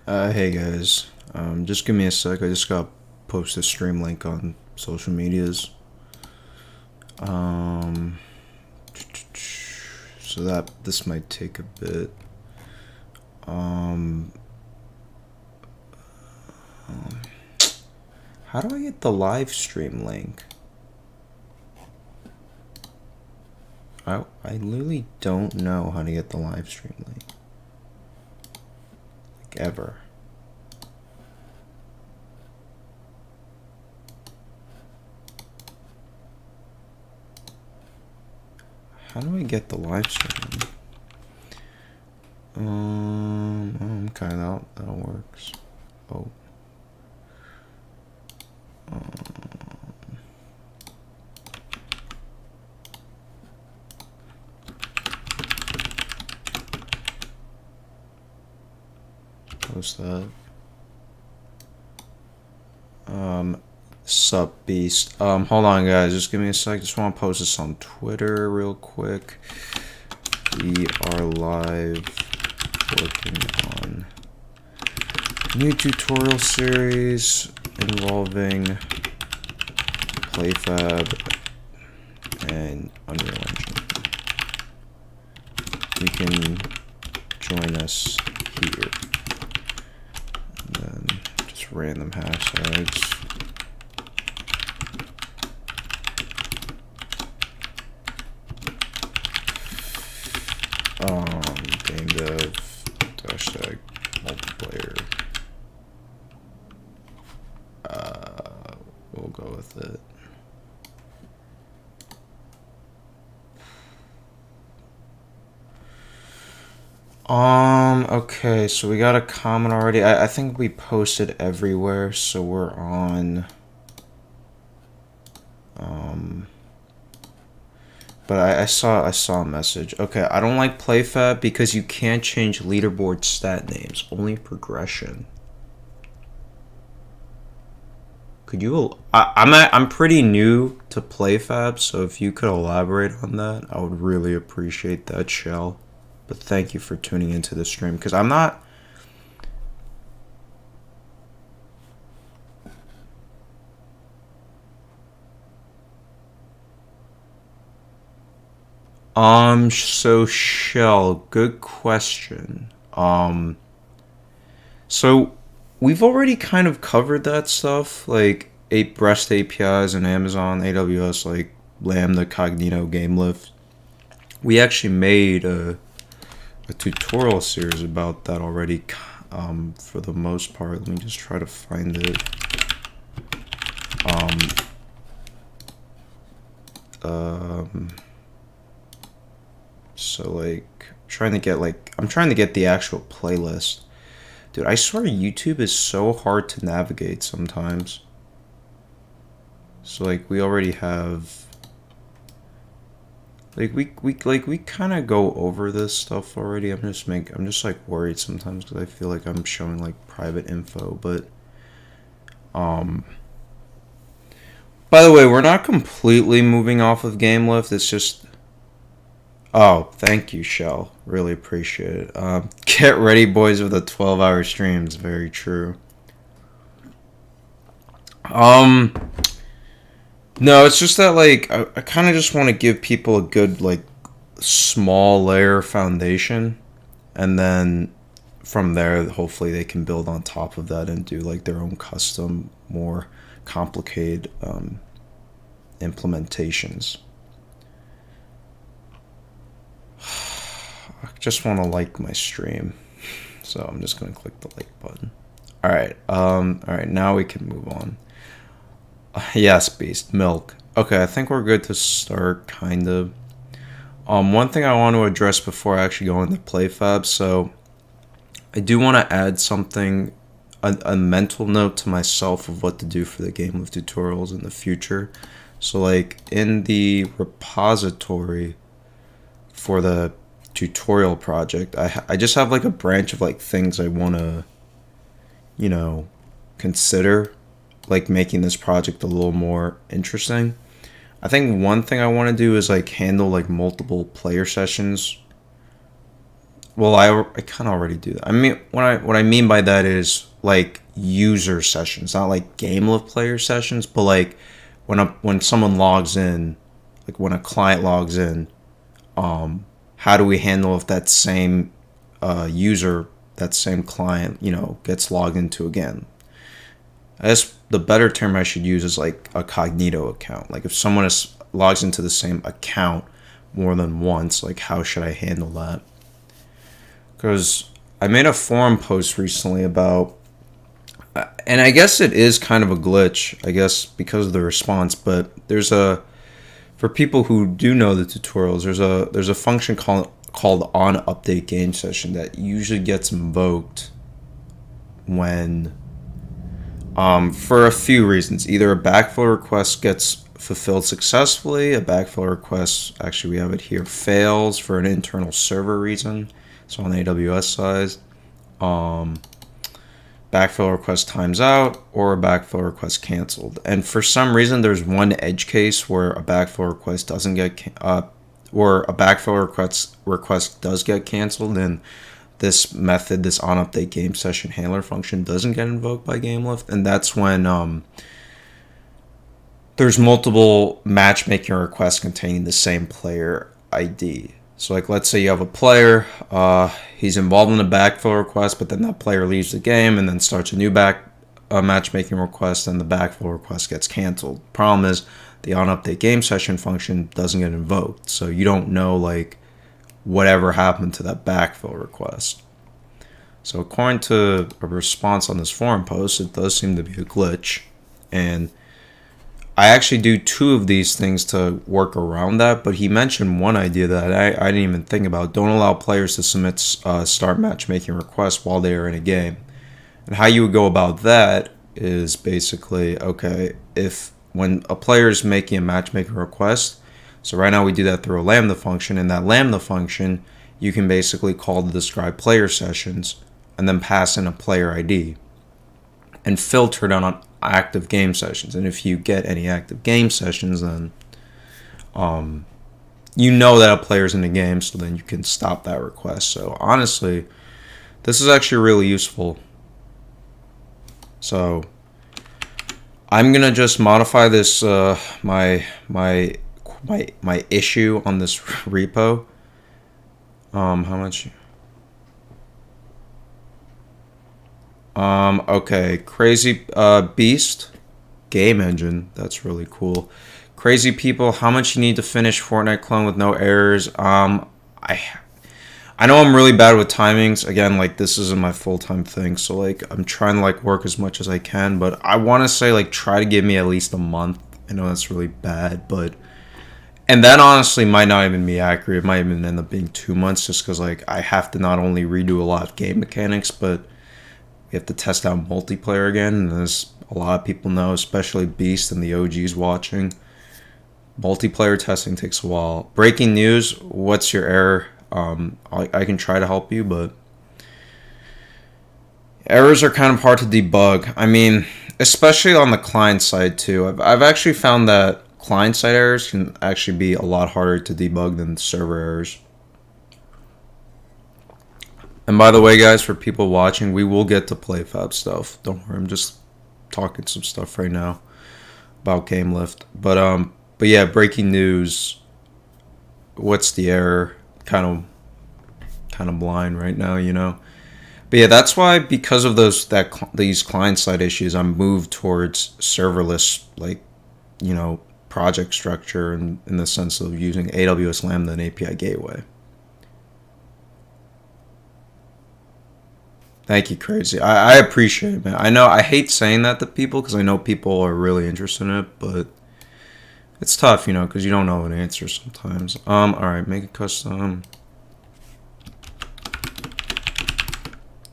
Hey guys, just give me a sec. I just got post a stream link on social medias. Um, so that this might take a bit. Um, how do I get the live stream link? I literally don't know how to get the live stream link. Like ever. How do I get the live stream? Okay, that works. Oh. Post that. Sup beast. Hold on guys, just give me a sec. Just want to post this on Twitter real quick. We are live working on new tutorial series involving PlayFab and Unreal Engine. You can join us here. And then just random hashtags. Game dev hashtag multiplayer. We'll go with it. Okay, so we got a comment already. I think we posted everywhere, so we're on. But I saw a message. Okay, I don't like PlayFab because you can't change leaderboard stat names, only progression. Could you? I'm pretty new to PlayFab, so if you could elaborate on that, I would really appreciate that, Shell. But thank you for tuning into the stream because I'm not. So Shell, good question. So we've already kind of covered that stuff, like eight REST APIs in Amazon, AWS, like Lambda, Cognito, GameLift. We actually made a tutorial series about that already. For the most part, let me just try to find it. So like I'm trying to get the actual playlist. Dude, I swear YouTube is so hard to navigate sometimes. So like we already have like we kind of go over this stuff already. I'm just like worried sometimes because I feel like I'm showing like private info, but by the way, we're not completely moving off of GameLift. It's just oh, thank you, Shell. Really appreciate it. Get ready, boys, with a 12-hour stream. It's very true. No, it's just that, like, I kind of just want to give people a good, like, small layer foundation. And then from there, hopefully they can build on top of that and do, like, their own custom, more complicated implementations. I just want to like my stream, so I'm just gonna click the like button. All right, now we can move on. Yes, beast milk. Okay, I think we're good to start, kind of. One thing I want to address before I actually go into PlayFab, so I do want to add something, a mental note to myself of what to do for the game of tutorials in the future. So like in the repository for the tutorial project, I just have like a branch of like things I want to, consider, like making this project a little more interesting. I think one thing I want to do is like handle like multiple player sessions well, I kind of already do that. I mean, what I mean by that is like user sessions, not like game live player sessions, but like when someone logs in, like when a client logs in, how do we handle if that same user, that same client, gets logged into again? I guess the better term I should use is like a cognito account. Like if someone logs into the same account more than once, like how should I handle that? Because I made a forum post recently about, and I guess it is kind of a glitch, I guess because of the response, but for people who do know the tutorials, there's a function called on update game session that usually gets invoked when for a few reasons. Either a backfill request gets fulfilled successfully, a backfill request, actually we have it here, fails for an internal server reason, so on the AWS side, backfill request times out, or a backfill request canceled. And for some reason, there's one edge case where a backfill request doesn't get, where a backfill request does get canceled, and this method, this on update game session handler function, doesn't get invoked by GameLift, and that's when there's multiple matchmaking requests containing the same player ID. So like let's say you have a player, he's involved in a backfill request, but then that player leaves the game and then starts a new matchmaking request, and the backfill request gets canceled. Problem is the on update game session function doesn't get invoked, so you don't know like whatever happened to that backfill request. So according to a response on this forum post, it does seem to be a glitch, and I actually do two of these things to work around that, but he mentioned one idea that I didn't even think about. Don't allow players to submit start matchmaking requests while they are in a game. And how you would go about that is basically, okay, if when a player is making a matchmaking request, so right now we do that through a Lambda function, and that Lambda function, you can basically call to describe player sessions and then pass in a player ID and filter it on active game sessions. And if you get any active game sessions, then you know that a player's in the game, so then you can stop that request. So honestly, this is actually really useful. So I'm gonna just modify this my issue on this repo. How much? Okay, Crazy Beast game engine. That's really cool. Crazy people, how much you need to finish Fortnite clone with no errors? I know I'm really bad with timings. Again, like this isn't my full-time thing, so like I'm trying to like work as much as I can, but I want to say like try to give me at least a month. I know that's really bad, but and that honestly might not even be accurate. It might even end up being 2 months, just because like I have to not only redo a lot of game mechanics, but we have to test out multiplayer again, and as a lot of people know, especially Beast and the OGs watching, multiplayer testing takes a while. Breaking news, what's your error? I can try to help you, but errors are kind of hard to debug. I mean, especially on the client side too. I've actually found that client side errors can actually be a lot harder to debug than server errors. And by the way, guys, for people watching, we will get to PlayFab stuff. Don't worry, I'm just talking some stuff right now about GameLift. But yeah, breaking news. What's the error? Kind of blind right now, you know. But yeah, that's why, because of these client side issues, I'm moved towards serverless, like, you know, project structure in the sense of using AWS Lambda and API Gateway. Thank you, Crazy. I appreciate it, man. I know I hate saying that to people because I know people are really interested in it, but it's tough, you know, because you don't know an answer sometimes. All right, make a custom.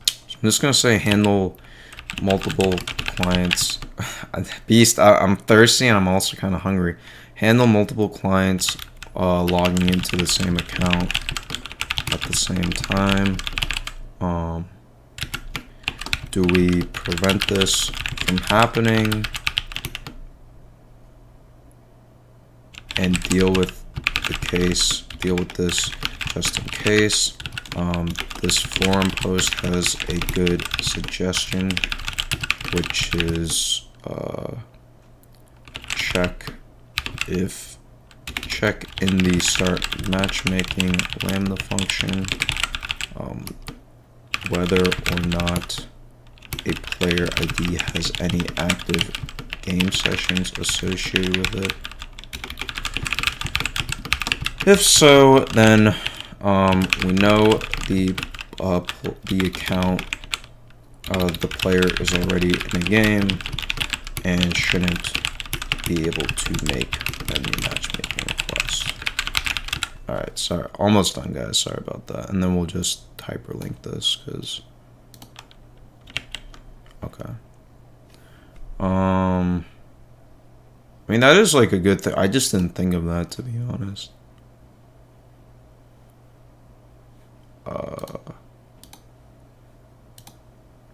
So I'm just gonna say handle multiple clients. Beast, I'm thirsty and I'm also kind of hungry. Handle multiple clients logging into the same account at the same time. Do we prevent this from happening and deal with this just in case? This forum post has a good suggestion, which is check in the start matchmaking lambda function whether or not a player ID has any active game sessions associated with it. If so, then we know the account the player is already in a game and shouldn't be able to make any matchmaking requests. Alright, sorry, almost done, guys. Sorry about that. And then we'll just hyperlink this because okay. I mean, that is like a good thing. I just didn't think of that, to be honest.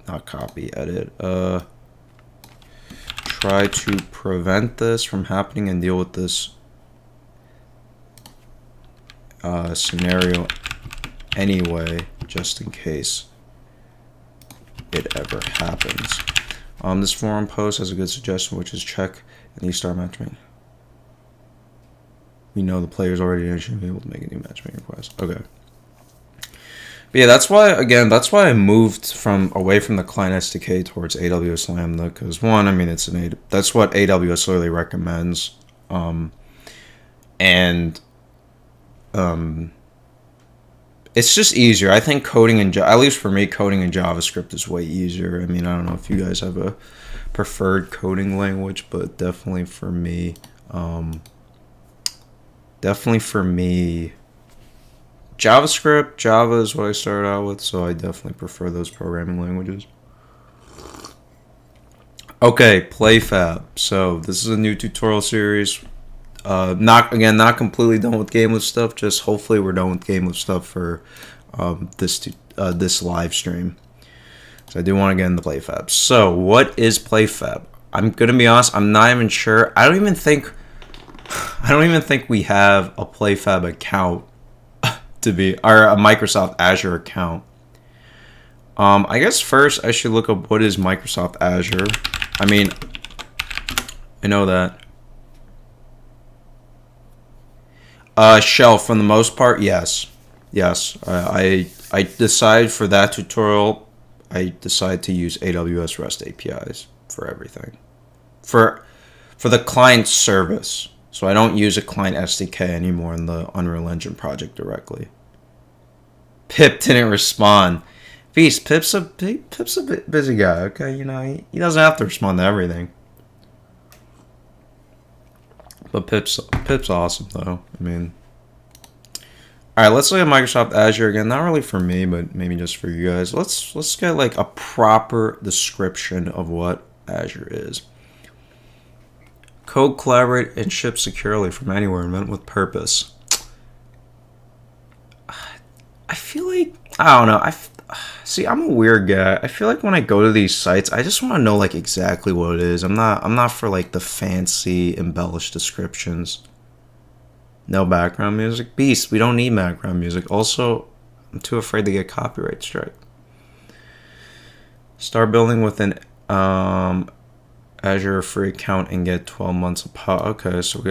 Not copy, edit. Try to prevent this from happening and deal with this scenario anyway, just in case it ever happens. This forum post has a good suggestion, which is check and you start matchmaking. We know the player's already in, shouldn't be able to make any matchmaking requests. Okay. But yeah, that's why I moved away from the client SDK towards AWS Lambda, because one, I mean, that's what AWS literally recommends, it's just easier. I think coding at least for me, coding in JavaScript is way easier. I mean, I don't know if you guys have a preferred coding language, but definitely for me, JavaScript, Java is what I started out with, so I definitely prefer those programming languages. Okay, PlayFab. So this is a new tutorial series. Not completely done with game loop stuff. Just hopefully we're done with game loop stuff for this live stream. So I do want to get into PlayFab. So what is PlayFab? I'm gonna be honest. I'm not even sure. I don't even think we have a PlayFab account. Or a Microsoft Azure account. I guess first I should look up what is Microsoft Azure. I mean, I know that. Shell, for the most part, yes. I decided for that tutorial, I decided to use AWS REST APIs for everything. For the client service. So I don't use a client SDK anymore in the Unreal Engine project directly. Pip didn't respond. Beast, Pip's a bit busy guy, okay? You know, he doesn't have to respond to everything. But Pip's awesome though. I mean, alright, let's look at Microsoft Azure again. Not really for me, but maybe just for you guys. Let's get like a proper description of what Azure is. Code, collaborate, and ship securely from anywhere and meant with purpose. I feel like, I don't know. See, I'm a weird guy. I feel like when I go to these sites, I just want to know like exactly what it is. I'm not for like the fancy embellished descriptions. No background music. Beast, we don't need background music. Also, I'm too afraid to get copyright strike. Start building with an Azure free account and get 12 months of okay, so we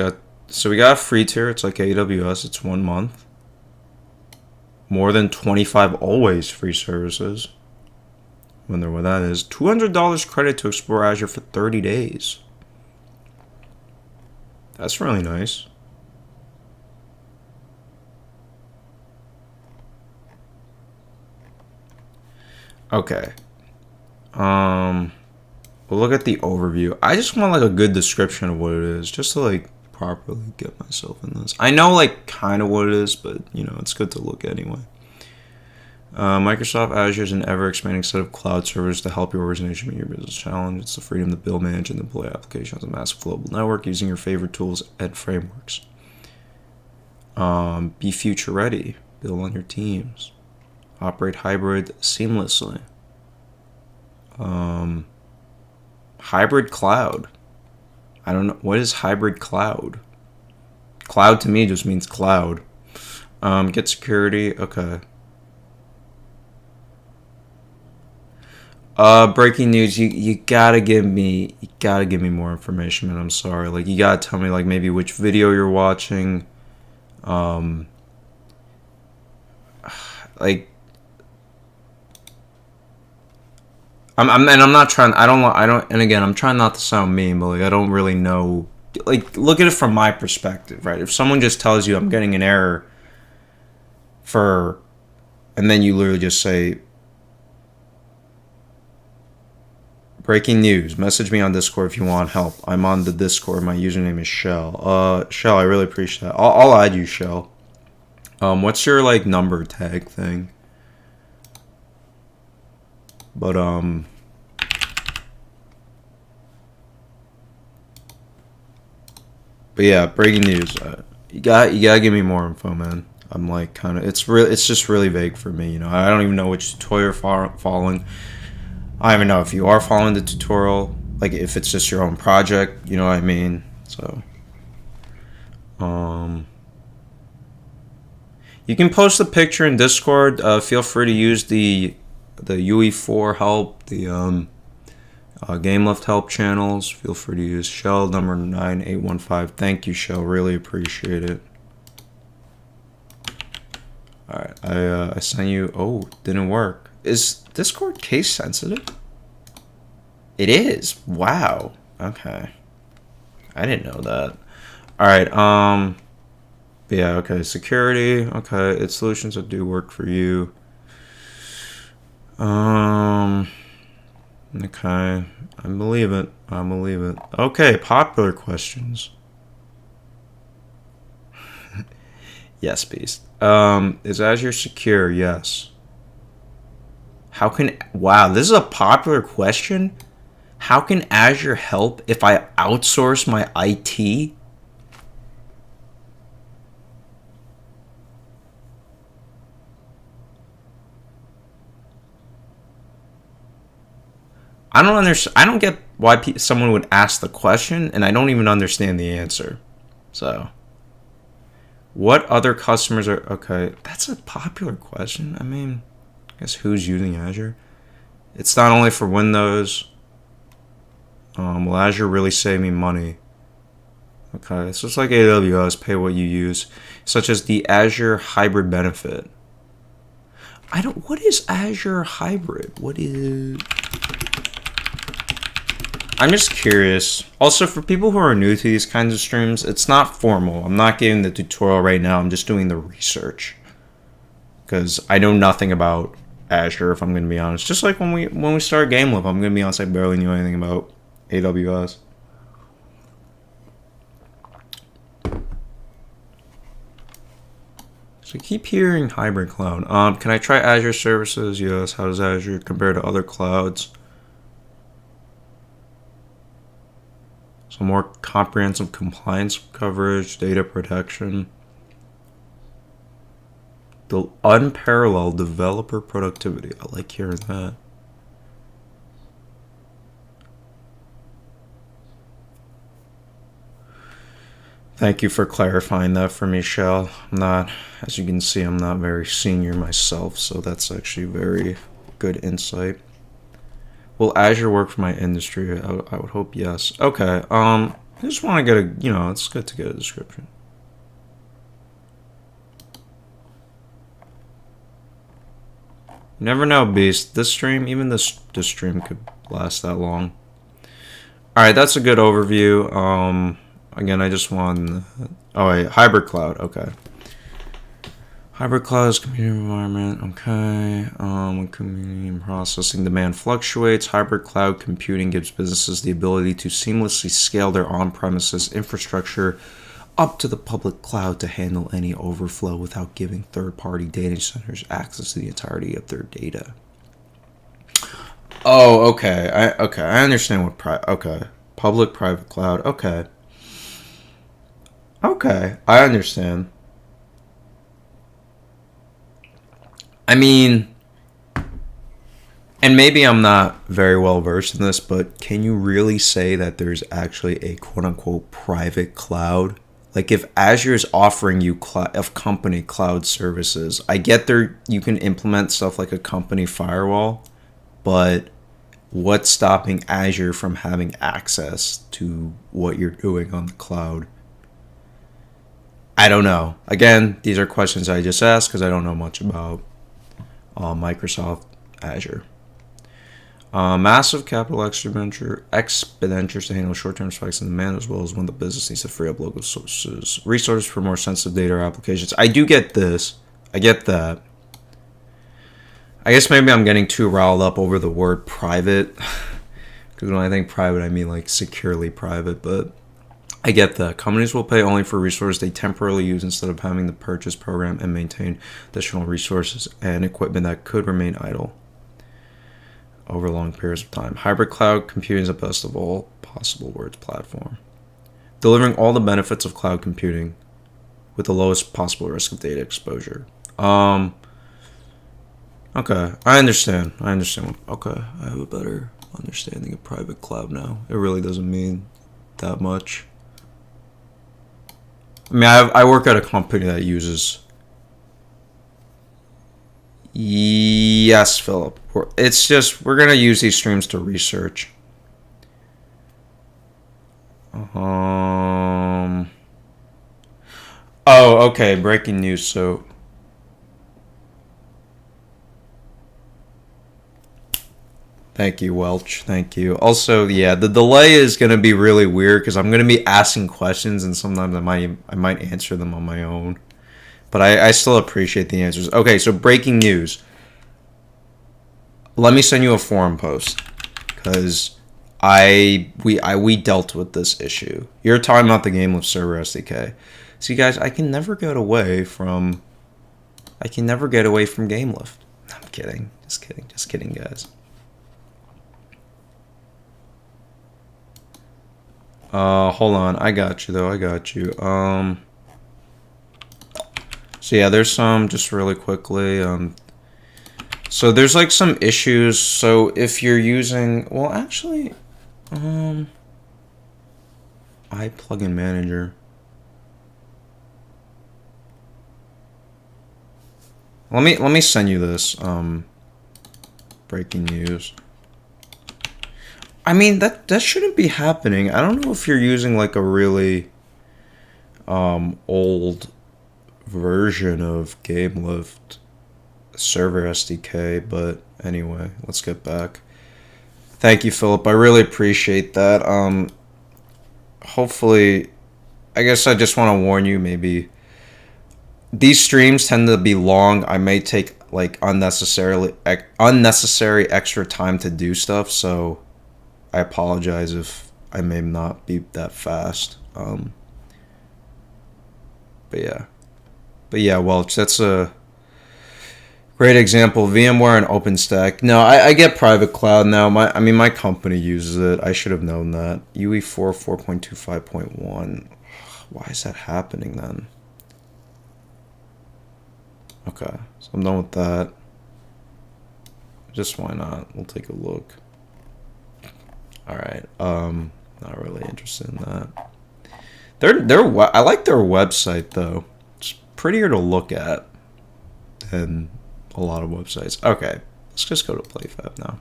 got a free tier. It's like AWS. It's 1 month. More than 25 always free services. Wonder what that is. $200 credit to explore Azure for 30 days. That's really nice. Okay. We'll look at the overview. I just want like a good description of what it is, just to like properly get myself in this. I know like kind of what it is, but you know, it's good to look anyway. Microsoft Azure is an ever-expanding set of cloud servers to help your organization meet your business challenge. It's the freedom to build, manage, and deploy applications on a massive global network using your favorite tools and frameworks. Be future ready. Build on your teams. Operate hybrid seamlessly. Hybrid cloud. I don't know. What is hybrid cloud? Cloud to me just means cloud. Get security. Okay. Breaking news. You gotta give me more information, man. I'm sorry. Like, you gotta tell me, like, maybe which video you're watching. Um, like, I'm not trying. And again, I'm trying not to sound mean, but like, I don't really know. Like, look at it from my perspective, right? If someone just tells you I'm getting an error for, and then you literally just say, breaking news, message me on Discord if you want help. I'm on the Discord. My username is Shell. Shell, I really appreciate that. I'll add you, Shell. What's your, like, number tag thing? But, yeah, breaking news. You gotta give me more info, man. I'm like it's just really vague for me. You know, I don't even know which tutorial you're following. I don't even know if you are following the tutorial, like if it's just your own project. You know what I mean? So, you can post the picture in Discord. Feel free to use the UE4 help, the Game Left help channels. Feel free to use Shell number 9815. Thank you, Shell. Really appreciate it. All right, I sent you. Oh, didn't work. Is Discord case sensitive? It is. Wow. Okay. I didn't know that. All right. Yeah. Okay. Security. Okay. It's solutions that do work for you. Okay. I believe it. Okay. Popular questions. Yes, Beast. Is Azure secure? Yes. Wow, this is a popular question. How can Azure help if I outsource my IT? I don't understand. I don't get why someone would ask the question, and I don't even understand the answer. So, what other customers are okay? That's a popular question. I mean, I guess who's using Azure? It's not only for Windows. Will Azure really save me money? Okay, so it's like AWS, pay what you use, such as the Azure Hybrid benefit. What is Azure Hybrid? What is... I'm just curious. Also, for people who are new to these kinds of streams, it's not formal. I'm not giving the tutorial right now. I'm just doing the research. Because I know nothing about Azure, if I'm going to be honest. Just like when we started GameLab, I'm going to be honest, I barely knew anything about AWS. So I keep hearing hybrid cloud. Can I try Azure services? Yes. How does Azure compare to other clouds? So more comprehensive compliance coverage, data protection. The unparalleled developer productivity. I like hearing that. Thank you for clarifying that for me, Shell. As you can see, I'm not very senior myself, so that's actually very good insight. Will Azure work for my industry? I would hope yes. Okay, I just want to get it's good to get a description. You never know, Beast. This stream could last that long. Alright, that's a good overview. Again, I just want... Oh, wait. Hybrid cloud. Okay. Hybrid cloud is computing environment. Okay. When computing and processing demand fluctuates, hybrid cloud computing gives businesses the ability to seamlessly scale their on-premises infrastructure up to the public cloud to handle any overflow without giving third-party data centers access to the entirety of their data. Oh, okay. I understand what public-private cloud. Okay. Okay, I understand. I mean, and maybe I'm not very well versed in this, but can you really say that there's actually a quote-unquote private cloud? Like, if Azure is offering you company cloud services, I get you can implement stuff like a company firewall, but what's stopping Azure from having access to what you're doing on the cloud? I don't know. Again, these are questions I just asked because I don't know much about Microsoft Azure. Massive capital expenditures to handle short-term spikes in demand, as well as when the business needs to free up local resources for more sensitive data or applications. I do get this. I get that. I guess maybe I'm getting too riled up over the word private. Because when I think private, I mean like securely private. But I get that. Companies will pay only for resources they temporarily use instead of having to purchase, program, and maintain additional resources and equipment that could remain idle over long periods of time. Hybrid cloud computing is the best of all possible worlds platform, delivering all the benefits of cloud computing with the lowest possible risk of data exposure. Okay, I understand. Okay, I have a better understanding of private cloud now. It really doesn't mean that much. I mean, I work at a company that uses. Yes, Philip. It's just we're gonna use these streams to research. Oh, okay. Breaking news. So, thank you, Welch. Thank you. Also, yeah, the delay is gonna be really weird because I'm gonna be asking questions and sometimes I might answer them on my own. But I still appreciate the answers. Okay, so breaking news. Let me send you a forum post because we dealt with this issue. You're talking about the GameLift server SDK. See, guys, I can never get away from GameLift. I'm kidding. Just kidding, guys. Hold on. I got you though. So yeah, there's some, just really quickly, so there's like some issues. So if you're using, well, actually, iPlugin Manager. Let me send you this, breaking news. I mean, that shouldn't be happening. I don't know if you're using like a really, old version of GameLift server SDK, but anyway, let's get back. Thank you, Philip. I really appreciate that. Hopefully, I guess I just want to warn you, maybe these streams tend to be long. I may take like unnecessary extra time to do stuff, so I apologize if I may not be that fast. But yeah, Welch, that's a great example. VMware and OpenStack. No, I get private cloud now. My company uses it. I should have known that. UE4 4.25.1. Why is that happening then? Okay, so I'm done with that. Just why not? We'll take a look. All right. Not really interested in that. I like their website though. Prettier to look at than a lot of websites. Okay, let's just go to PlayFab now.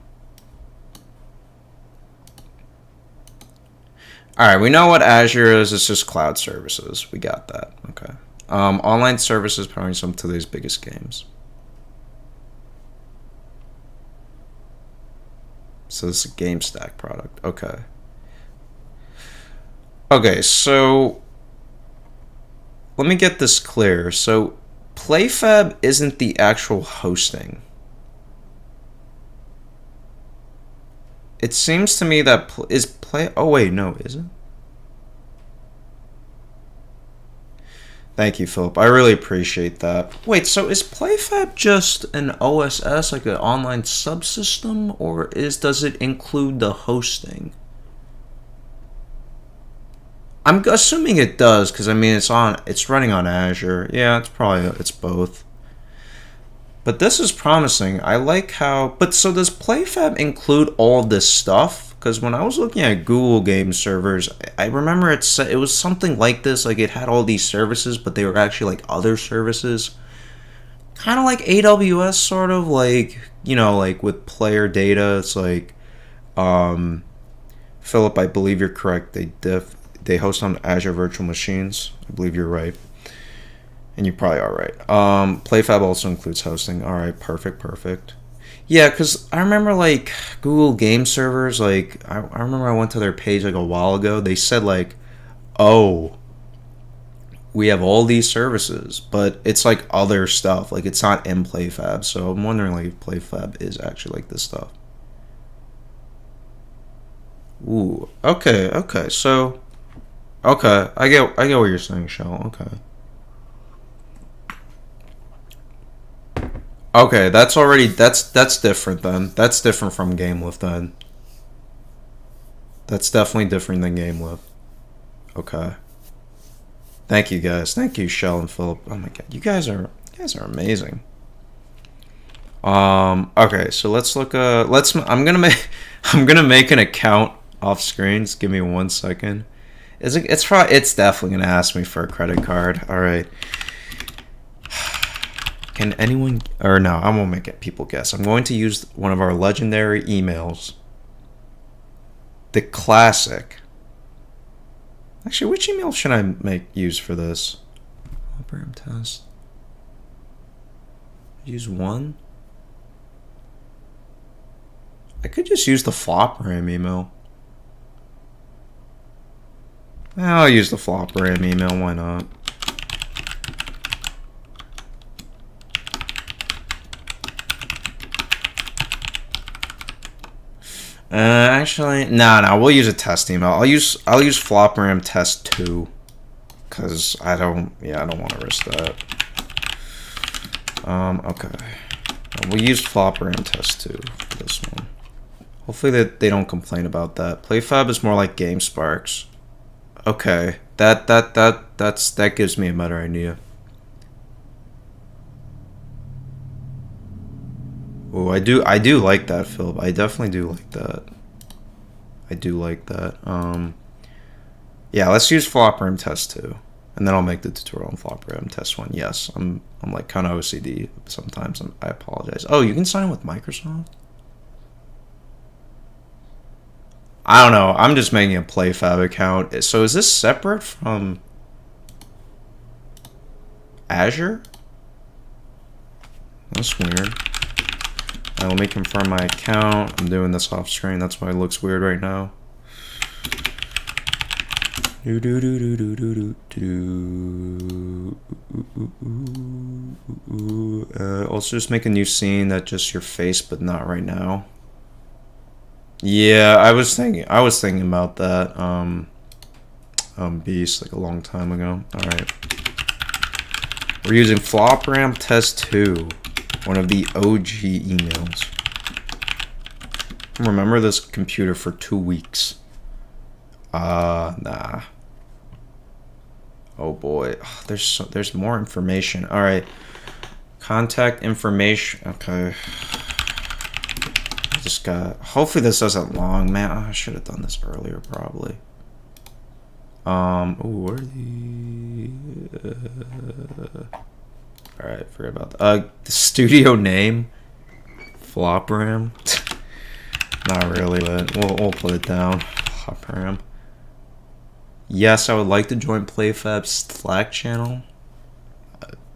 Alright, we know what Azure is. It's just cloud services. We got that. Okay. Online services powering some of today's biggest games. So this is a GameStack product. Okay. Okay, so let me get this clear. So PlayFab isn't the actual hosting. It seems to me that oh wait, no, is it? Thank you, Philip. I really appreciate that. Wait, so is PlayFab just an OSS, like an online subsystem, or does it include the hosting? I'm assuming it does, because I mean it's running on Azure. Yeah, it's both. But this is promising. I like how. But so does PlayFab include all this stuff? Because when I was looking at Google game servers, I remember it was something like this. Like it had all these services, but they were actually like other services. Kind of like AWS, sort of like, you know, like with player data. It's like Philip, I believe you're correct. They host on Azure virtual machines. I believe you're right. And you probably are right. PlayFab also includes hosting. All right, perfect. Yeah, because I remember, like, Google Game Servers, like, I remember I went to their page, like, a while ago. They said, like, oh, we have all these services, but it's, like, other stuff. Like, it's not in PlayFab. So I'm wondering, like, if PlayFab is actually, like, this stuff. Ooh, okay. So, okay, I get what you're saying, Shell. Okay. Okay, that's different then. That's different from GameLift then. That's definitely different than GameLift. Okay. Thank you guys. Thank you, Shell and Philip. Oh my god, you guys are amazing. Okay, so let's look I'm gonna make I'm gonna make an account off screen. Just give me 1 second. It's definitely gonna ask me for a credit card. Alright. Can anyone, or no, I won't make it people guess. I'm going to use one of our legendary emails. The classic. Actually, which email should I use for this? Program test. Use one? I could just use the flop RAM email. I'll use the flop RAM email, why not? Actually, no, we'll use a test email. I'll use flopram test 2, cause I don't want to risk that. Okay, we'll use flopram test 2 for this one. Hopefully they don't complain about that. PlayFab is more like GameSparks. Okay, that gives me a better idea. Oh, I do like that, Philip. I definitely do like that. I do like that. Yeah, let's use flopram test 2, and then I'll make the tutorial on flopram test 1. Yes, I'm like kind of OCD sometimes. I apologize. Oh, you can sign in with Microsoft? I don't know. I'm just making a PlayFab account. So is this separate from Azure? That's weird. Let me confirm my account. I'm doing this off screen. That's why it looks weird right now. Also, just make a new scene that's just your face, but not right now. Yeah, I was thinking about that. Beast like a long time ago. All right, we're using flopram test 2. One of the OG emails. Remember this computer for 2 weeks. Nah. Oh boy, there's more information. All right, contact information. Okay. Hopefully this doesn't long, man. I should have done this earlier, probably. Where are the? All right, forget about that. The studio name, flopram. Not really, but we'll put it down. Flopram. Yes, I would like to join PlayFab's Slack channel.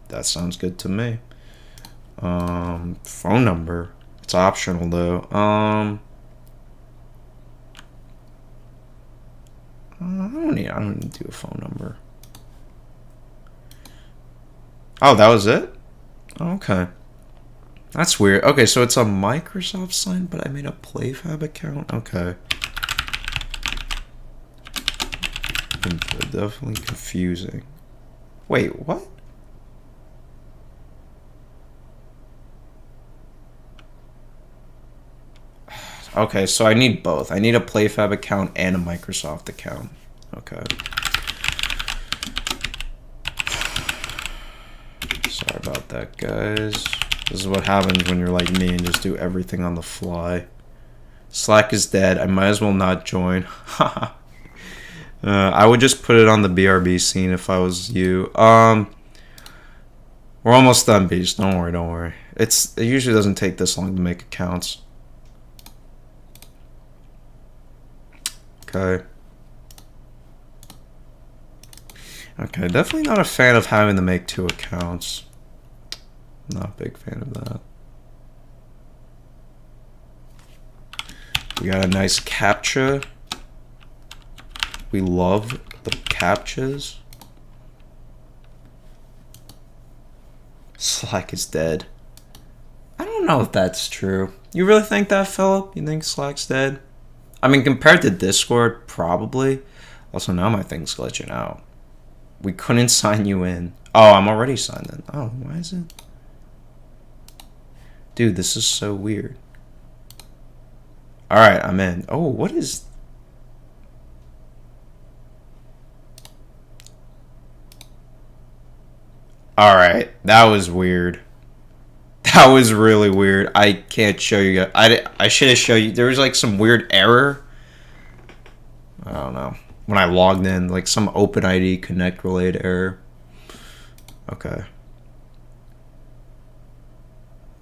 That sounds good to me. Phone number. It's optional though. I don't need to do a phone number. Oh, that was it? Okay. That's weird. Okay, so it's a Microsoft sign, but I made a PlayFab account? Okay. Definitely confusing. Wait, what? Okay, so I need both. I need a PlayFab account and a Microsoft account. Okay. Sorry about that, guys. This is what happens when you're like me and just do everything on the fly. Slack is dead. I might as well not join. I would just put it on the BRB scene if I was you. We're almost done, Beast. Don't worry. It usually doesn't take this long to make accounts. Okay. Okay, definitely not a fan of having to make 2 accounts. Not a big fan of that. We got a nice CAPTCHA. We love the CAPTCHAs. Slack is dead. I don't know if that's true. You really think that, Philip? You think Slack's dead? I mean, compared to Discord, probably. Also, now my thing's glitching out. We couldn't sign you in. Oh, I'm already signed in. Oh, why is it? Dude, this is so weird. Alright, I'm in. Oh, what is... Alright, that was weird. That was really weird. I can't show you guys. I should have shown you. There was like some weird error. I don't know. When I logged in, like some OpenID connect related error. Okay.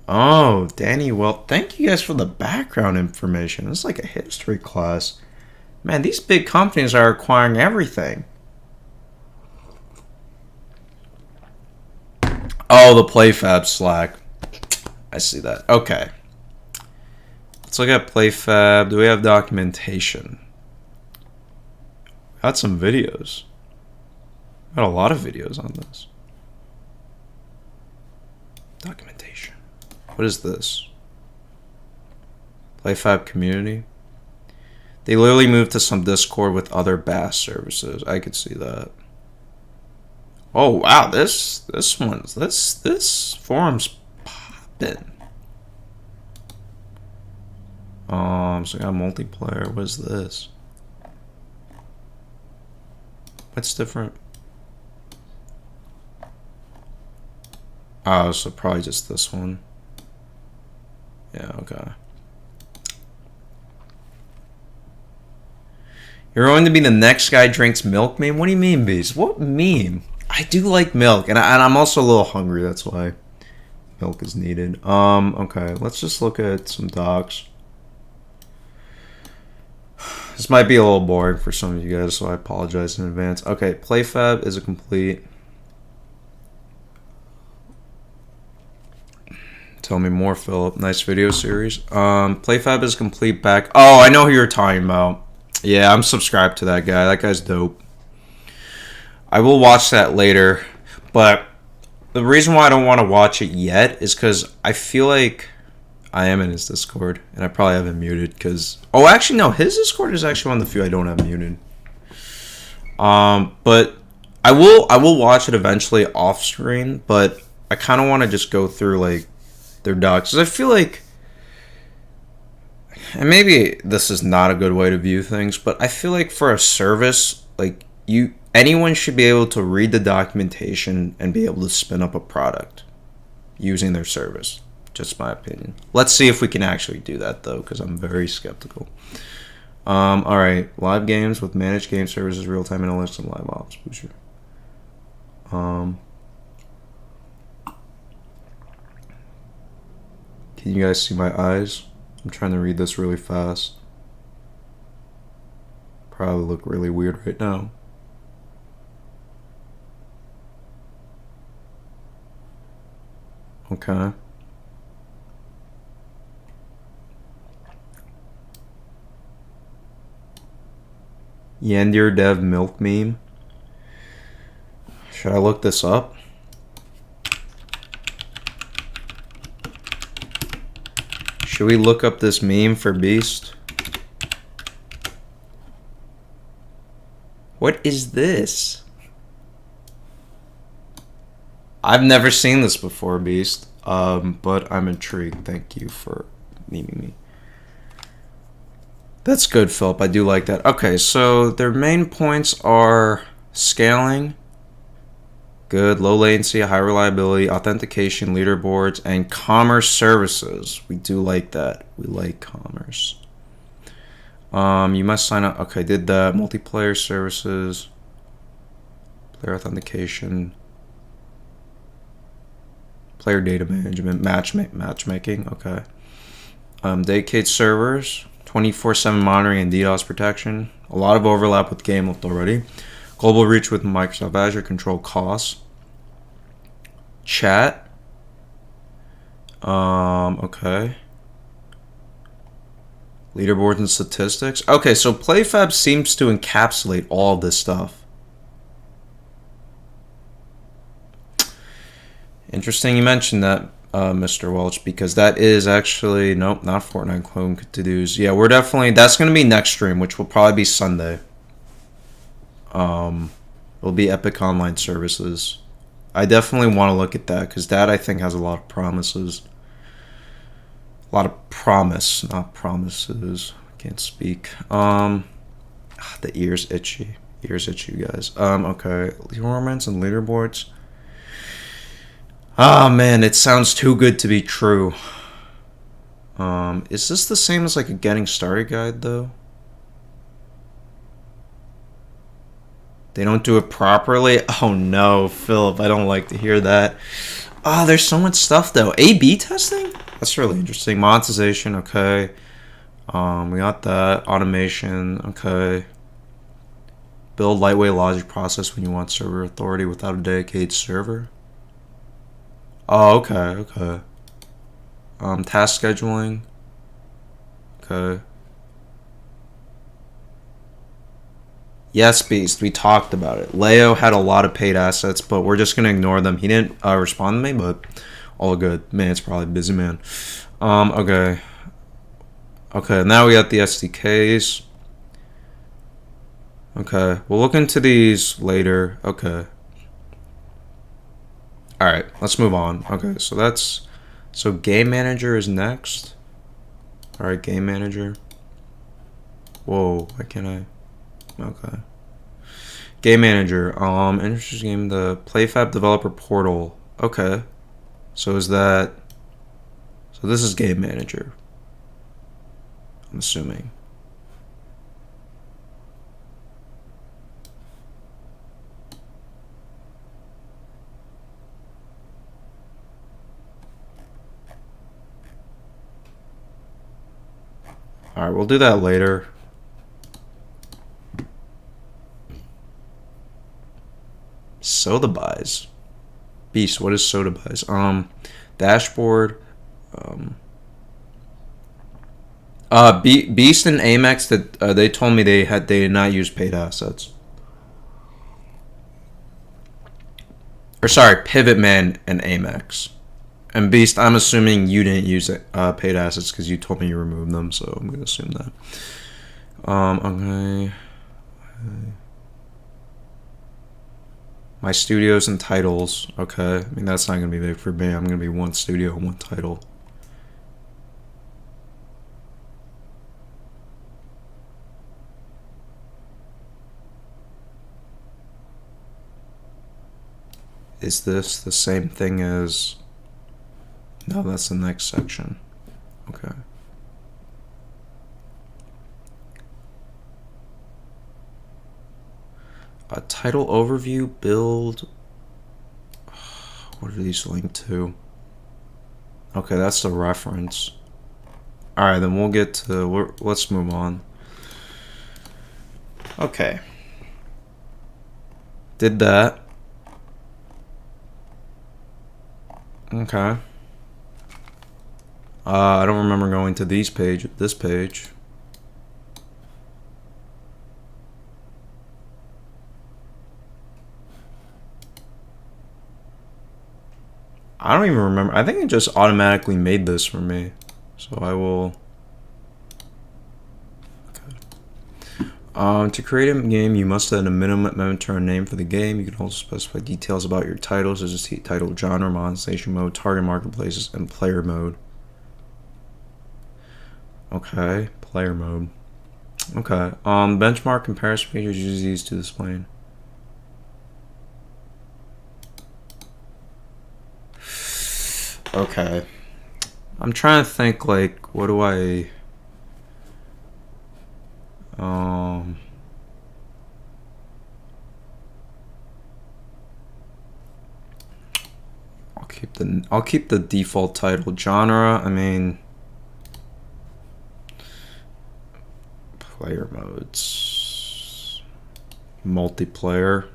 Oh, Danny, well, thank you guys for the background information. It's like a history class. Man, these big companies are acquiring everything. Oh, the PlayFab Slack. I see that. Okay. Let's look at PlayFab. Do we have documentation? Got some videos. Got a lot of videos on this. Documentation. What is this? PlayFab community. They literally moved to some Discord with other BAS services. I could see that. Oh wow, this forum's popping. So we got multiplayer. What is this? What's different? Oh, so probably just this one. Yeah, okay. You're going to be the next guy drinks milk meme? What do you mean, Beast? What meme? I do like milk, and I'm also a little hungry, that's why milk is needed. Okay, let's just look at some docs. This might be a little boring for some of you guys, so I apologize in advance. Okay, PlayFab is a complete... Tell me more, Philip. Nice video series. PlayFab is complete back... Oh, I know who you're talking about. Yeah, I'm subscribed to that guy. That guy's dope. I will watch that later, but the reason why I don't want to watch it yet is because I feel like I am in his Discord, and I probably have him muted because... Oh, actually, no. His Discord is actually one of the few I don't have muted. But I will watch it eventually off screen, but I kind of want to just go through, like, their docs. Because I feel like... And maybe this is not a good way to view things, but I feel like for a service, like, anyone should be able to read the documentation and be able to spin up a product using their service. Just my opinion. Let's see if we can actually do that, though, because I'm very skeptical. All right. Live games with managed game services, real-time analytics, and live ops booster. Can you guys see my eyes? I'm trying to read this really fast. Probably look really weird right now. Okay. Yandir Dev milk meme. Should I look this up? Should we look up this meme for Beast? What is this? I've never seen this before, Beast. But I'm intrigued. Thank you for memeing me. That's good, Philip. I do like that. Okay, so their main points are scaling, good, low latency, high reliability, authentication, leaderboards, and commerce services. We do like that. We like commerce. You must sign up. Okay, did that. Multiplayer services, player authentication, player data management, matchmaking. Okay. Dedicate servers. 24/7 monitoring and DDoS protection. A lot of overlap with Game Lift already. Global reach with Microsoft Azure, control costs. Chat. Okay. Leaderboards and statistics. Okay, so PlayFab seems to encapsulate all of this stuff. Interesting you mentioned that, Mr. Welch, because that is actually, nope, not Fortnite clone to-dos. Yeah, we're definitely, that's going to be next stream, which will probably be Sunday. It'll be Epic Online Services. I definitely want to look at that, because that, I think, has a lot of promises. A lot of promise, not promises. I can't speak. The ears itchy. Ears itchy, you guys. Okay. Tournaments and leaderboards. Ah, man, it sounds too good to be true. Is this the same as like a getting started guide though? They don't do it properly? Oh no, Philip, I don't like to hear that. Ah, there's so much stuff though. A/B testing? That's really interesting. Monetization, okay. We got that. Automation, okay. Build lightweight logic process when you want server authority without a dedicated server. Oh, okay, okay. Task scheduling. Okay. Yes, Beast, we talked about it. Leo had a lot of paid assets, but we're just gonna ignore them. He didn't respond to me, but all good. Man, it's probably busy, man. Okay. Okay, now we got the SDKs. Okay, we'll look into these later. Okay. Alright, let's move on. Okay, so that's... So Game Manager is next. Alright, Game Manager. Whoa, why can't I... Okay. Game Manager. Interesting game. The PlayFab Developer Portal. Okay. So is that... So this is Game Manager. I'm assuming. Alright, we'll do that later. Soda buys. Beast, what is soda buys? Dashboard. Beast and Amex, that they told me they did not use paid assets. Or sorry, Pivotman and Amex. And Beast, I'm assuming you didn't use paid assets because you told me you removed them, so I'm gonna assume that. Okay. My studios and titles. Okay. I mean, that's not gonna be big for me. I'm gonna be one studio and one title. Is this the same thing as... No, that's the next section. Okay. A title overview, build. What are these linked to? Okay, that's the reference. Alright, then we'll get to... Let's move on. Okay. Did that. Okay. I don't remember going to this page. I don't even remember. I think it just automatically made this for me. So I will... Okay. To create a game, you must add a minimum amount to a name for the game. You can also specify details about your titles, such as title, genre, monetization mode, target marketplaces, and player mode. Okay, player mode. Okay, benchmark comparison features, use these to display. Okay. I'm trying to think, like, what do I... I'll keep the default title. Genre, I mean... player modes. Multiplayer.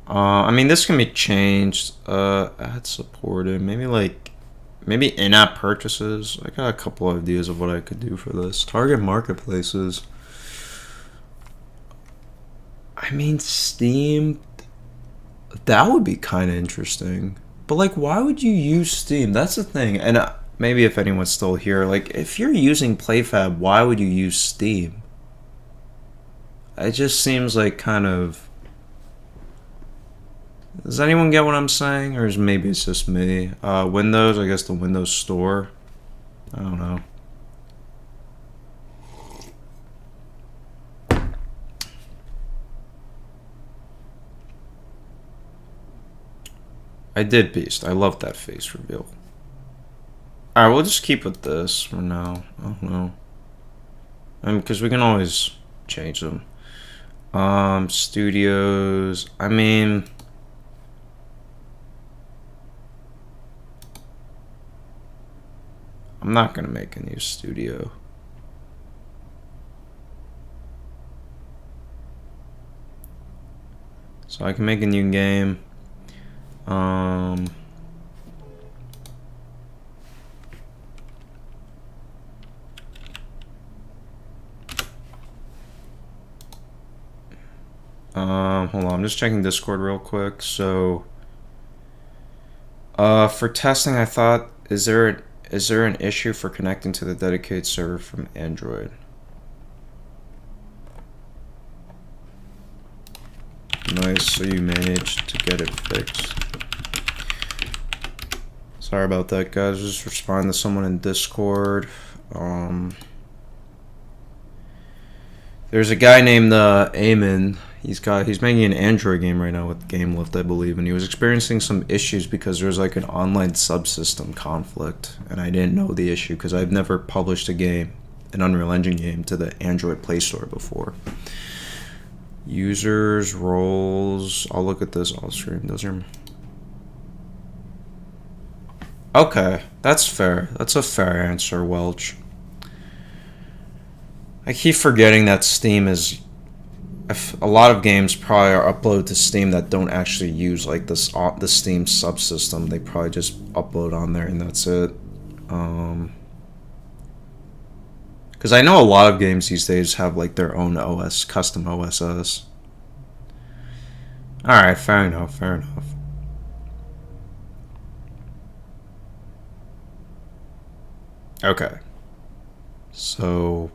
I mean, this can be changed. Ad supported. Maybe in-app purchases. I got a couple ideas of what I could do for this. Target marketplaces. I mean, Steam. That would be kind of interesting. But like, why would you use Steam? That's the thing. And maybe if anyone's still here, like, if you're using PlayFab, why would you use Steam? It just seems like kind of. Does anyone get what I'm saying? Or maybe it's just me? Windows, I guess the Windows Store. I don't know. I did Beast. I love that face reveal. Alright, we'll just keep with this for now. I don't know. Because we can always change them. Studios. I mean... I'm not going to make a new studio. So I can make a new game. Hold on, I'm just checking Discord real quick. So, for testing, I thought, is there an issue for connecting to the dedicated server from Android? Nice, so you managed to get it fixed. Sorry about that, guys. Just respond to someone in Discord. There's a guy named Eamon. He's making an Android game right now with GameLift, I believe, and he was experiencing some issues because there's like an online subsystem conflict, and I didn't know the issue because I've never published a game, an Unreal Engine game, to the Android Play Store before. Users, roles. I'll look at this off screen. Those are. Okay, that's fair. That's a fair answer, Welch. I keep forgetting that Steam is. A lot of games probably are uploaded to Steam that don't actually use like the Steam subsystem. They probably just upload on there and that's it. Because I know a lot of games these days have like their own OS, custom OSS. Alright, fair enough, fair enough. Okay. So,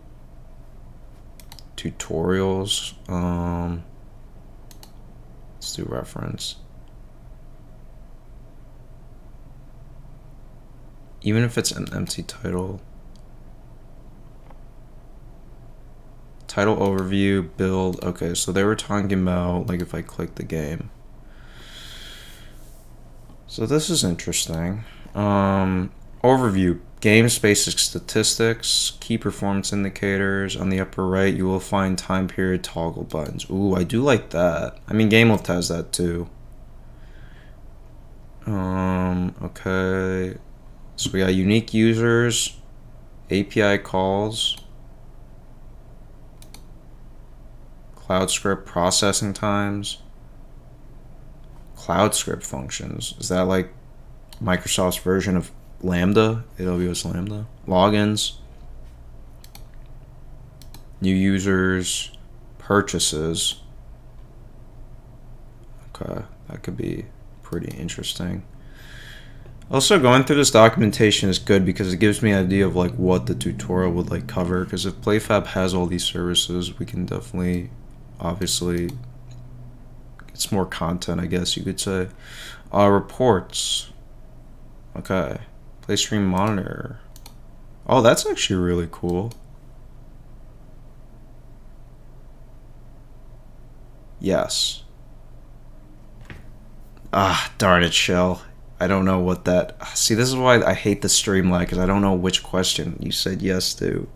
tutorials. Let's do reference. Even if it's an empty title. Title overview, build. Okay, so they were talking about like if I click the game. So this is interesting. Overview. Game basic statistics, key performance indicators. On the upper right, you will find time period toggle buttons. Ooh, I do like that. I mean, GameLift has that too. Okay. So we got unique users, API calls, cloud script processing times, cloud script functions. Is that like Microsoft's version of Lambda, AWS Lambda? Logins, new users, purchases. Okay, that could be pretty interesting. Also, going through this documentation is good because it gives me an idea of like what the tutorial would like cover. Because if PlayFab has all these services, we can definitely, obviously, it's more content, I guess you could say. Reports. Okay. Play stream monitor. Oh, that's actually really cool. Yes. Ah, darn it, Shell. I don't know what that... See, this is why I hate the stream lag, because I don't know which question you said yes to.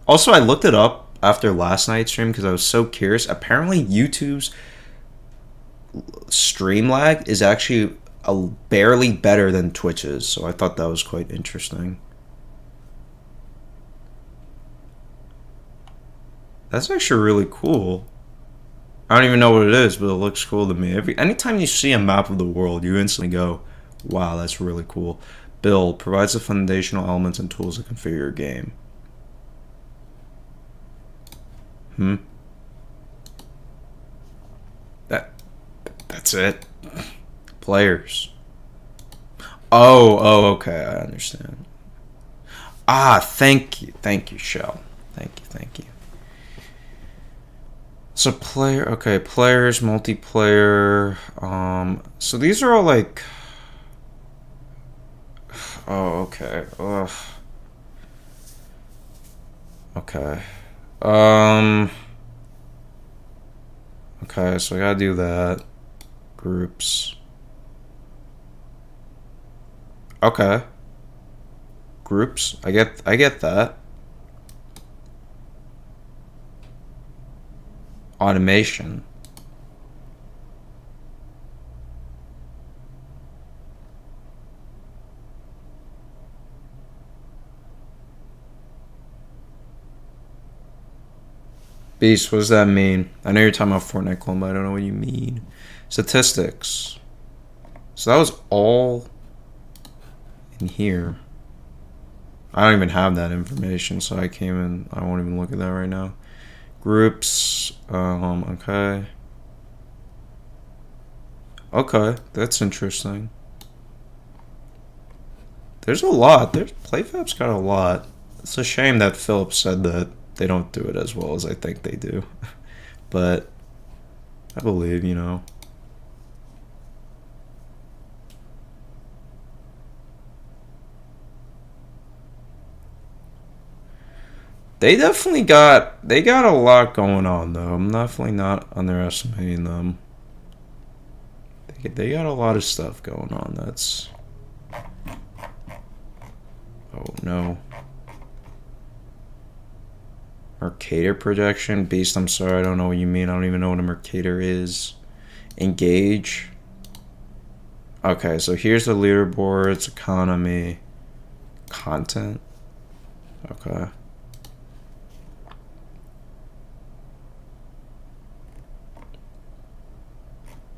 Also, I looked it up after last night's stream because I was so curious. Apparently, YouTube's stream lag is actually barely better than Twitch's, so I thought that was quite interesting. That's actually really cool. I don't even know what it is, but it looks cool to me. Anytime you see a map of the world, you instantly go, wow, that's really cool. Build provides the foundational elements and tools to configure your game. That's it. Players. Oh, okay, I understand. Thank you, Shell. Thank you. So players, multiplayer. So these are all like. Oh, okay. Ugh. Okay. Okay, so I gotta do that. Groups. Okay. Groups. I get that. Automation. Beast, what does that mean? I know you're talking about Fortnite clone, but I don't know what you mean. Statistics. So that was all in here. I don't even have that information, so I won't even look at that right now. Groups, okay. Okay, that's interesting. There's a lot. PlayFab's got a lot. It's a shame that Philip said that they don't do it as well as I think they do. But I believe, you know. They got a lot going on though. I'm definitely not underestimating them. They got a lot of stuff going on. That's oh no. Mercator projection. Beast, I'm sorry, I don't know what you mean. I don't even know what a Mercator is. Engage. Okay, so here's the leaderboards, economy, content. Okay.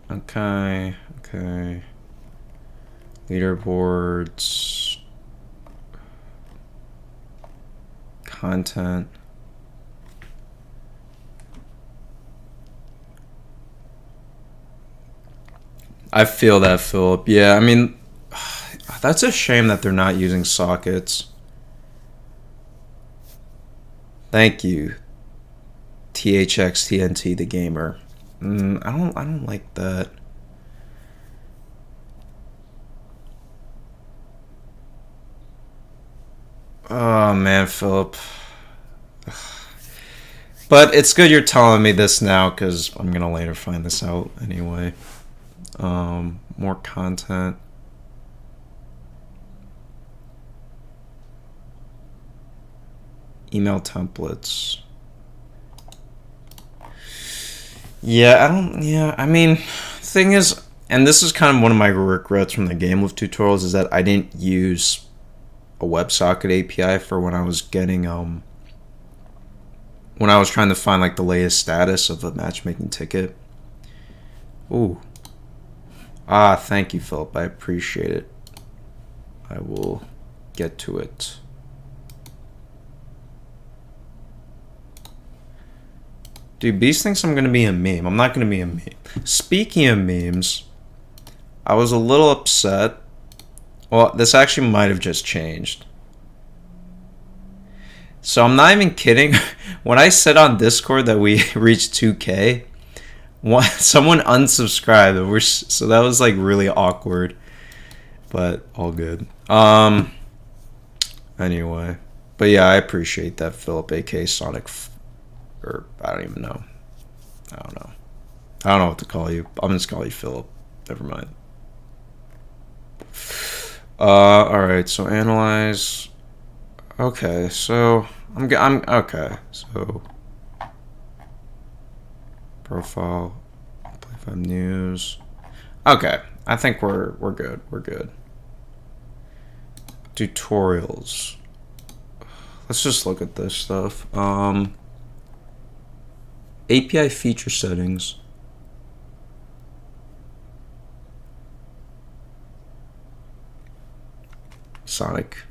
Okay. Leaderboards. Content. I feel that, Philip. Yeah, I mean, that's a shame that they're not using sockets. Thank you, THXTNT the gamer. I don't like that. Oh man, Philip. But it's good you're telling me this now because I'm gonna later find this out anyway. More content. Email templates. Yeah, I mean, thing is, and this is kind of one of my regrets from the game with tutorials, is that I didn't use a WebSocket API for when I was getting, when I was trying to find, like, the latest status of a matchmaking ticket. Ooh. Thank you, Philip. I appreciate it. I will get to it. Dude, Beast thinks I'm going to be a meme. I'm not going to be a meme. Speaking of memes, I was a little upset. Well, this actually might have just changed. So I'm not even kidding. When I said on Discord that we reached 2K, someone unsubscribed. So that was like really awkward. But all good. Anyway. But yeah, I appreciate that, Philip, aka Sonic. Or I don't even know. I don't know what to call you. I'm just calling you Philip. Never mind. Alright, so analyze. Okay, so I'm okay. So profile, PlayFab news. Okay. I think we're good. We're good. Tutorials. Let's just look at this stuff. API feature settings. Sonic.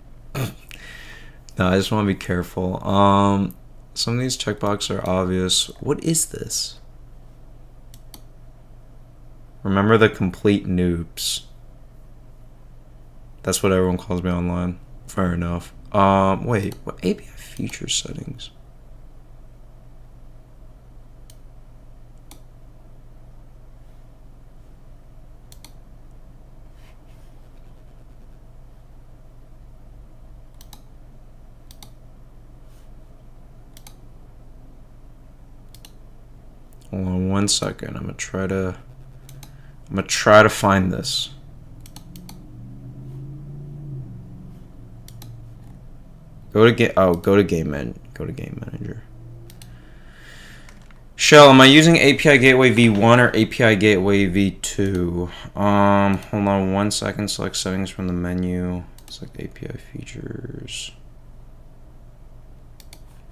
No, I just want to be careful. Some of these checkboxes are obvious. What is this? Remember the complete noobs. That's what everyone calls me online. Fair enough. Wait, what API feature settings? Hold on 1 second. I'm gonna try to find this. Go to game manager. Shell, am I using API Gateway v1 or API Gateway v2? Hold on 1 second. Select settings from the menu. Select API features.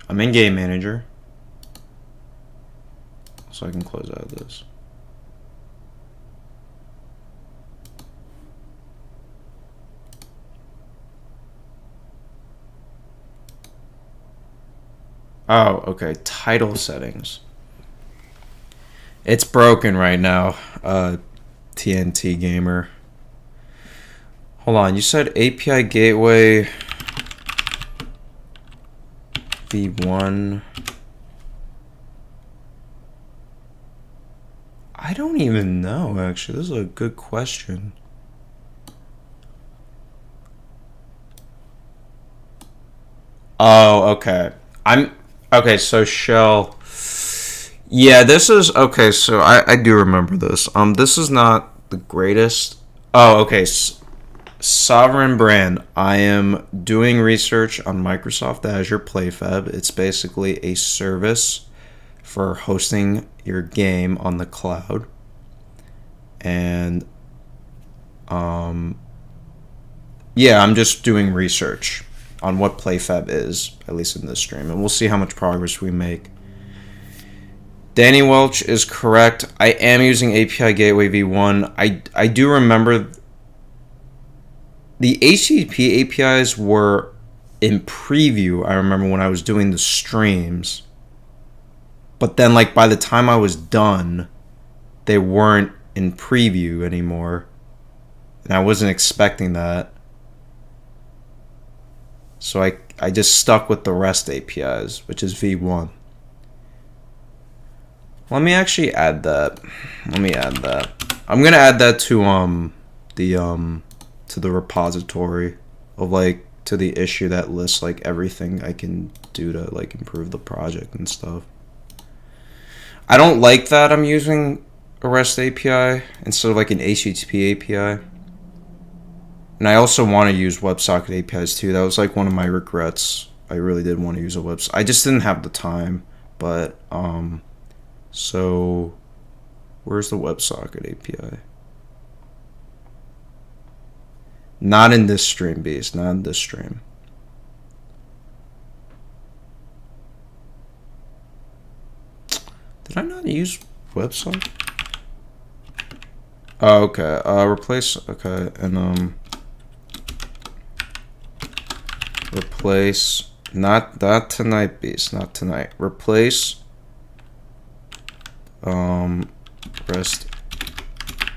I'm in game manager, so I can close out of this. Oh, okay. Title settings. It's broken right now, TNT Gamer. Hold on. You said API Gateway v1. I don't even know, actually. This is a good question. Oh, okay. Okay, so Shell. Yeah, this is okay, so I do remember this. This is not the greatest. Oh, okay. Sovereign brand. I am doing research on Microsoft Azure PlayFab. It's basically a service for hosting your game on the cloud. And yeah, I'm just doing research on what PlayFab is, at least in this stream, and we'll see how much progress we make. Danny Welch is correct. I am using API Gateway v1. I do remember the HTTP APIs were in preview. I remember when I was doing the streams, but then like by the time I was done, they weren't in preview anymore, and I wasn't expecting that. So I just stuck with the REST APIs, which is v1. Let me actually add that. Let me add that. I'm gonna add that to the repository of like to the issue that lists like everything I can do to like improve the project and stuff. I don't like that I'm using a REST API instead of like an HTTP API. And I also want to use WebSocket APIs too. That was like one of my regrets. I really did want to use a website. I just didn't have the time. But so where's the WebSocket API? Not in this stream, Beast. Not in this stream. Did I not use WebSocket? Oh, okay. Replace. Okay, and replace. Not tonight, Beast. Not tonight. Replace. REST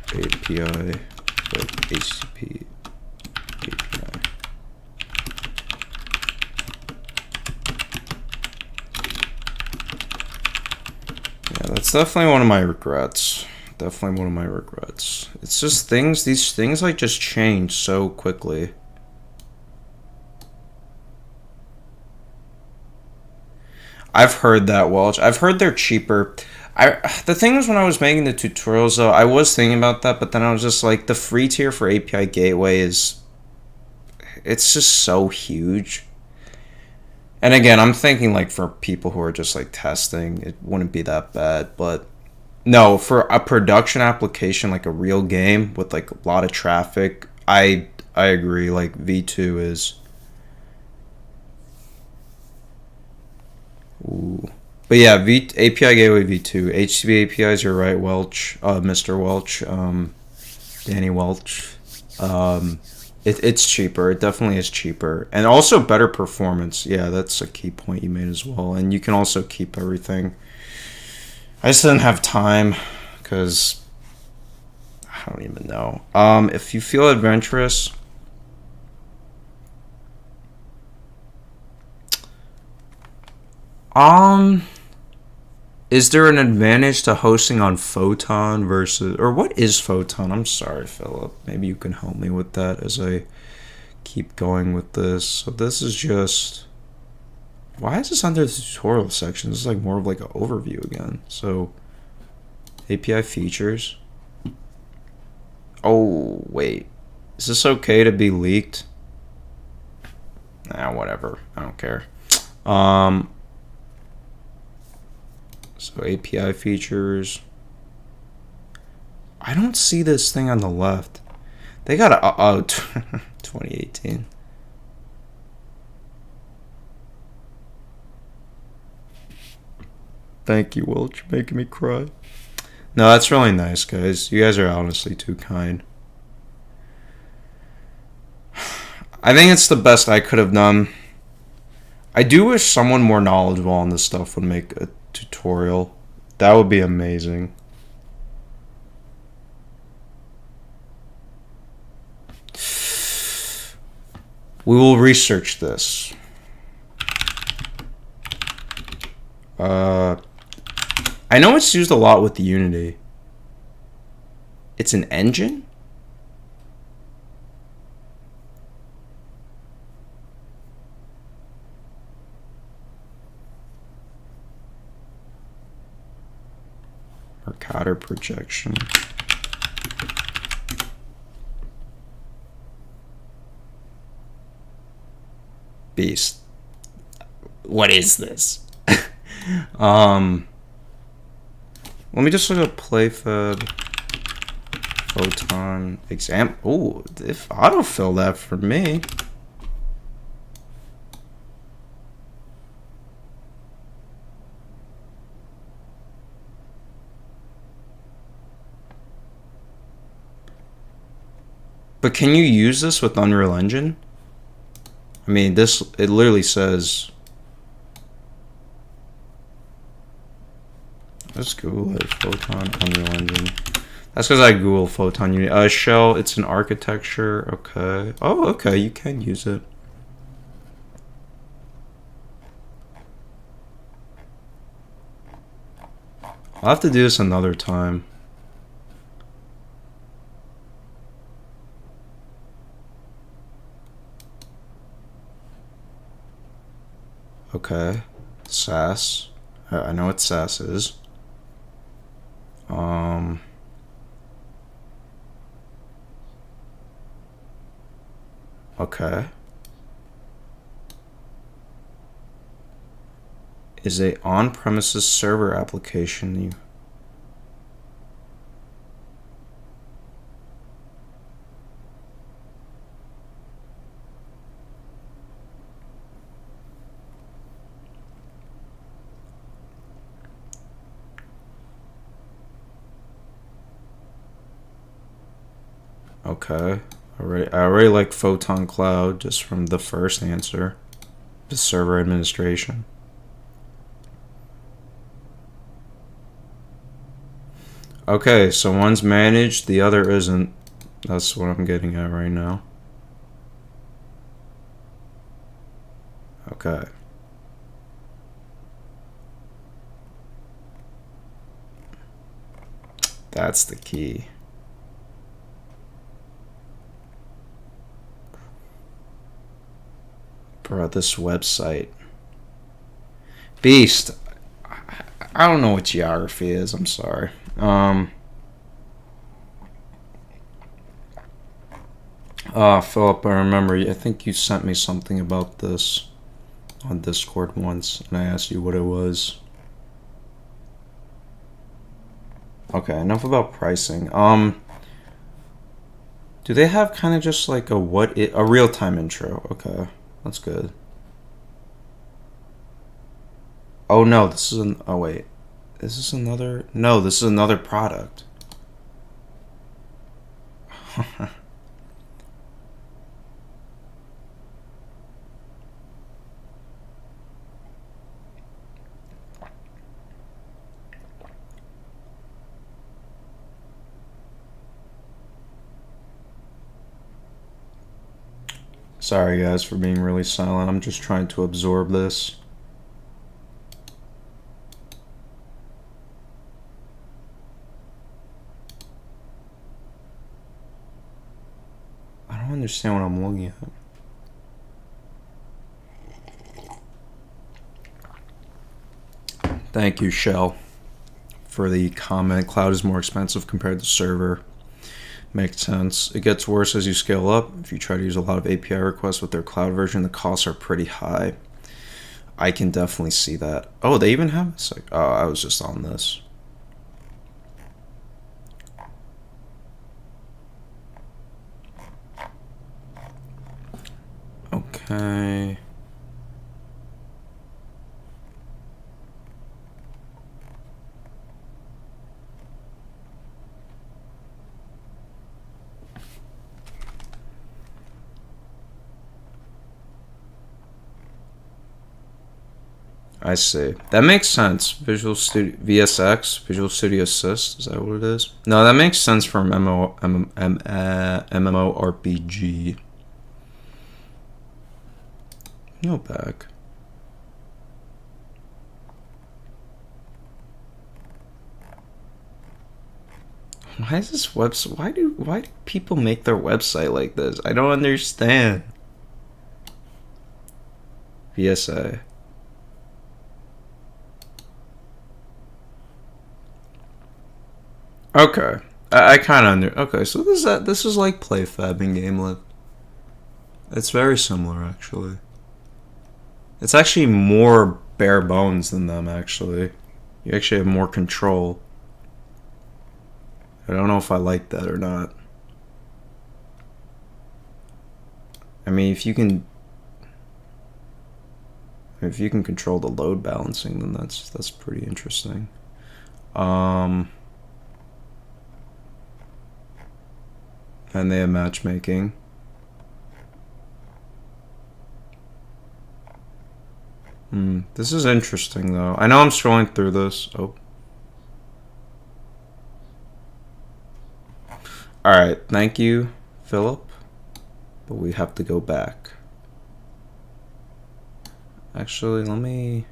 API with HTTP API. Yeah, that's definitely one of my regrets. Definitely one of my regrets. It's just these things like just change so quickly. I've heard that, Welch. I've heard they're cheaper. The thing is, when I was making the tutorials, though, I was thinking about that, but then I was just like, the free tier for API Gateway it's just so huge. And again, I'm thinking like for people who are just like testing, it wouldn't be that bad, but No, for a production application like a real game with like a lot of traffic, I agree. Like V2 is. Ooh. But yeah, API Gateway V2, HTTP APIs. You're right, Welch, Mr. Welch, Danny Welch. It's cheaper. It definitely is cheaper, and also better performance. Yeah, that's a key point you made as well. And you can also keep everything. I just didn't have time because I don't even know. If you feel adventurous, is there an advantage to hosting on Photon versus, or what is Photon? I'm sorry, Philip. Maybe you can help me with that as I keep going with this. So this is just, why is this under the tutorial section? This is like more of like an overview again. So API features. Oh, wait. Is this okay to be leaked? Nah, whatever. I don't care. So API features. I don't see this thing on the left. They got a 2018. Thank you, Welch. You're making me cry. No, that's really nice, guys. You guys are honestly too kind. I think it's the best I could have done. I do wish someone more knowledgeable on this stuff would make a tutorial. That would be amazing. We will research this. I know it's used a lot with Unity. It's an engine? Mercator projection. Beast. What is this? Let me just look at PlayFab Photon exam. Oh, if autofill that for me. But can you use this with Unreal Engine? I mean, this, it literally says. Let's Google it. Photon Unreal Engine. That's because I Google Photon Unity. Shell, it's an architecture. Okay. Oh, okay. You can use it. I'll have to do this another time. Okay. SAS. I know what SAS is. Okay. Is a on-premises server application you. Okay. I already like Photon Cloud just from the first answer. The server administration. Okay, so one's managed, the other isn't. That's what I'm getting at right now. Okay. That's the key. Bro, this website. Beast. I don't know what geography is. I'm sorry. Philip, I remember. I think you sent me something about this on Discord once, and I asked you what it was. Okay, enough about pricing. Do they have kind of just like a real-time intro? Okay, that's good. Oh no, this is an. Oh wait, is this another? No, this is another product. Sorry guys for being really silent. I'm just trying to absorb this. I don't understand what I'm looking at. Thank you, Shell, for the comment. Cloud is more expensive compared to server. Makes sense. It gets worse as you scale up. If you try to use a lot of API requests with their cloud version, the costs are pretty high. I can definitely see that. Oh, they even have this. Oh, I was just on this. Okay. I see. That makes sense. Visual Studio VSX, Visual Studio Assist. Is that what it is? No, that makes sense for MMORPG. No back. Why is this website? Why do people make their website like this? I don't understand. VSA. Okay, I kind of under. Okay, so this is like PlayFab and GameLib. It's very similar, actually. It's actually more bare bones than them, actually. You actually have more control. I don't know if I like that or not. I mean, if you can control the load balancing, then that's pretty interesting. And they have matchmaking. This is interesting, though. I know I'm scrolling through this. Oh. Alright, thank you, Philip. But we have to go back. Actually, let me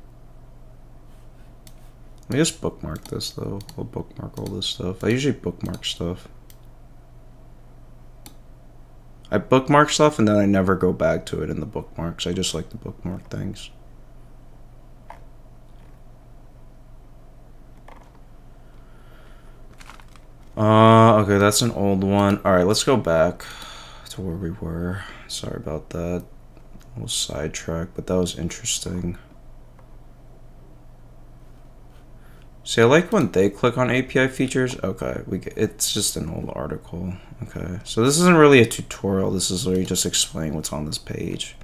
just bookmark this, though. I'll bookmark all this stuff. I usually bookmark stuff. I bookmark stuff and then I never go back to it in the bookmarks. I just like to bookmark things. Okay, that's an old one. Alright, let's go back to where we were. Sorry about that. A little sidetrack, but that was interesting. See, I like when they click on API features. Okay, it's just an old article. Okay, so this isn't really a tutorial. This is literally just explaining what's on this page.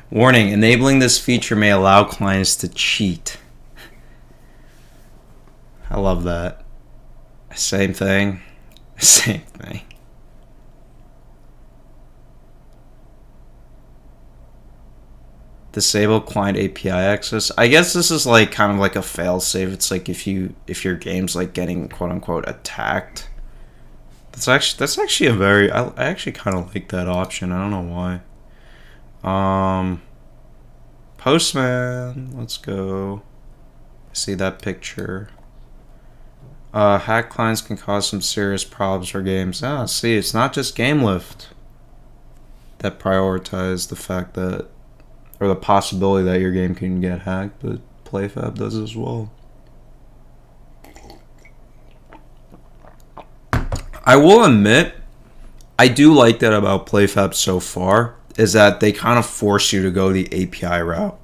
Warning, enabling this feature may allow clients to cheat. I love that. Same thing. Same thing. Disable client API access. I guess this is like kind of like a failsafe. It's like if your game's like getting quote unquote attacked. That's actually a very I actually kind of like that option. I don't know why. Postman, let's go. See that picture. Hack clients can cause some serious problems for games. Ah, see, it's not just GameLift that prioritize the fact that, or the possibility that your game can get hacked, but PlayFab does as well. I will admit, I do like that about PlayFab so far, is that they kind of force you to go the API route.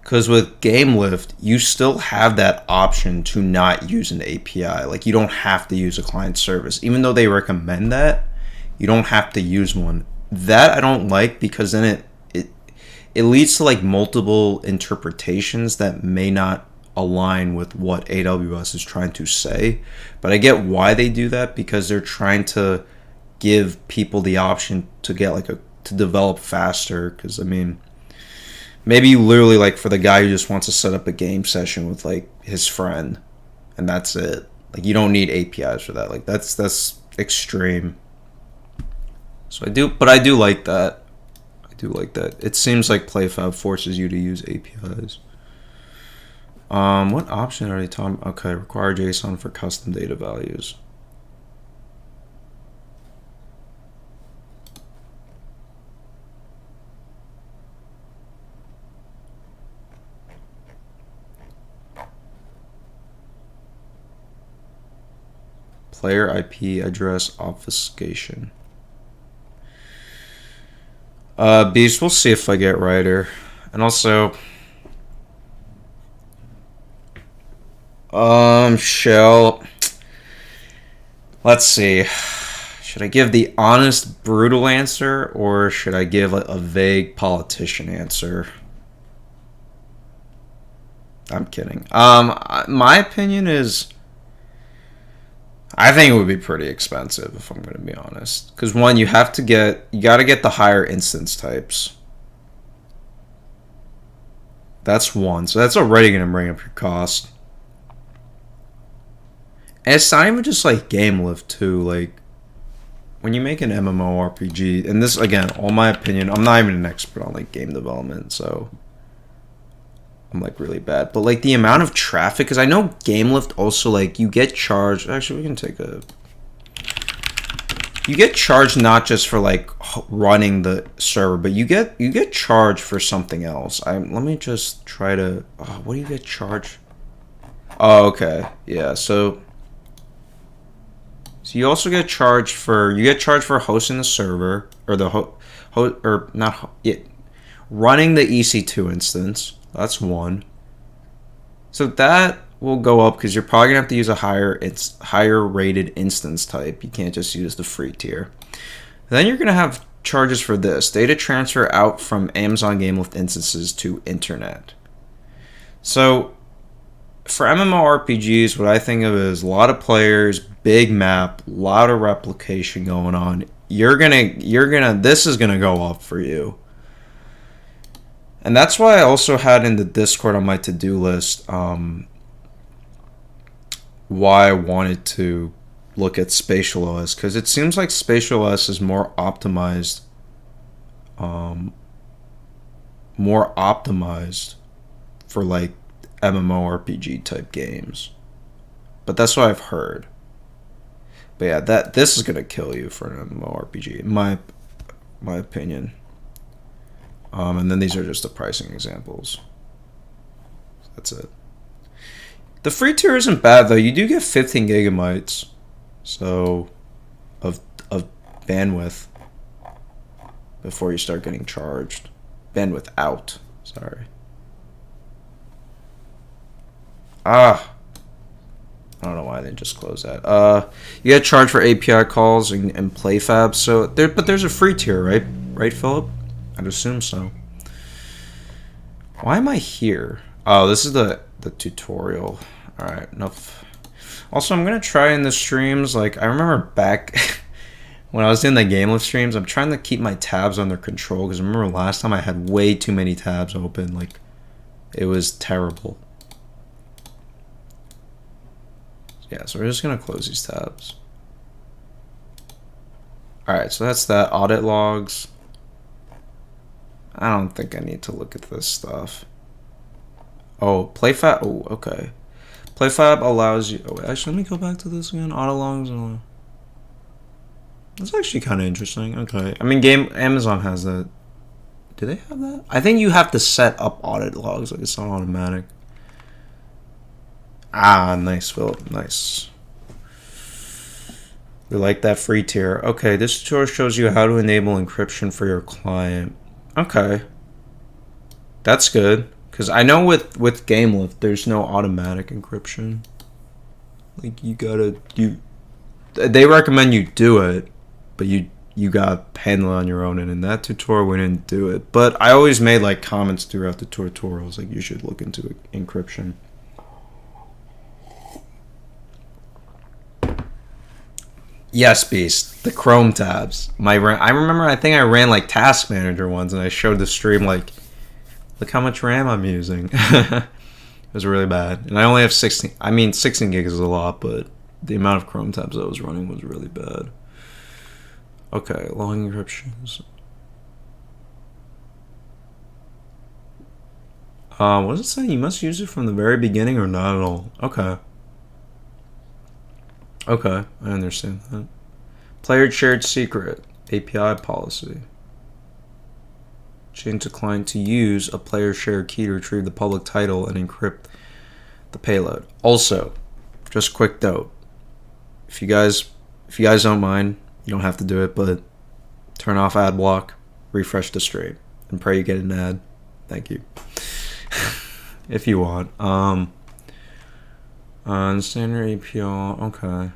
Because with GameLift, you still have that option to not use an API. Like, you don't have to use a client service. Even though they recommend that, you don't have to use one. That I don't like, because then it leads to like multiple interpretations that may not align with what AWS is trying to say. But I get why they do that, because they're trying to give people the option to get like to develop faster. Because I mean, maybe you literally, like, for the guy who just wants to set up a game session with like his friend, and that's it. Like, you don't need APIs for that. Like, that's extreme. So I do like that. I do like that. It seems like PlayFab forces you to use APIs. What option are they talking? Okay, require JSON for custom data values. Player IP address obfuscation. Beast, we'll see if I get Rider. And also, Shell. Let's see. Should I give the honest, brutal answer, or should I give a vague politician answer? I'm kidding. My opinion is, I think it would be pretty expensive, if I'm going to be honest. Because one, you got to get the higher instance types. That's one. So that's already going to bring up your cost. And it's not even just like GameLift too. Like, when you make an MMORPG, and this, again, all my opinion, I'm not even an expert on like game development, so I'm like really bad. But like the amount of traffic, because I know GameLift also, like, you get charged. Actually, we can take a. You get charged not just for like running the server, but you get charged for something else. Let me just try to. What do you get charged? Oh, okay, yeah. So you also get charged for hosting the server, or running the EC2 instance. That's one. So that will go up, because you're probably gonna have to use a higher rated instance type. You can't just use the free tier. Then you're gonna have charges for this data transfer out from Amazon GameLift instances to internet. So for MMORPGs, what I think of is a lot of players, big map, a lot of replication going on. This is gonna go up for you. And that's why I also had in the Discord on my to-do list why I wanted to look at Spatial OS, because it seems like Spatial OS is more optimized for like MMORPG type games. But that's what I've heard. But yeah, this is gonna kill you for an MMORPG, in my opinion. And then these are just the pricing examples. That's it. The free tier isn't bad though. You do get 15 gigabytes, so of bandwidth before you start getting charged. Bandwidth out. Sorry. I don't know why I didn't just close that. You get charged for API calls and PlayFab. So but there's a free tier, right? Right, Philip? I'd assume so. Why am I here? Oh, this is the tutorial. All right, enough. Also, I'm gonna try in the streams. Like, I remember back when I was doing the GameLift streams, I'm trying to keep my tabs under control, because I remember last time I had way too many tabs open. Like, it was terrible. Yeah, so we're just gonna close these tabs. All right, so that's that. Audit logs. I don't think I need to look at this stuff. Oh, PlayFab. Oh, okay. PlayFab allows you. Oh, actually, let me go back to this again. Audit logs. That's actually kind of interesting. Okay. I mean, Amazon has that. Do they have that? I think you have to set up audit logs. Like, it's not automatic. Ah, nice, Philip. Nice. We like that free tier. Okay, this tutorial shows you how to enable encryption for your client. Okay. That's good. Because I know with GameLift, there's no automatic encryption. Like, they recommend you do it, but you got handle it on your own. And in that tutorial, we didn't do it. But I always made, like, comments throughout the tutorials, like, you should look into encryption. Yes, Beast. The Chrome tabs. I remember, I think I ran, like, Task Manager once, and I showed the stream, like, look how much RAM I'm using. It was really bad. And I only have 16. I mean, 16 gigs is a lot, but the amount of Chrome tabs I was running was really bad. Okay, long encryptions. What does it say? You must use it from the very beginning or not at all. Okay. Okay, I understand that. Player shared secret. API policy. Change the client to use a player shared key to retrieve the public title and encrypt the payload. Also, just quick note. If you guys don't mind, you don't have to do it, but turn off ad block, refresh the stream, and pray you get an ad. Thank you. If you want. Standard API, okay.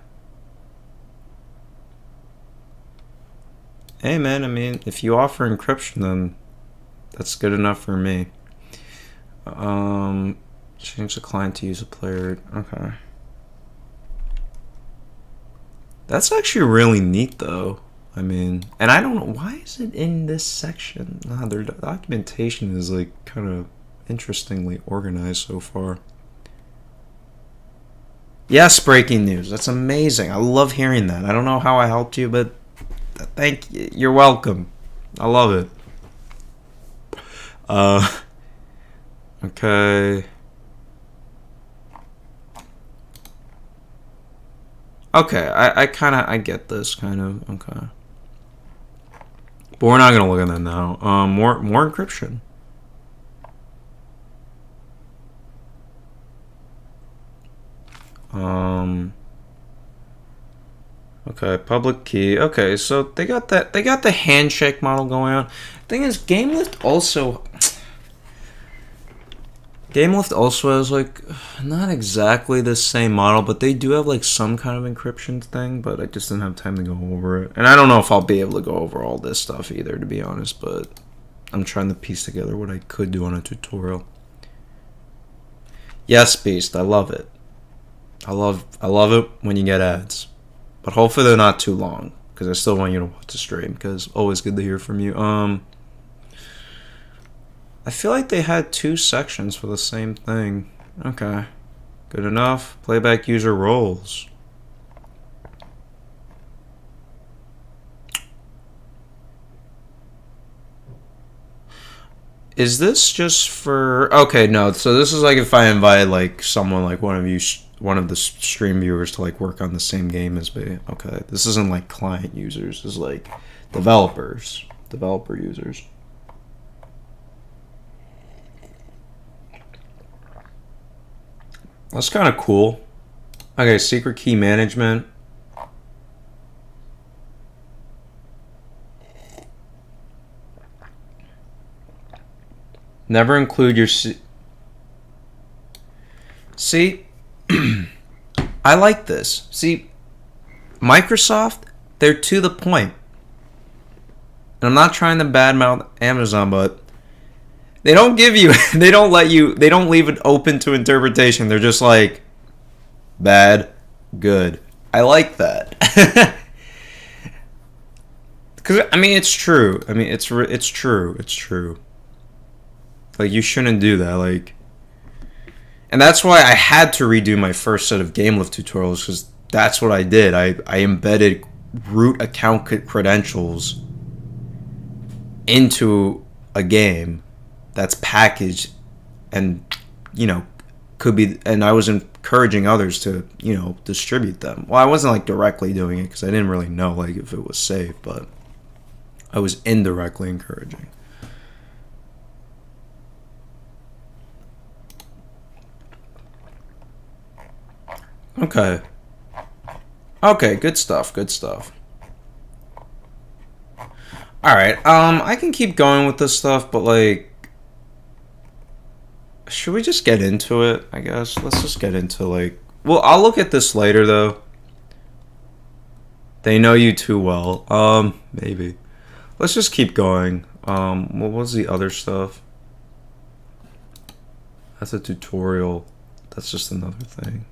Hey man, I mean, if you offer encryption, then that's good enough for me. Change the client to use a player. Okay. That's actually really neat, though. I mean, and I don't know, why is it in this section? Nah, their documentation is, like, kind of interestingly organized so far. Yes, breaking news. That's amazing. I love hearing that. I don't know how I helped you, but thank you. You're welcome. I love it. Okay. Okay, I get this, kind of. Okay. But we're not gonna look at that now. More encryption. Okay, public key. Okay, so they got the handshake model going on. Thing is, GameLift also has, like, not exactly the same model, but they do have, like, some kind of encryption thing, but I just didn't have time to go over it. And I don't know if I'll be able to go over all this stuff either, to be honest, but I'm trying to piece together what I could do on a tutorial. Yes, Beast, I love it. I love it when you get ads. But hopefully they're not too long, because I still want you to watch the stream, because always good to hear from you. I feel like they had two sections for the same thing. Okay. Good enough. Playback user roles. Is this just for... Okay, no. So this is like if I invite, like, someone, like one of the stream viewers to, like, work on the same game as me. Okay. This isn't like client users. This is like developer users. That's kind of cool. Okay, secret key management. Never include your... See? I like this. See, Microsoft, they're to the point. And I'm not trying to badmouth Amazon, but they don't give you, they don't leave it open to interpretation. They're just like, bad, good. I like that. Because, I mean, it's true. I mean, it's true. Like, you shouldn't do that. Like, and that's why I had to redo my first set of GameLift tutorials, because that's what I did. I embedded root account credentials into a game that's packaged and, you know, could be, and I was encouraging others to, you know, distribute them. Well, I wasn't, like, directly doing it because I didn't really know, like, if it was safe, but I was indirectly encouraging. Okay. Okay, good stuff. Alright, I can keep going with this stuff, but, like, Should we just get into it, I guess? Let's just get into, like... Well, I'll look at this later, though. They know you too well. Maybe. Let's just keep going. What was the other stuff? That's a tutorial. That's just another thing.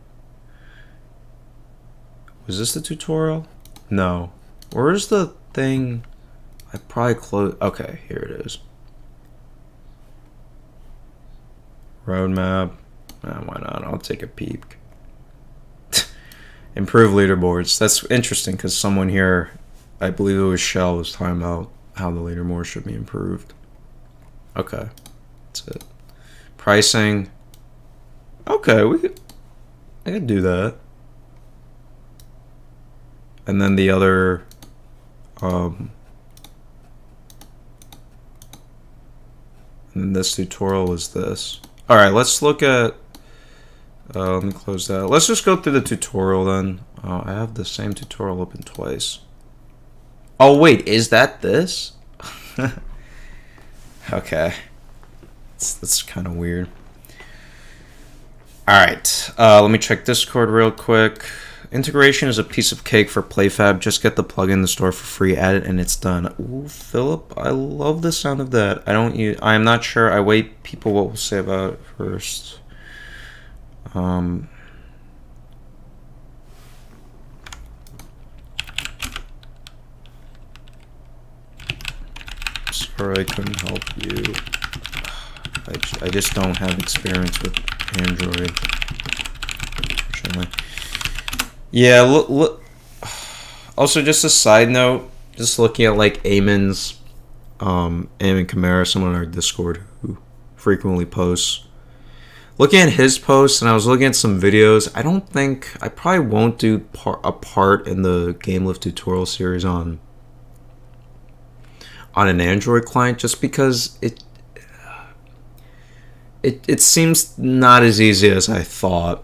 Was this the tutorial? No. Where's the thing? I probably closed... Okay, here it is. Roadmap. Why not? I'll take a peek. Improve leaderboards. That's interesting because someone here, I believe it was Shell, was talking about how the leaderboard should be improved. Okay. That's it. Pricing. Okay, I could do that. And then the other and then this tutorial is this. Alright, let's look at let me close that. Let's just go through the tutorial then. I have the same tutorial open twice. Oh wait, is that this? Okay. That's kind of weird. Alright, let me check Discord real quick. Integration is a piece of cake for PlayFab. Just get the plugin in the store for free, add it, and it's done. Ooh, Philip, I love the sound of that. I am not sure. I wait people what will say about it first. Sorry I couldn't help you. I just don't have experience with Android, unfortunately. Yeah, look. Also, just a side note, just looking at like Eamon Kamara, someone on our Discord who frequently posts. Looking at his posts, and I was looking at some videos. I probably won't do a part in the GameLift tutorial series on an Android client, just because it seems not as easy as I thought.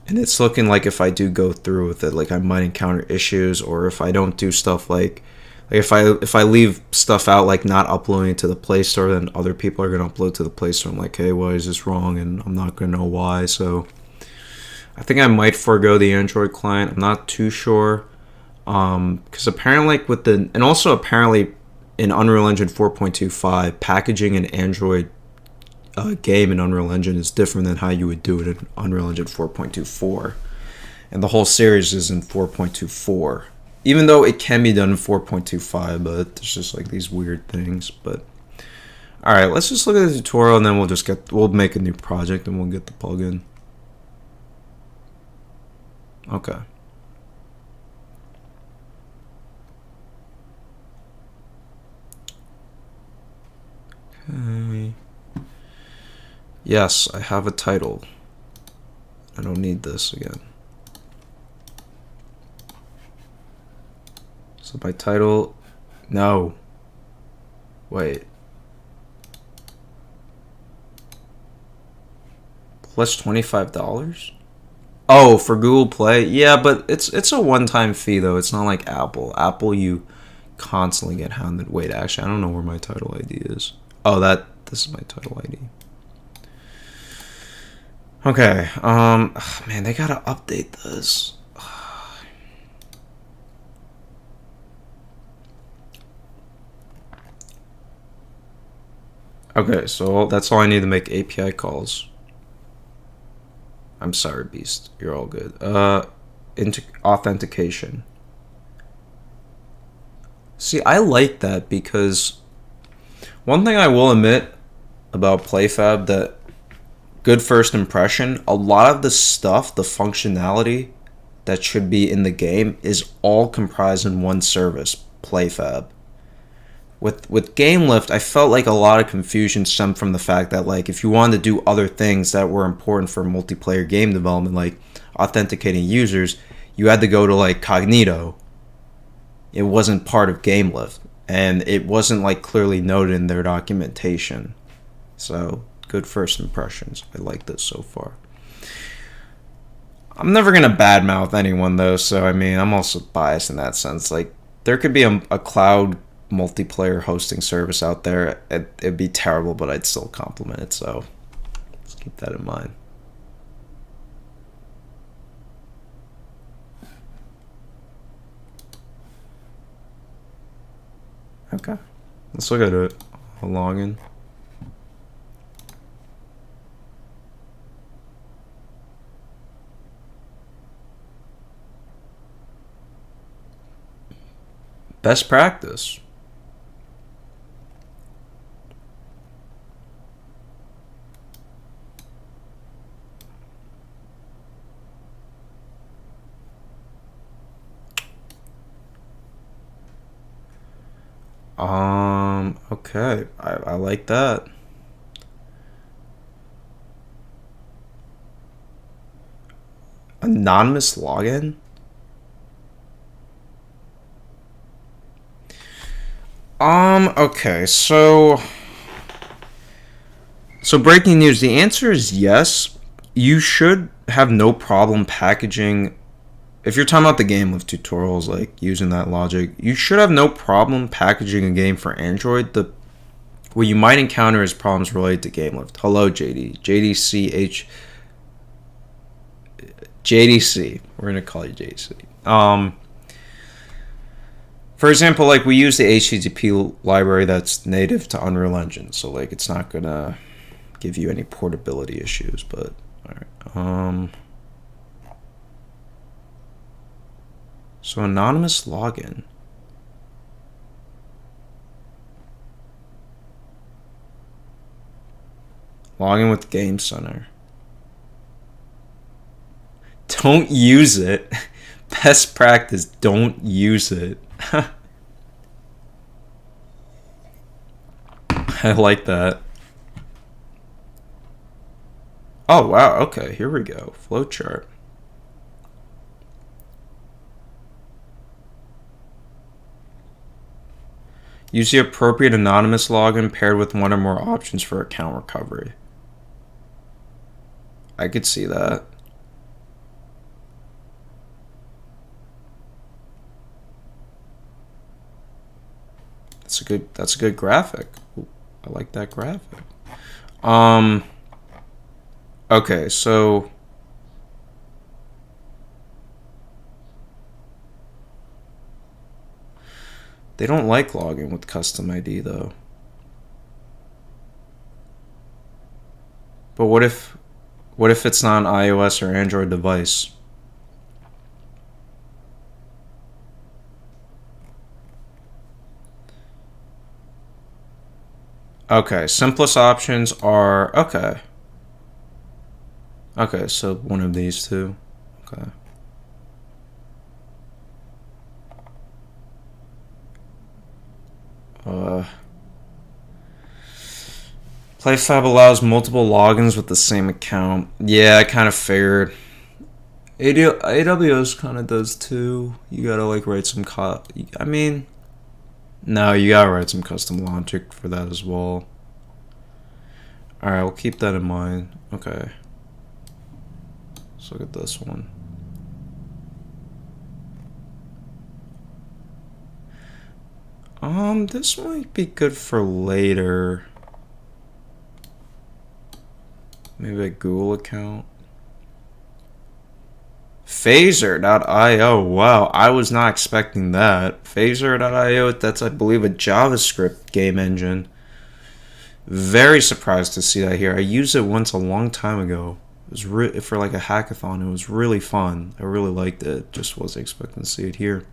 And it's looking like if I do go through with it, like I might encounter issues, or if I don't do stuff like if I leave stuff out, like not uploading it to the Play Store, then other people are gonna upload to the Play Store. I'm like, hey, why is this wrong? And I'm not gonna know why. So I think I might forego the Android client. I'm not too sure, because apparently apparently in Unreal Engine 4.25, packaging an Android game in Unreal Engine is different than how you would do it in Unreal Engine 4.24, and the whole series is in 4.24, even though it can be done in 4.25, but there's just like these weird things. But all right, let's just look at the tutorial, and then we'll make a new project and we'll get the plugin. Okay. Okay. Yes, I have a title. I don't need this again. So my title... No. Wait. Plus $25? Oh, for Google Play? Yeah, but it's a one-time fee, though. It's not like Apple. Apple, you constantly get hounded. Wait, actually, I don't know where my title ID is. Oh, this is my title ID. Okay, man, they gotta update this. Okay, so that's all I need to make API calls. I'm sorry, Beast. You're all good. Authentication. See, I like that because one thing I will admit about PlayFab, that good first impression, a lot of the stuff, the functionality that should be in the game is all comprised in one service, PlayFab. With GameLift, I felt like a lot of confusion stemmed from the fact that, like, if you wanted to do other things that were important for multiplayer game development, like authenticating users, you had to go to like Cognito. It wasn't part of GameLift, and it wasn't like clearly noted in their documentation. So good first impressions. I like this so far. I'm never gonna badmouth anyone though, so I mean, I'm also biased in that sense. Like, there could be a cloud multiplayer hosting service out there. It'd be terrible, but I'd still compliment it. So Let's keep that in mind. Okay, let's look at it. I'll log in. Best practice. Okay, I like that. Anonymous login? Okay, so breaking news, the answer is yes. You should have no problem packaging, if you're talking about the game with tutorials, like using that logic, you should have no problem packaging a game for Android. What you might encounter is problems related to game lift. Hello, JD. JDC. We're gonna call you JDC. For example, like we use the HTTP library that's native to Unreal Engine, so like it's not gonna give you any portability issues. But all right. So anonymous login. Login with Game Center. Don't use it. Best practice, don't use it. I like that. Oh, wow. Okay, here we go. Flowchart. Use the appropriate anonymous login paired with one or more options for account recovery. I could see that. That's a good graphic. Ooh, I like that graphic. Okay, so they don't like logging with custom ID though. But what if it's not an iOS or Android device? Okay, simplest options are okay. Okay, so one of these two. Okay. PlayFab allows multiple logins with the same account. Yeah, I kind of figured. AWS kind of does too. You gotta like write some I mean, no, you gotta write some custom logic for that as well. Alright, we'll keep that in mind. Okay. Let's look at this one. This might be good for later. Maybe a Google account. Phaser.io. Wow, I was not expecting that. Phaser.io, that's, I believe, a JavaScript game engine. Very surprised to see that here. I used it once a long time ago. It was for like a hackathon. It was really fun. I really liked it. Just wasn't expecting to see it here.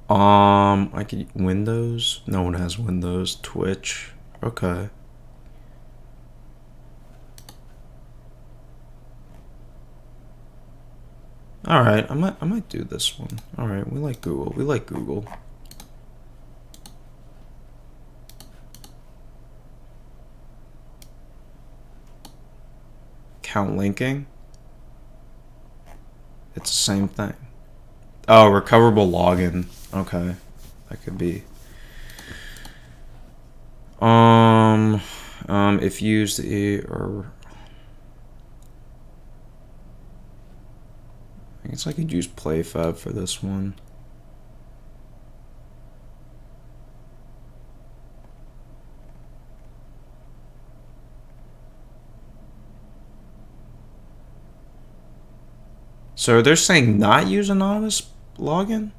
I could Windows. No one has Windows. Twitch. Okay. All right, I might do this one. All right, we like Google. We like Google. Account linking. It's the same thing. Oh, recoverable login. Okay, that could be. If used or. I guess I could use PlayFab for this one. So they're saying not use anonymous login?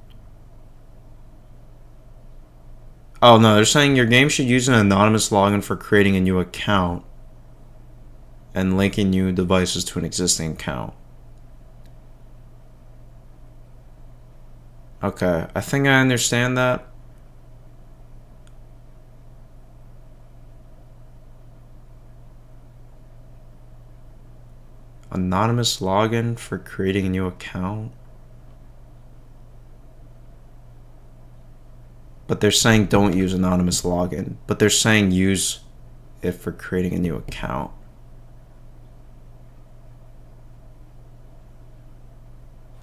Oh no, they're saying your game should use an anonymous login for creating a new account and linking new devices to an existing account. Okay, I think I understand that. Anonymous login for creating a new account. But they're saying don't use anonymous login. But they're saying use it for creating a new account.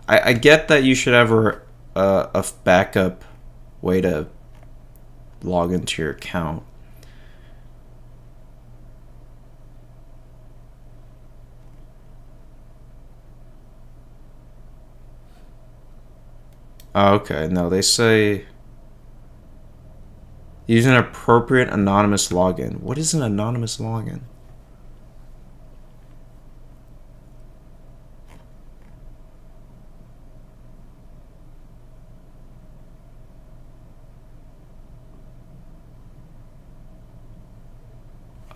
I get that you should have a backup way to log into your account. Oh, okay, no, they say use an appropriate anonymous login. What is an anonymous login?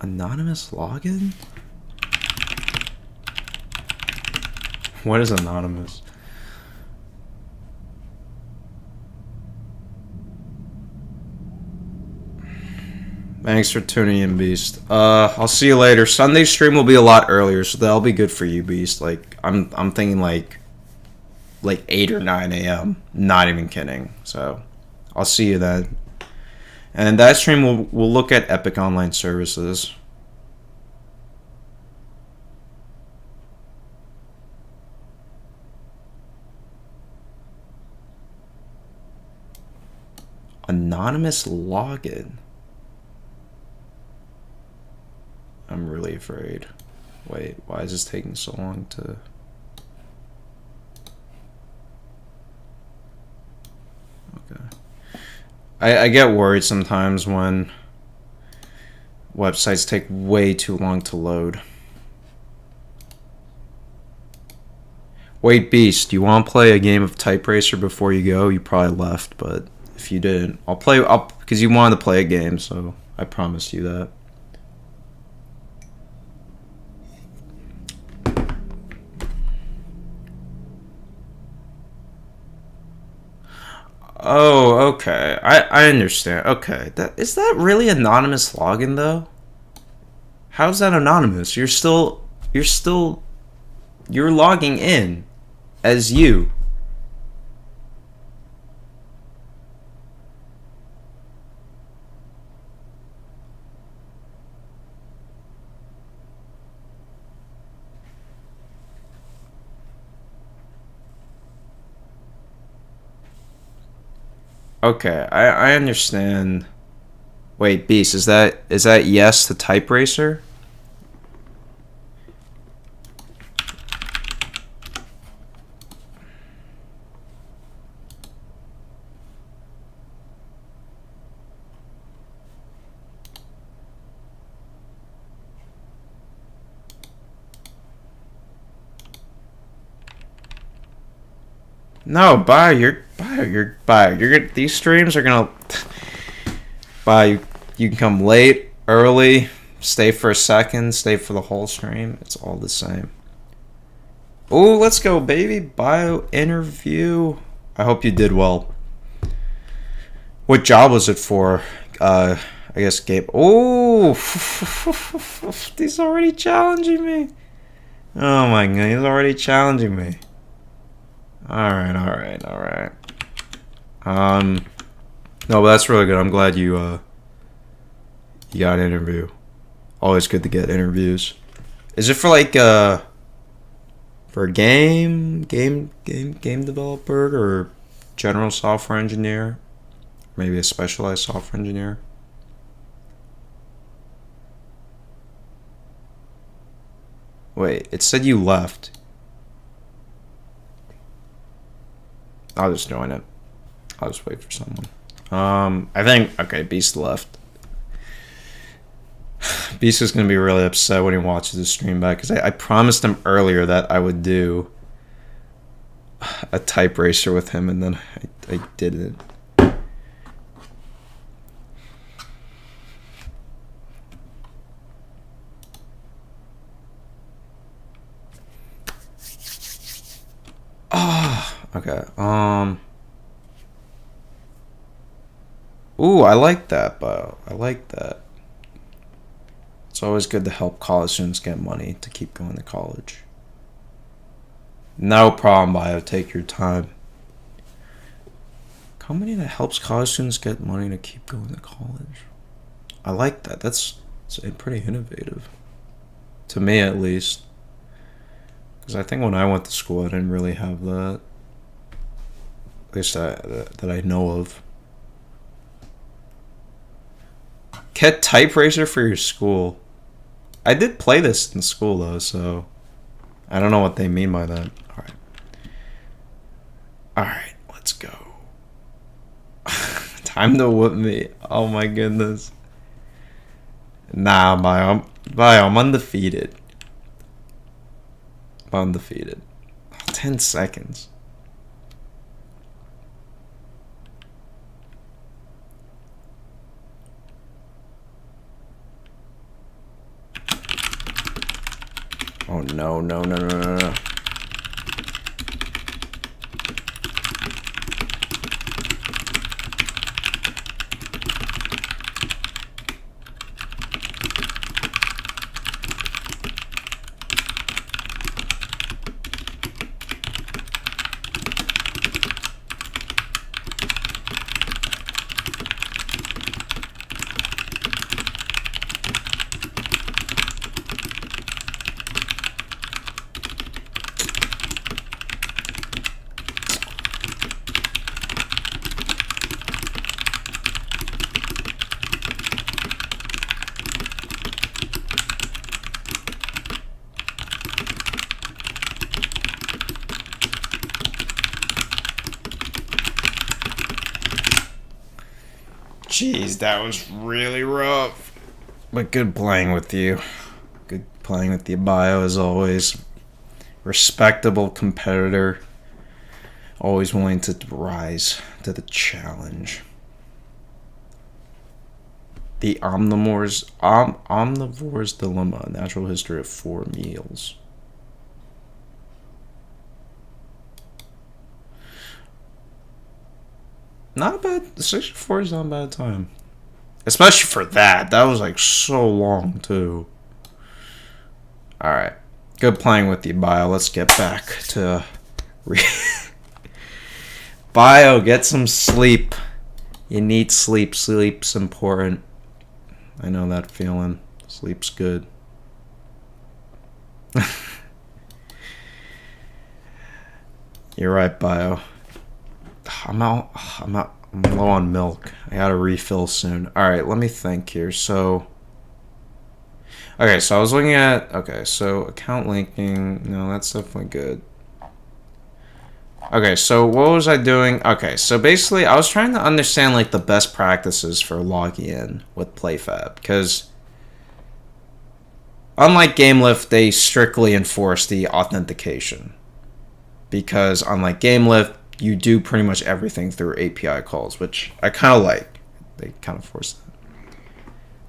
Anonymous login? What is anonymous? Thanks for tuning in, Beast. I'll see you later. Sunday stream will be a lot earlier, so that'll be good for you, Beast. Like I'm thinking like 8 or 9 a.m. Not even kidding. So I'll see you then. And that stream will look at Epic Online Services. Anonymous login. I'm really afraid. Wait, why is this taking so long to... Okay. I get worried sometimes when websites take way too long to load. Wait, Beast, you want to play a game of Type Racer before you go? You probably left, but if you didn't, I'll play, because you wanted to play a game, so I promised you that. Oh, okay. I understand. Okay. Is that really anonymous login though? How's that anonymous? You're logging in as you. Okay, I understand. Wait, Beast, is that yes to Type Racer? No, these streams are gonna you can come late, early, stay for a second, stay for the whole stream. It's all the same. Oh, let's go, baby. Bio interview. I hope you did well. What job was it for? I guess Gabe. Oh, he's already challenging me. Oh my god, he's already challenging me. Alright. No, but that's really good. I'm glad you got an interview. Always good to get interviews. Is it for like for a game developer or general software engineer? Maybe a specialized software engineer? Wait, it said you left. I'll just join it. I'll just wait for someone. I think, okay, Beast left. Beast is going to be really upset when he watches the stream back, because I promised him earlier that I would do a type racer with him, and then I did it. Okay. Ooh, I like that, Bio. I like that. It's always good to help college students get money to keep going to college. No problem, Bio. Take your time. Company that helps college students get money to keep going to college. I like that. That's pretty innovative. To me, at least. Because I think when I went to school, I didn't really have that. At least that I know of. Get type racer for your school. I did play this in school, though, so I don't know what they mean by that. Alright. Alright, let's go. Time to whoop me. Oh my goodness. Nah, I'm undefeated. I'm undefeated. 10 seconds. Oh no. Jeez, that was really rough. But good playing with you. Good playing with you, Bio, as always. Respectable competitor. Always willing to rise to the challenge. The Omnivore's Dilemma, a natural history of 4 meals. Not bad. 64 is not a bad time. Especially for that. That was like so long, too. Alright. Good playing with you, Bio. Let's get back to... Bio, get some sleep. You need sleep. Sleep's important. I know that feeling. Sleep's good. You're right, Bio. I'm low on milk. I gotta refill soon. Alright, let me think here. So I was looking at so account linking. No, that's definitely good. Okay, so what was I doing? Okay, so basically I was trying to understand like the best practices for logging in with PlayFab, because unlike GameLift, they strictly enforce the authentication. Because unlike GameLift, you do pretty much everything through API calls, which I kind of like. They kind of force that.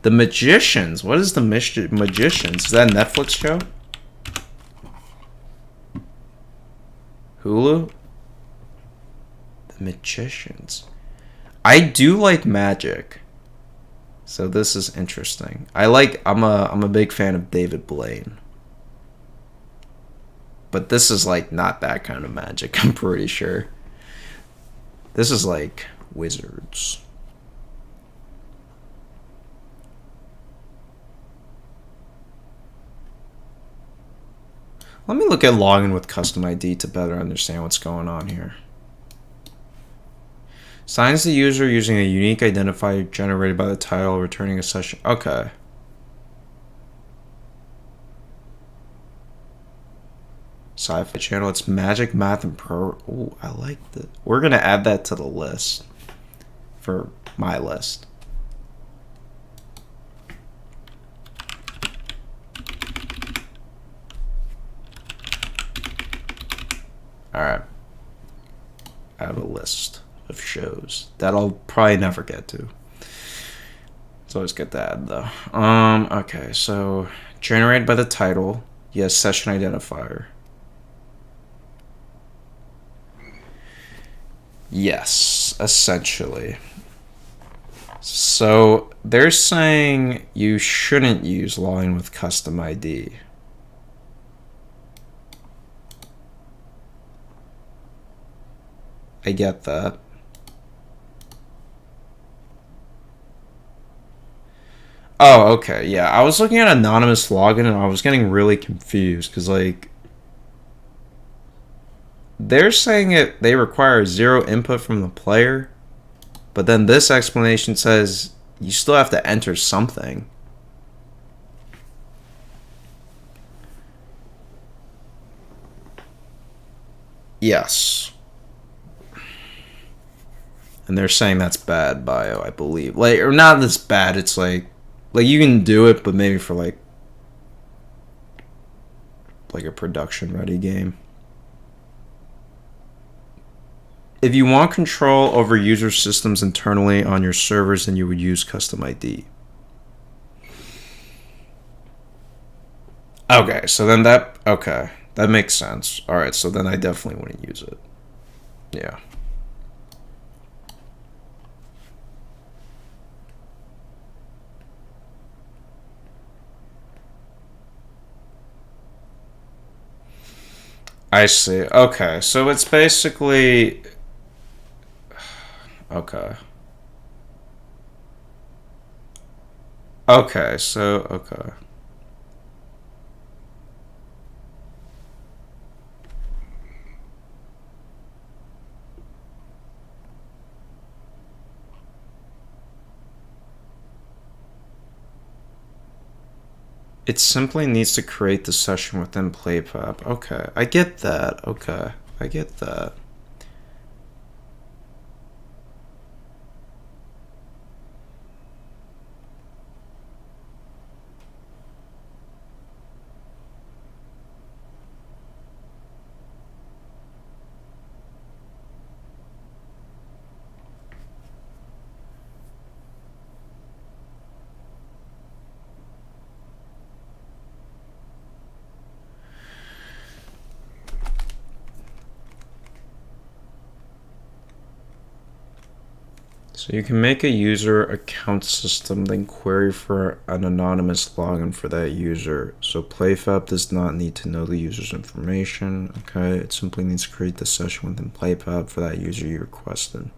The Magicians. What is the Magicians? Is that a Netflix show? Hulu? The Magicians. I do like magic. So this is interesting. I'm a big fan of David Blaine. But this is like not that kind of magic, I'm pretty sure. This is like wizards. Let me look at login with custom ID to better understand what's going on here. Signs the user using a unique identifier generated by the title, returning a session. Okay. Sci-fi channel. It's magic, math, and pro. Ooh, I like that. We're gonna add that to the list. For my list. Alright. of shows that I'll probably never get to. It's always good to add though. Okay, so generated by the title. Yes, session identifier. Yes, essentially. So they're saying you shouldn't use login with custom ID. I get that. Oh, okay, yeah. I was looking at anonymous login and I was getting really confused because, like, they're saying they require 0 input from the player, but then this explanation says you still have to enter something. Yes. And they're saying that's bad bio, I believe. Like, or not this bad, it's like you can do it, but maybe for like a production ready game. If you want control over user systems internally on your servers, then you would use custom ID. Okay, so then that makes sense. All right, so then I definitely wouldn't use it. Yeah. I see. Okay, so it's basically okay. Okay, so okay. It simply needs to create the session within PlayFab. Okay, I get that. Okay, I get that. So you can make a user account system, then query for an anonymous login for that user. So PlayFab does not need to know the user's information. Okay, it simply needs to create the session within PlayFab for that user you requested.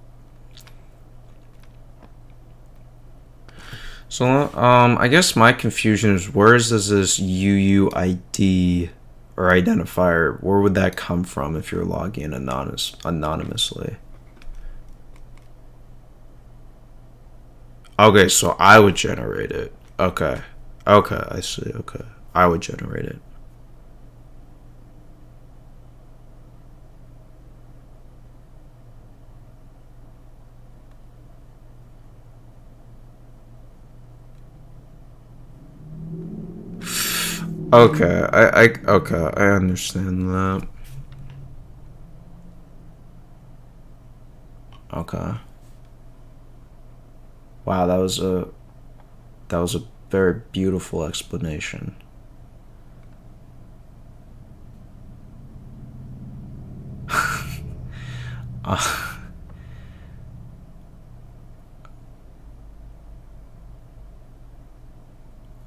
So I guess my confusion is where does this UUID or identifier, where would that come from if you're logging anonymously? Okay, so I would generate it. Okay. Okay, I see. Okay. I would generate it. Okay, okay, I understand that. Okay. Wow, that was a very beautiful explanation. uh,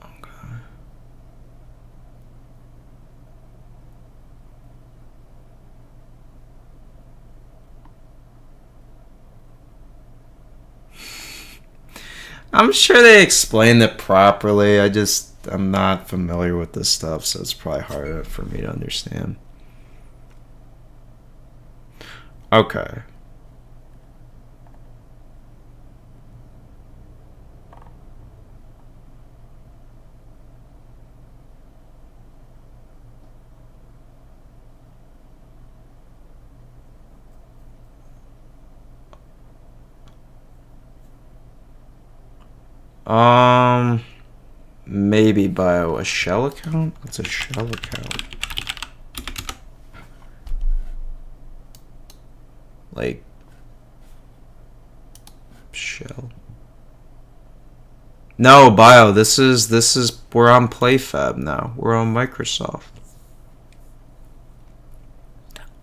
okay. I'm sure they explained it properly. I'm not familiar with this stuff, so it's probably harder for me to understand. Okay. Maybe bio a shell account? What's a shell account? Like, shell. No, Bio, this is we're on PlayFab now. We're on Microsoft.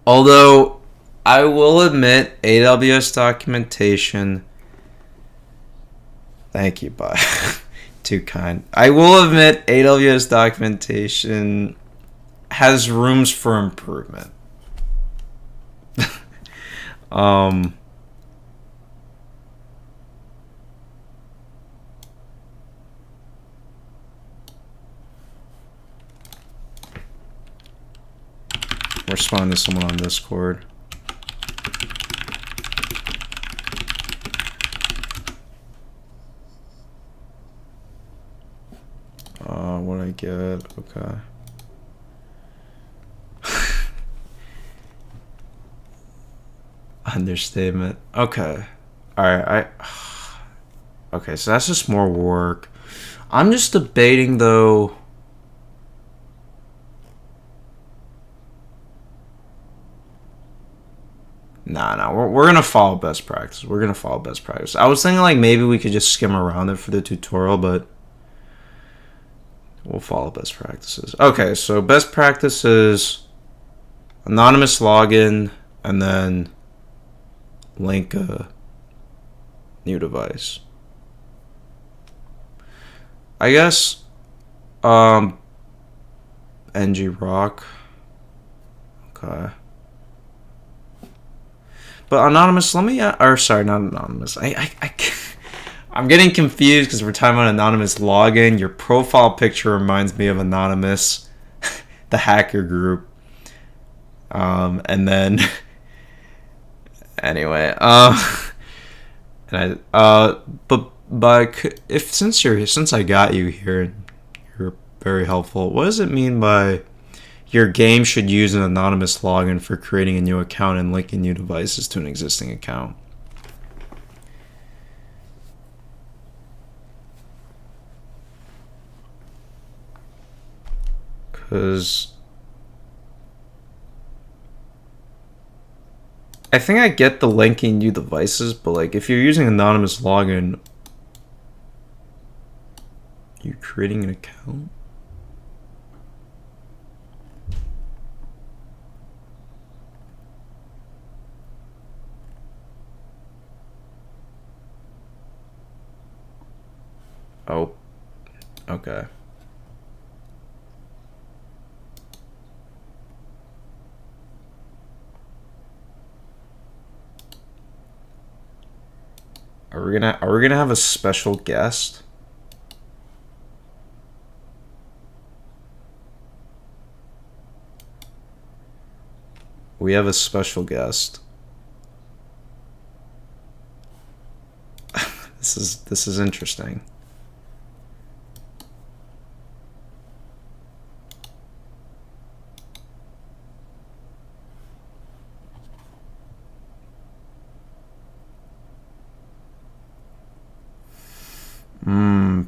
Although I will admit AWS documentation. Thank you, Bio. Too kind. I will admit AWS documentation has rooms for improvement. Respond to someone on Discord. What I get? Okay. Understatement. Okay. Alright, okay, so that's just more work. I'm just debating though. Nah, we're gonna follow best practice. We're gonna follow best practice. I was thinking like maybe we could just skim around it for the tutorial, but we'll follow best practices. Okay, so best practices, anonymous login, and then link a new device. I guess ng rock. Okay. But anonymous, let me or sorry, not anonymous. I'm getting confused because we're talking about anonymous login. Your profile picture reminds me of Anonymous, the hacker group. And then anyway, and but since I got you here, you're very helpful. What does it mean by your game should use an anonymous login for creating a new account and linking new devices to an existing account? Because I think I get the linking new devices, but like if you're using anonymous login, you're creating an account? Oh, okay. Are we gonna have a special guest? We have a special guest. This is interesting.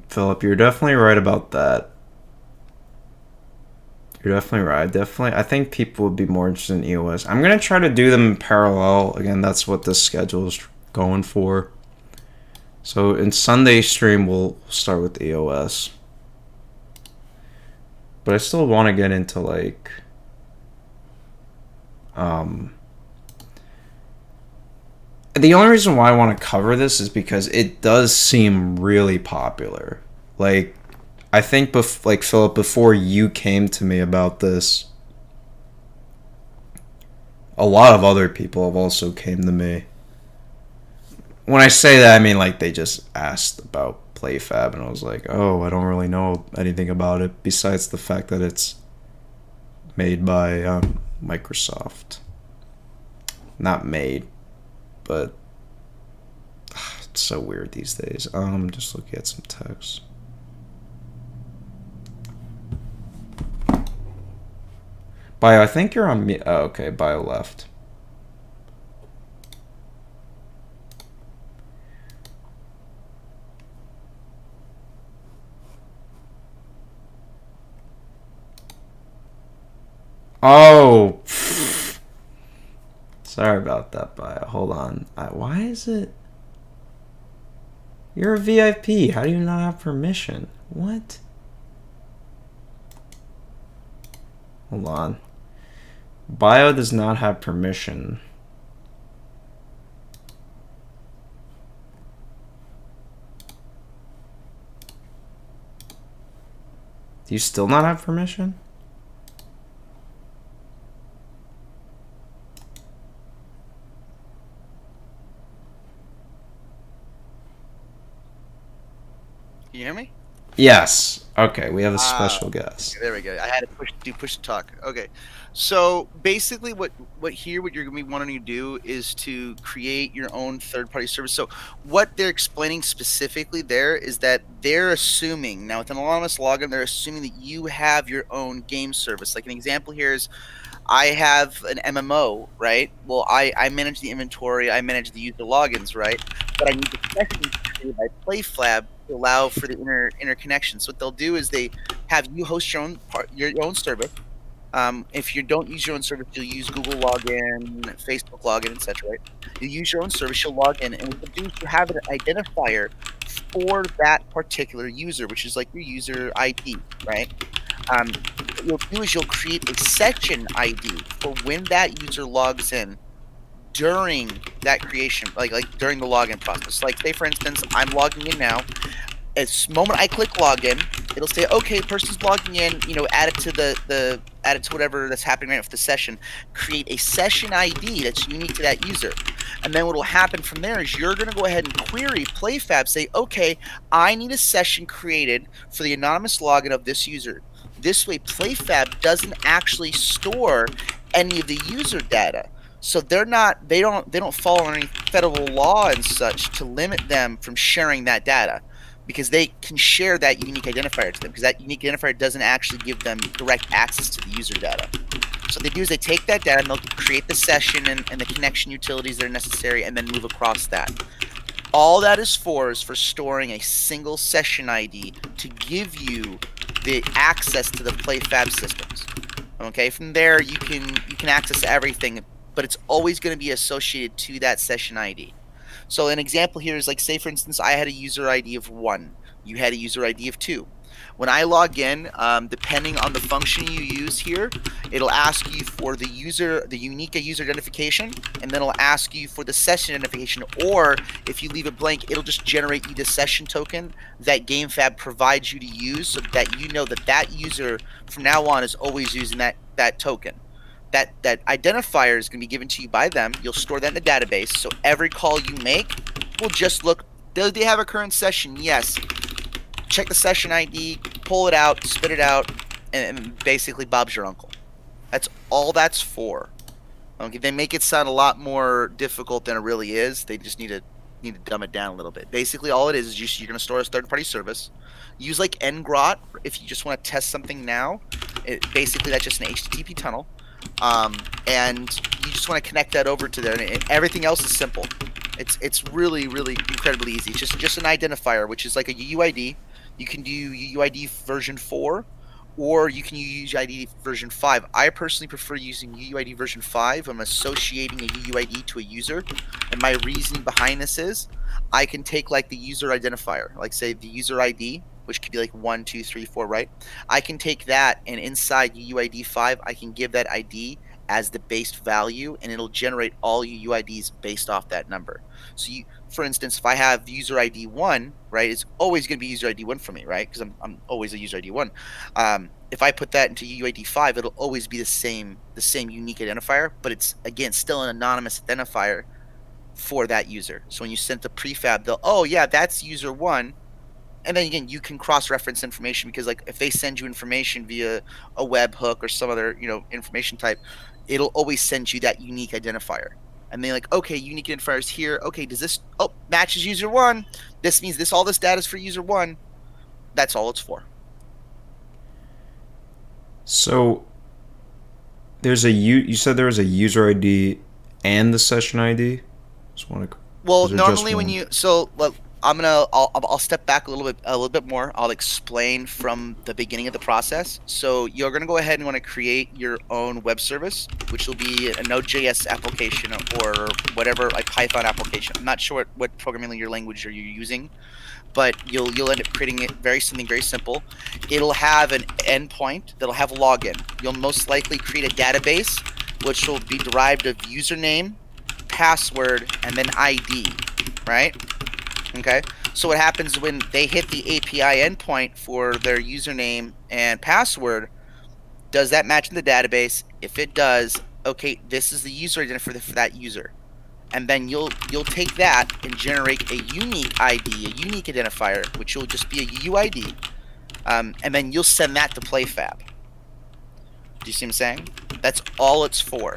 Philip, you're definitely right about that. You're definitely right. I think people would be more interested in EOS. I'm gonna try to do them in parallel. Again, that's what this schedule is going for. So in Sunday stream, we'll start with EOS. But I still want to get into like the only reason why I want to cover this is because it does seem really popular. Like, I think, like, Philip, before you came to me about this, a lot of other people have also came to me. When I say that, I mean, like, they just asked about PlayFab, and I was like, oh, I don't really know anything about it, besides the fact that it's made by Microsoft. Not made, but it's so weird these days. Just looking at some text. Bio, I think you're on me. Oh, okay, Bio left. Oh, sorry about that, Bio. Hold on. Why is it? You're a VIP. How do you not have permission? What? Hold on. Bio does not have permission. Do you still not have permission? Can you hear me? Yes. Okay, we have a special guest. There we go. I had to push to talk. Okay. So basically what you're gonna be wanting to do is to create your own third-party service. So what they're explaining specifically there is that they're assuming, now with an anonymous login, they're assuming that you have your own game service. Like an example here is I have an MMO, right? Well, I manage the inventory, I manage the user logins, right? But I need the sessions created by PlayFab to allow for the interconnection. So what they'll do is they have you host your own service. If you don't use your own service, you'll use Google login, Facebook login, etc. Right? You use your own service, you'll log in, and what you'll do is you have an identifier for that particular user, which is like your user ID, right? What you'll do is you'll create a session ID for when that user logs in during that creation, like during the login process. Like say for instance, I'm logging in now. As moment I click login, it'll say, okay, person's logging in, add it to add it to whatever that's happening right with the session. Create a session ID that's unique to that user. And then what will happen from there is you're going to go ahead and query PlayFab, say, okay, I need a session created for the anonymous login of this user. This way, PlayFab doesn't actually store any of the user data. So they don't follow any federal law and such to limit them from sharing that data, because they can share that unique identifier to them, because that unique identifier doesn't actually give them direct access to the user data. So what they do is they take that data and they'll create the session and the connection utilities that are necessary and then move across that. All that is for storing a single session ID to give you the access to the PlayFab systems. Okay, from there you can access everything, but it's always going to be associated to that session ID. So an example here is like, say for instance, I had a user ID of 1, you had a user ID of 2. When I log in, depending on the function you use here, it'll ask you for the unique user identification, and then it'll ask you for the session identification, or if you leave it blank, it'll just generate you the session token that GameFab provides you to use, so that you know that user from now on is always using that token. That identifier is going to be given to you by them. You'll store that in the database, so every call you make will just look, do they have a current session? Yes. Check the session ID, pull it out, spit it out, and basically Bob's your uncle. That's all that's for. Okay, they make it sound a lot more difficult than it really is. They just need to dumb it down a little bit. Basically, all it is you're going to store a third-party service. Use like ngrot if you just want to test something now. Basically, that's just an HTTP tunnel. And you just want to connect that over to there, and everything else is simple. It's really, really incredibly easy. It's just an identifier, which is like a UUID. You can do UUID version 4, or you can use UUID version 5. I personally prefer using UUID version 5. I'm associating a UUID to a user, and my reasoning behind this is I can take like the user identifier, like say the user ID, which could be like 1, 2, 3, 4, right? I can take that, and inside UUID 5, I can give that ID as the base value, and it'll generate all UUIDs based off that number. So for instance, if I have user ID 1, right, it's always going to be user ID 1 for me, right? Because I'm always a user ID 1. If I put that into UUID 5, it'll always be the same unique identifier, but it's again still an anonymous identifier for that user. So when you send the prefab, they'll, oh yeah, that's user 1. And then again, you can cross-reference information, because like if they send you information via a webhook or some other information type, it'll always send you that unique identifier. And they're like, okay, unique identifier is here. Okay, does this matches user 1? This means all this data is for user 1. That's all it's for. So you said there was a user ID and the session ID. Just want to. Well, normally when you I'll step back a little bit more. I'll explain from the beginning of the process. So you're gonna go ahead and want to create your own web service, which will be a Node.js application or whatever, like Python application. I'm not sure what programming language you're using, but you'll end up creating something very simple. It'll have an endpoint that'll have a login. You'll most likely create a database, which will be derived of username, password, and then ID, right? Okay. So what happens when they hit the API endpoint for their username and password? Does that match in the database? If it does, okay, this is the user identifier for that user. And then you'll take that and generate a unique ID, a unique identifier, which will just be a UUID, and then you'll send that to PlayFab. Do you see what I'm saying? That's all it's for.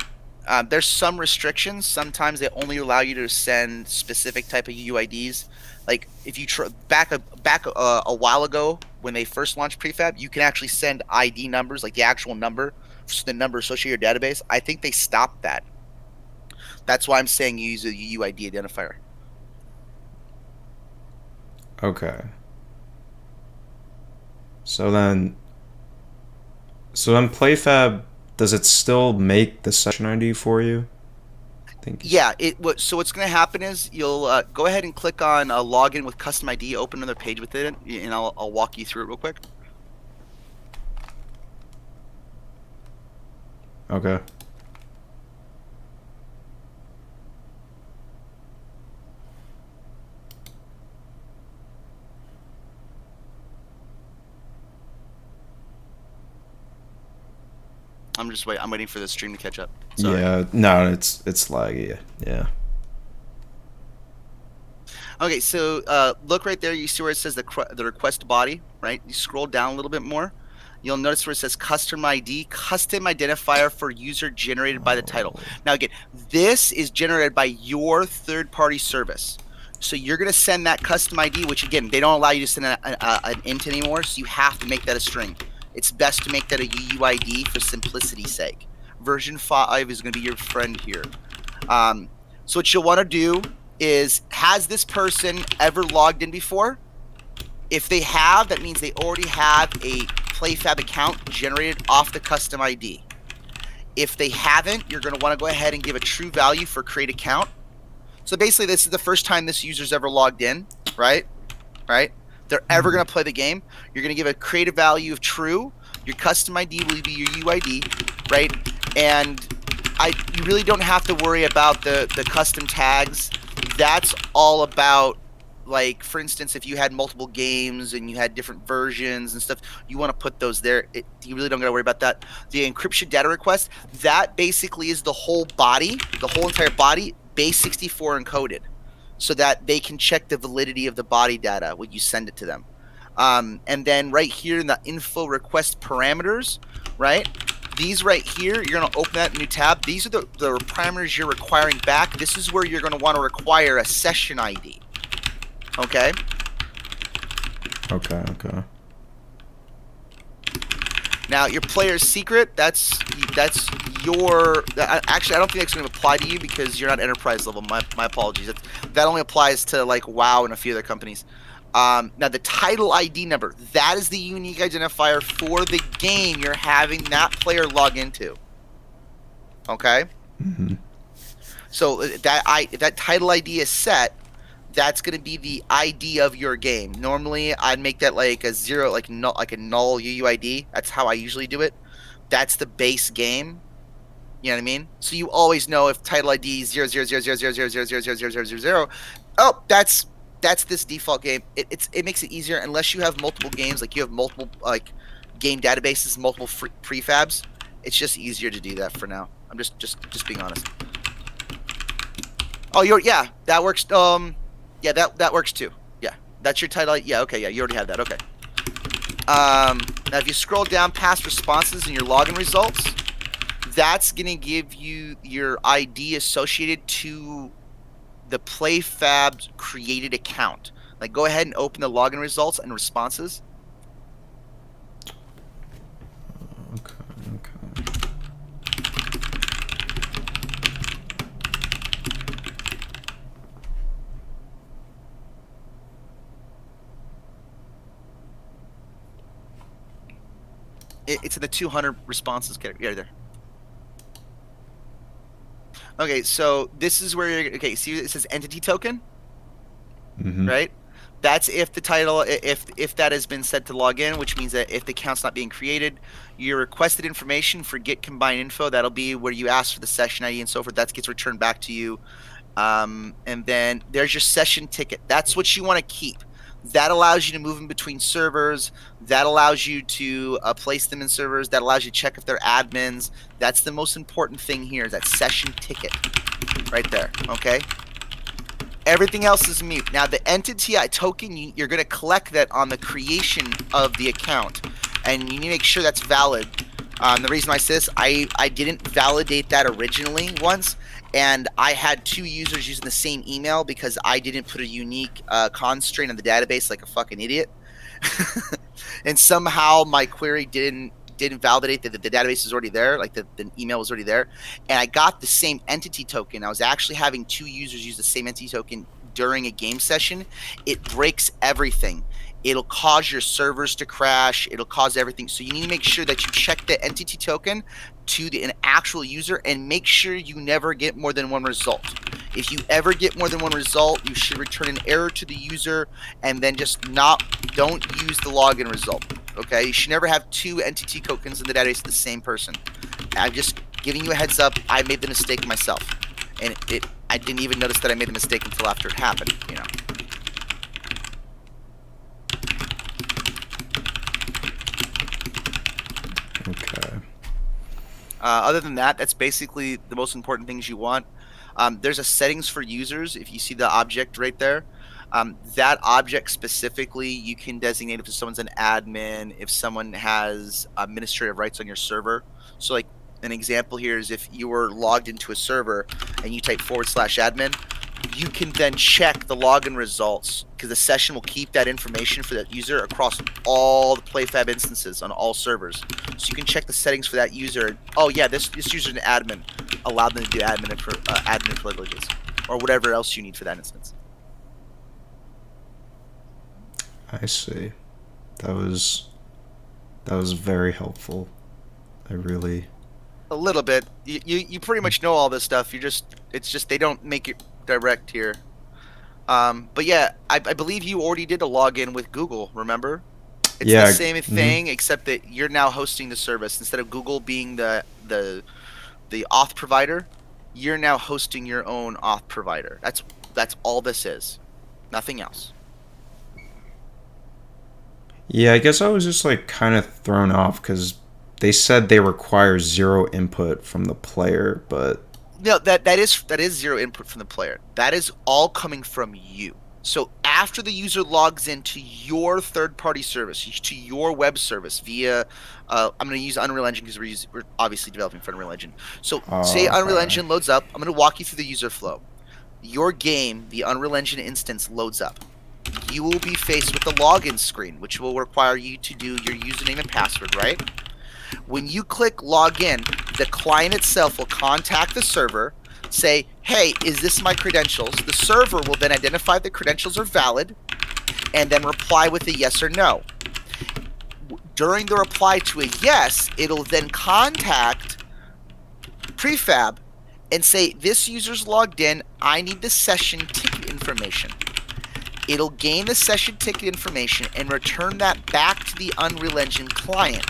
There's some restrictions. Sometimes they only allow you to send specific type of UUIDs. Like if you back a while ago when they first launched PlayFab, you can actually send ID numbers, like the actual number, the number associated with your database. I think they stopped that. That's why I'm saying you use a UUID identifier. Okay. So then PlayFab, does it still make the session ID for you? I think. Yeah. So what's going to happen is you'll go ahead and click on login with custom ID, open another page with it, and I'll walk you through it real quick. Okay. I'm waiting for the stream to catch up. Sorry. Yeah, no, it's laggy. Yeah. Okay, so look right there. You see where it says the request body, right? You scroll down a little bit more. You'll notice where it says custom ID, custom identifier for user generated by the title. Now again, this is generated by your third-party service. So you're going to send that custom ID, which again, they don't allow you to send an int anymore, so you have to make that a string. It's best to make that a UUID for simplicity's sake. Version 5 is going to be your friend here. So what you'll want to do is, has this person ever logged in before? If they have, that means they already have a PlayFab account generated off the custom ID. If they haven't, you're going to want to go ahead and give a true value for create account. So basically, this is the first time this user's ever logged in, right? They're ever going to play the game. You're going to give a creative value of true. Your custom ID will be your UID, right? And you really don't have to worry about the custom tags. That's all about, like, for instance, if you had multiple games and you had different versions and stuff, you want to put those there. You really don't got to worry about that. The encryption data request, that basically is the whole body, the whole entire body, base 64 encoded, so that they can check the validity of the body data when you send it to them. And then right here in the info request parameters, right? These right here, you're going to open that new tab. These are the parameters you're requiring back. This is where you're going to want to require a session ID. Okay? Okay. Now, your player's secret, that's your... Actually, I don't think that's going to apply to you because you're not enterprise level. My apologies. That only applies to, like, WoW and a few other companies. Now, the title ID number, that is the unique identifier for the game you're having that player log into. Okay? Mm-hmm. So that title ID is set. That's going to be the ID of your game. Normally, I'd make that like a zero, like a null UUID. That's how I usually do it. That's the base game. You know what I mean? So you always know if title ID is 0000000000000. Oh, that's this default game. It makes it easier unless you have multiple games, like you have multiple like game databases, multiple prefabs. It's just easier to do that for now. I'm just being honest. Oh, that works. Yeah, that works too. Yeah, that's your title. Yeah, okay, yeah, you already have that. Okay. Now, if you scroll down past responses and your login results, that's gonna give you your ID associated to the PlayFab created account. Like, go ahead and open the login results and responses. Okay. It's in the 200 responses category. Yeah, there. Okay, so this is where you're. Okay, see it says entity token, Mm-hmm. right? That's if the title, if that has been set to log in, which means that if the account's not being created, your requested information for get combine info, that'll be where you ask for the session ID and so forth. That gets returned back to you. And then there's your session ticket. That's what you want to keep. That allows you to move in between servers. That allows you to place them in servers. That allows you to check if they're admins. That's the most important thing here, is that session ticket right there, okay? Everything else is mute. Now, the entity token, you're going to collect that on the creation of the account, and you need to make sure that's valid. The reason I say this, I didn't validate that originally once, and I had 2 users using the same email because I didn't put a unique constraint on the database like a fucking idiot. And somehow my query didn't validate that the database is already there, like the email was already there, and I got the same entity token. I was actually having 2 users use the same entity token during a game session. It breaks everything. It'll cause your servers to crash. It'll cause everything. So you need to make sure that you check the entity token to an actual user, and make sure you never get more than 1 result. If you ever get more than 1 result, you should return an error to the user, and then just don't use the login result. Okay, you should never have 2 entity tokens in the database of the same person. I'm just giving you a heads up. I made the mistake myself, and I didn't even notice that I made the mistake until after it happened. You know. Okay. Other than that, that's basically the most important things you want. There's a settings for users. If you see the object right there, that object specifically, you can designate if someone's an admin, if someone has administrative rights on your server. So like an example here is if you were logged into a server and you type /admin, you can then check the login results, because the session will keep that information for that user across all the PlayFab instances on all servers. So you can check the settings for that user. Oh yeah, this user's an admin. Allow them to do admin privileges or whatever else you need for that instance. I see. That was very helpful. I really. A little bit. You pretty much know all this stuff. It's just they don't make it direct here. But yeah, I believe you already did a login with Google. Remember? It's Yeah. the same thing, except that you're now hosting the service instead of Google being the auth provider. You're now hosting your own auth provider. That's all this is. Nothing else. Yeah, I guess I was just like kind of thrown off because they said they require 0 input from the player, but No, that is 0 input from the player. That is all coming from you. So after the user logs into your third-party service, to your web service via, I'm going to use Unreal Engine because we're obviously developing for Unreal Engine. So say Unreal Engine loads up. I'm going to walk you through the user flow. Your game, the Unreal Engine instance, loads up. You will be faced with the login screen, which will require you to do your username and password, right? When you click login, the client itself will contact the server, say, hey, is this my credentials? The server will then identify the credentials are valid and then reply with a yes or no. During the reply to a yes, it'll then contact PlayFab and say, this user's logged in, I need the session ticket information. It'll gain the session ticket information and return that back to the Unreal Engine client,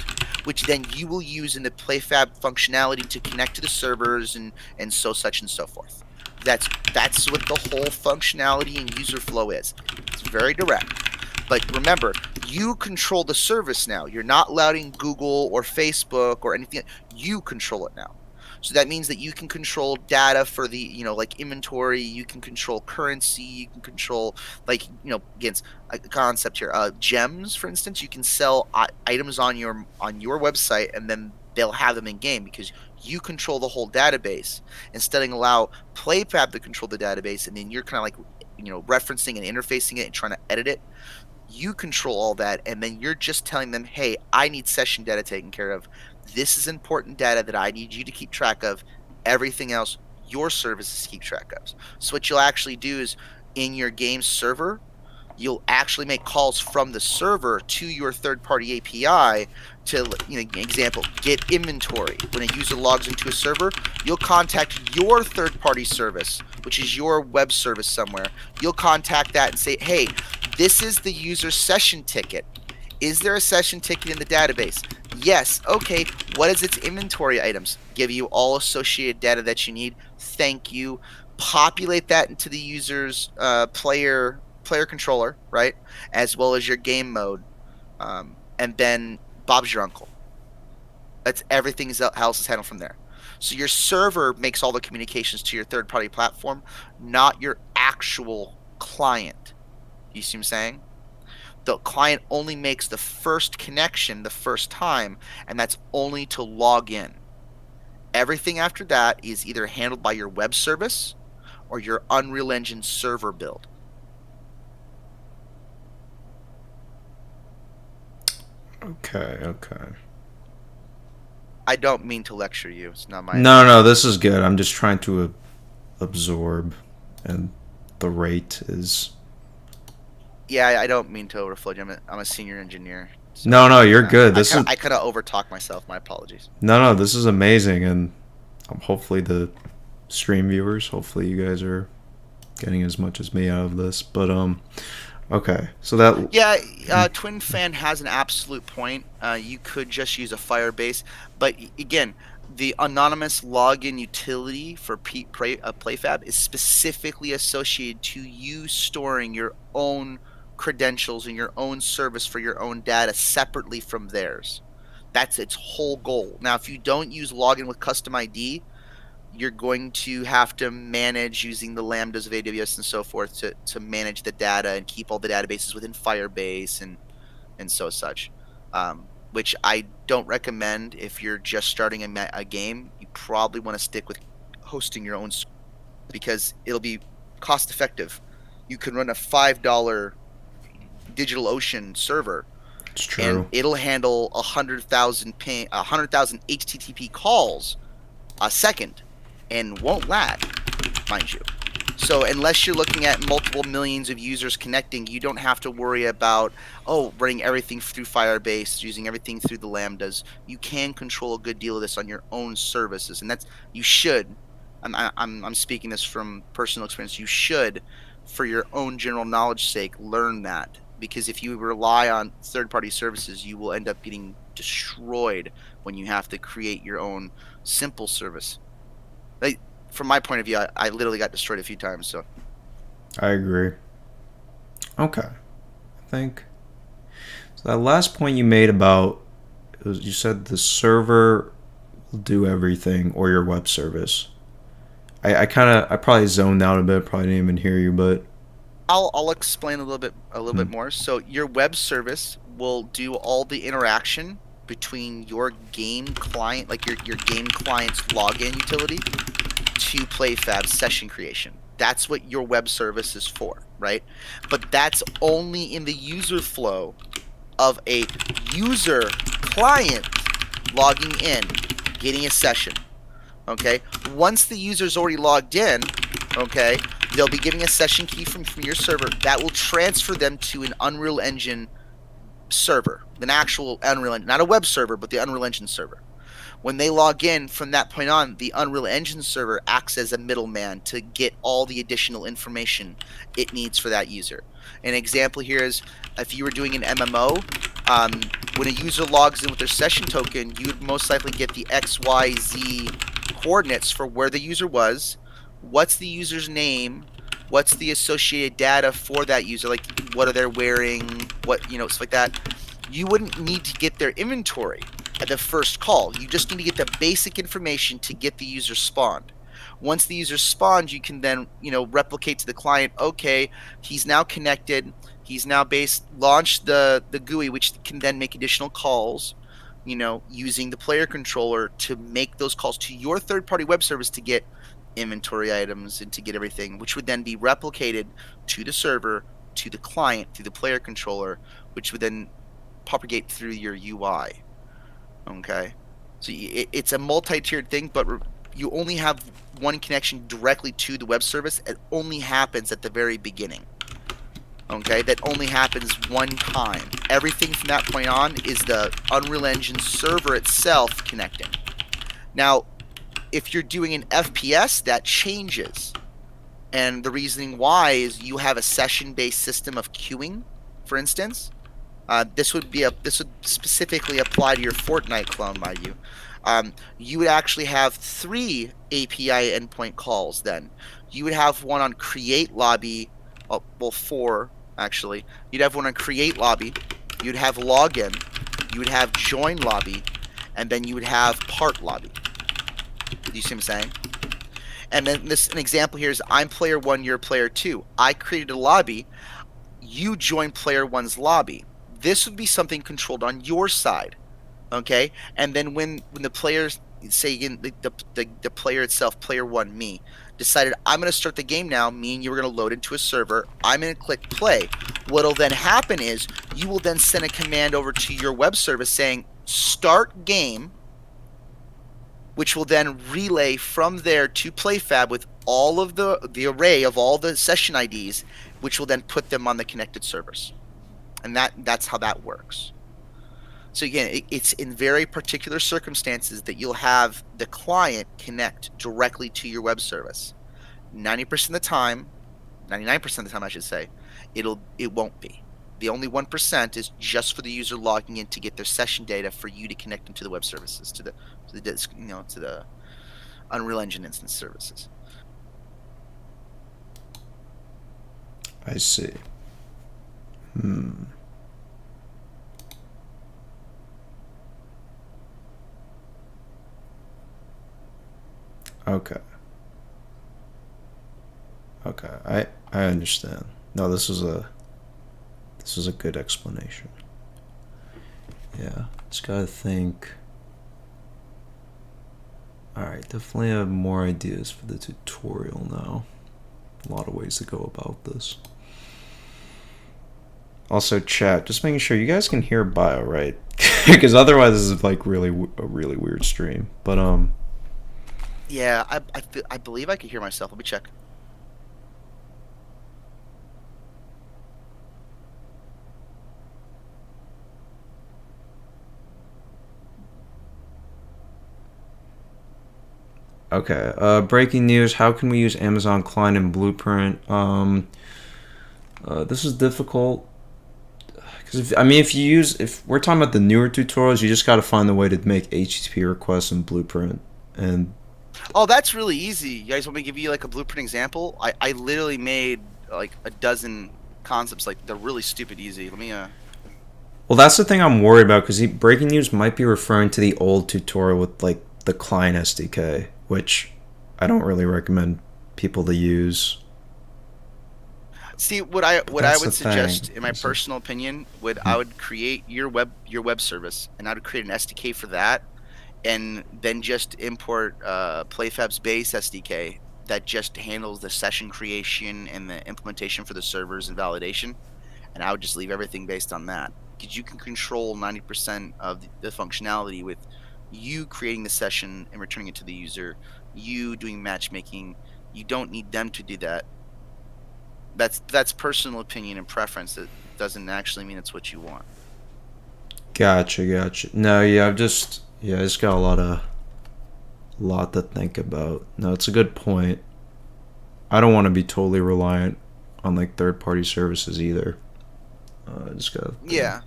which then you will use in the PlayFab functionality to connect to the servers and such and so forth. That's what the whole functionality and user flow is. It's very direct. But remember, you control the service now. You're not allowing Google or Facebook or anything. You control it now. So that means that you can control data for the, like inventory, you can control currency, you can control, against a concept here, gems, for instance. You can sell items on your website, and then they'll have them in game because you control the whole database, instead of allow PlayFab to control the database, and then you're kind of like, referencing and interfacing it and trying to edit it. You control all that, and then you're just telling them, hey, I need session data taken care of. This is important data that I need you to keep track of. Everything else, your services keep track of. So what you'll actually do is, in your game server, You'll actually make calls from the server to your third-party API to, example, get inventory. When a user logs into a server, you'll contact your third-party service, which is your web service somewhere. You'll contact that and say, hey, this is the user session ticket. Is there a session ticket in the database? Yes. Okay. What is its inventory items? Give you all associated data that you need. Thank you. Populate that into the user's player controller, right? As well as your game mode. And then Bob's your uncle. That's everything else is handled from there. So your server makes all the communications to your third-party platform, not your actual client. You see what I'm saying? The client only makes the first connection the first time, and that's only to log in. Everything after that is either handled by your web service or your Unreal Engine server build. Okay. I don't mean to lecture you. It's not my... No, this is good. I'm just trying to absorb, and the rate is... Yeah, I don't mean to overflow you. I'm a senior engineer. So no, you're good. I kind of overtalk myself. My apologies. No, this is amazing, and hopefully the stream viewers, hopefully you guys are getting as much as me out of this. But okay, so that... Yeah, Twin Fan has an absolute point. You could just use a Firebase, but again, the anonymous login utility for PlayFab is specifically associated to you storing your own credentials in your own service for your own data separately from theirs. That's its whole goal. Now, if you don't use login with custom ID, you're going to have to manage using the lambdas of AWS and so forth to manage the data and keep all the databases within Firebase and so such, which I don't recommend if you're just starting a game. You probably want to stick with hosting your own, because it'll be cost effective. You can run a $5 DigitalOcean server. It's true. And it'll handle 100,000 HTTP calls a second and won't lag, mind you. So unless you're looking at multiple millions of users connecting, you don't have to worry about running everything through Firebase, using everything through the lambdas. You can control a good deal of this on your own services, and you should. I'm speaking this from personal experience. You should, for your own general knowledge sake, learn that. Because if you rely on third-party services, you will end up getting destroyed when you have to create your own simple service. From my point of view, I literally got destroyed a few times. So I agree. Okay. I think so. That last point you made about, you said the server will do everything, or your web service. I probably zoned out a bit, probably didn't even hear you, but I'll explain a little bit more. So your web service will do all the interaction between your game client, like your game client's login utility, to PlayFab session creation. That's what your web service is for, right? But that's only in the user flow of a user client logging in, getting a session. Okay? Once the user's already logged in, okay, they'll be giving a session key from your server that will transfer them to an Unreal Engine server, an actual Unreal Engine, not a web server, but the Unreal Engine server. When they log in, from that point on, the Unreal Engine server acts as a middleman to get all the additional information it needs for that user. An example here is, if you were doing an MMO, when a user logs in with their session token, you would most likely get the XYZ coordinates for where the user was, what's the user's name, what's the associated data for that user, like what are they wearing, what, stuff like that. You wouldn't need to get their inventory at the first call. You just need to get the basic information to get the user spawned. Once the user spawned, you can then, replicate to the client, okay, he's now connected, he's now launched the GUI, which can then make additional calls, using the player controller to make those calls to your third-party web service to get inventory items and to get everything, which would then be replicated to the server, to the client, through the player controller, which would then propagate through your UI. Okay, so it's a multi-tiered thing, but you only have one connection directly to the web service. It only happens at the very beginning. Okay, that only happens one time. Everything from that point on is the Unreal Engine server itself connecting. Now, if you're doing an FPS, that changes. And the reasoning why is you have a session-based system of queuing, for instance. This would specifically apply to your Fortnite clone, mind you. You would actually have 3 API endpoint calls. Then you would have one on create lobby. Well, 4 actually. You'd have one on create lobby. You'd have login. You would have join lobby, and then you would have part lobby. Do you see what I'm saying? And then an example here is I'm player 1, you're player 2. I created a lobby. You join player 1's lobby. This would be something controlled on your side, okay? And then when the players, say again, the player itself, player 1, me, decided I'm going to start the game now, me and you are going to load into a server, I'm going to click play. What'll then happen is you will then send a command over to your web service saying start game, which will then relay from there to PlayFab with all of the array of all the session IDs, which will then put them on the connected servers. And that's how that works. So again, it's in very particular circumstances that you'll have the client connect directly to your web service. 90% of the time, 99% of the time I should say, it won't be. The only 1% is just for the user logging in to get their session data for you to connect them to the web services, to the Unreal Engine instance services. I see. Okay. Okay. I understand. No, this is a good explanation. Yeah. Just gotta think. Alright, definitely have more ideas for the tutorial now. A lot of ways to go about this. Also, chat, just making sure you guys can hear Bio, right? Because otherwise this is like a really weird stream. But yeah, I believe I can hear myself. Let me check. okay. Breaking news: how can we use Amazon Client and Blueprint? This is difficult. Because if we're talking about the newer tutorials, you just got to find the way to make HTTP requests in Blueprint. And oh, that's really easy. You guys want me to give you like a Blueprint example? I literally made like a dozen concepts. Like they're really stupid easy. Let me well, that's the thing I'm worried about, because breaking news might be referring to the old tutorial with like the client SDK, which I don't really recommend people to use. see what I would suggest in my personal opinion I would create your web service, and I would create an SDK for that, and then just import PlayFab's base SDK that just handles the session creation and the implementation for the servers and validation, and I would just leave everything based on that, because you can control 90% of the functionality with you creating the session and returning it to the user, you doing matchmaking. You don't need them to do that. That's personal opinion and preference. It doesn't actually mean it's what you want. Gotcha. No, yeah, I just got a lot to think about. No, it's a good point. I don't want to be totally reliant on like third-party services either. Just gotta think. Yeah,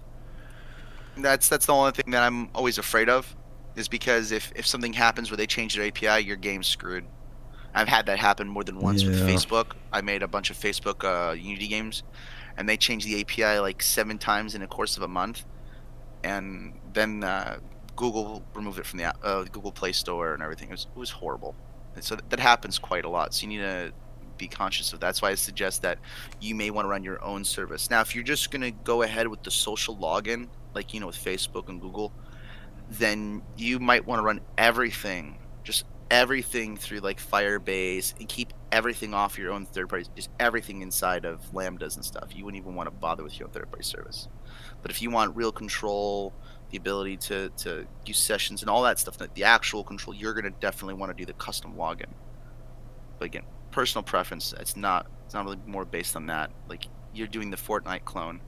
that's the only thing that I'm always afraid of, is because if something happens where they change their API, your game's screwed. I've had that happen more than once with Facebook. I made a bunch of Facebook Unity games, and they changed the API like 7 times in the course of a month, and then Google removed it from the Google Play Store and everything. It was horrible. And so that happens quite a lot. So you need to be conscious of that. That's why I suggest that you may want to run your own service. Now, if you're just going to go ahead with the social login, like with Facebook and Google, then you might want to run everything through like Firebase, and keep everything off your own third party, just everything inside of Lambdas and stuff. You wouldn't even want to bother with your own third party service. But if you want real control, the ability to use sessions and all that stuff, the actual control, you're going to definitely want to do the custom login. But again, personal preference. It's not really more based on that. Like, you're doing the Fortnite clone.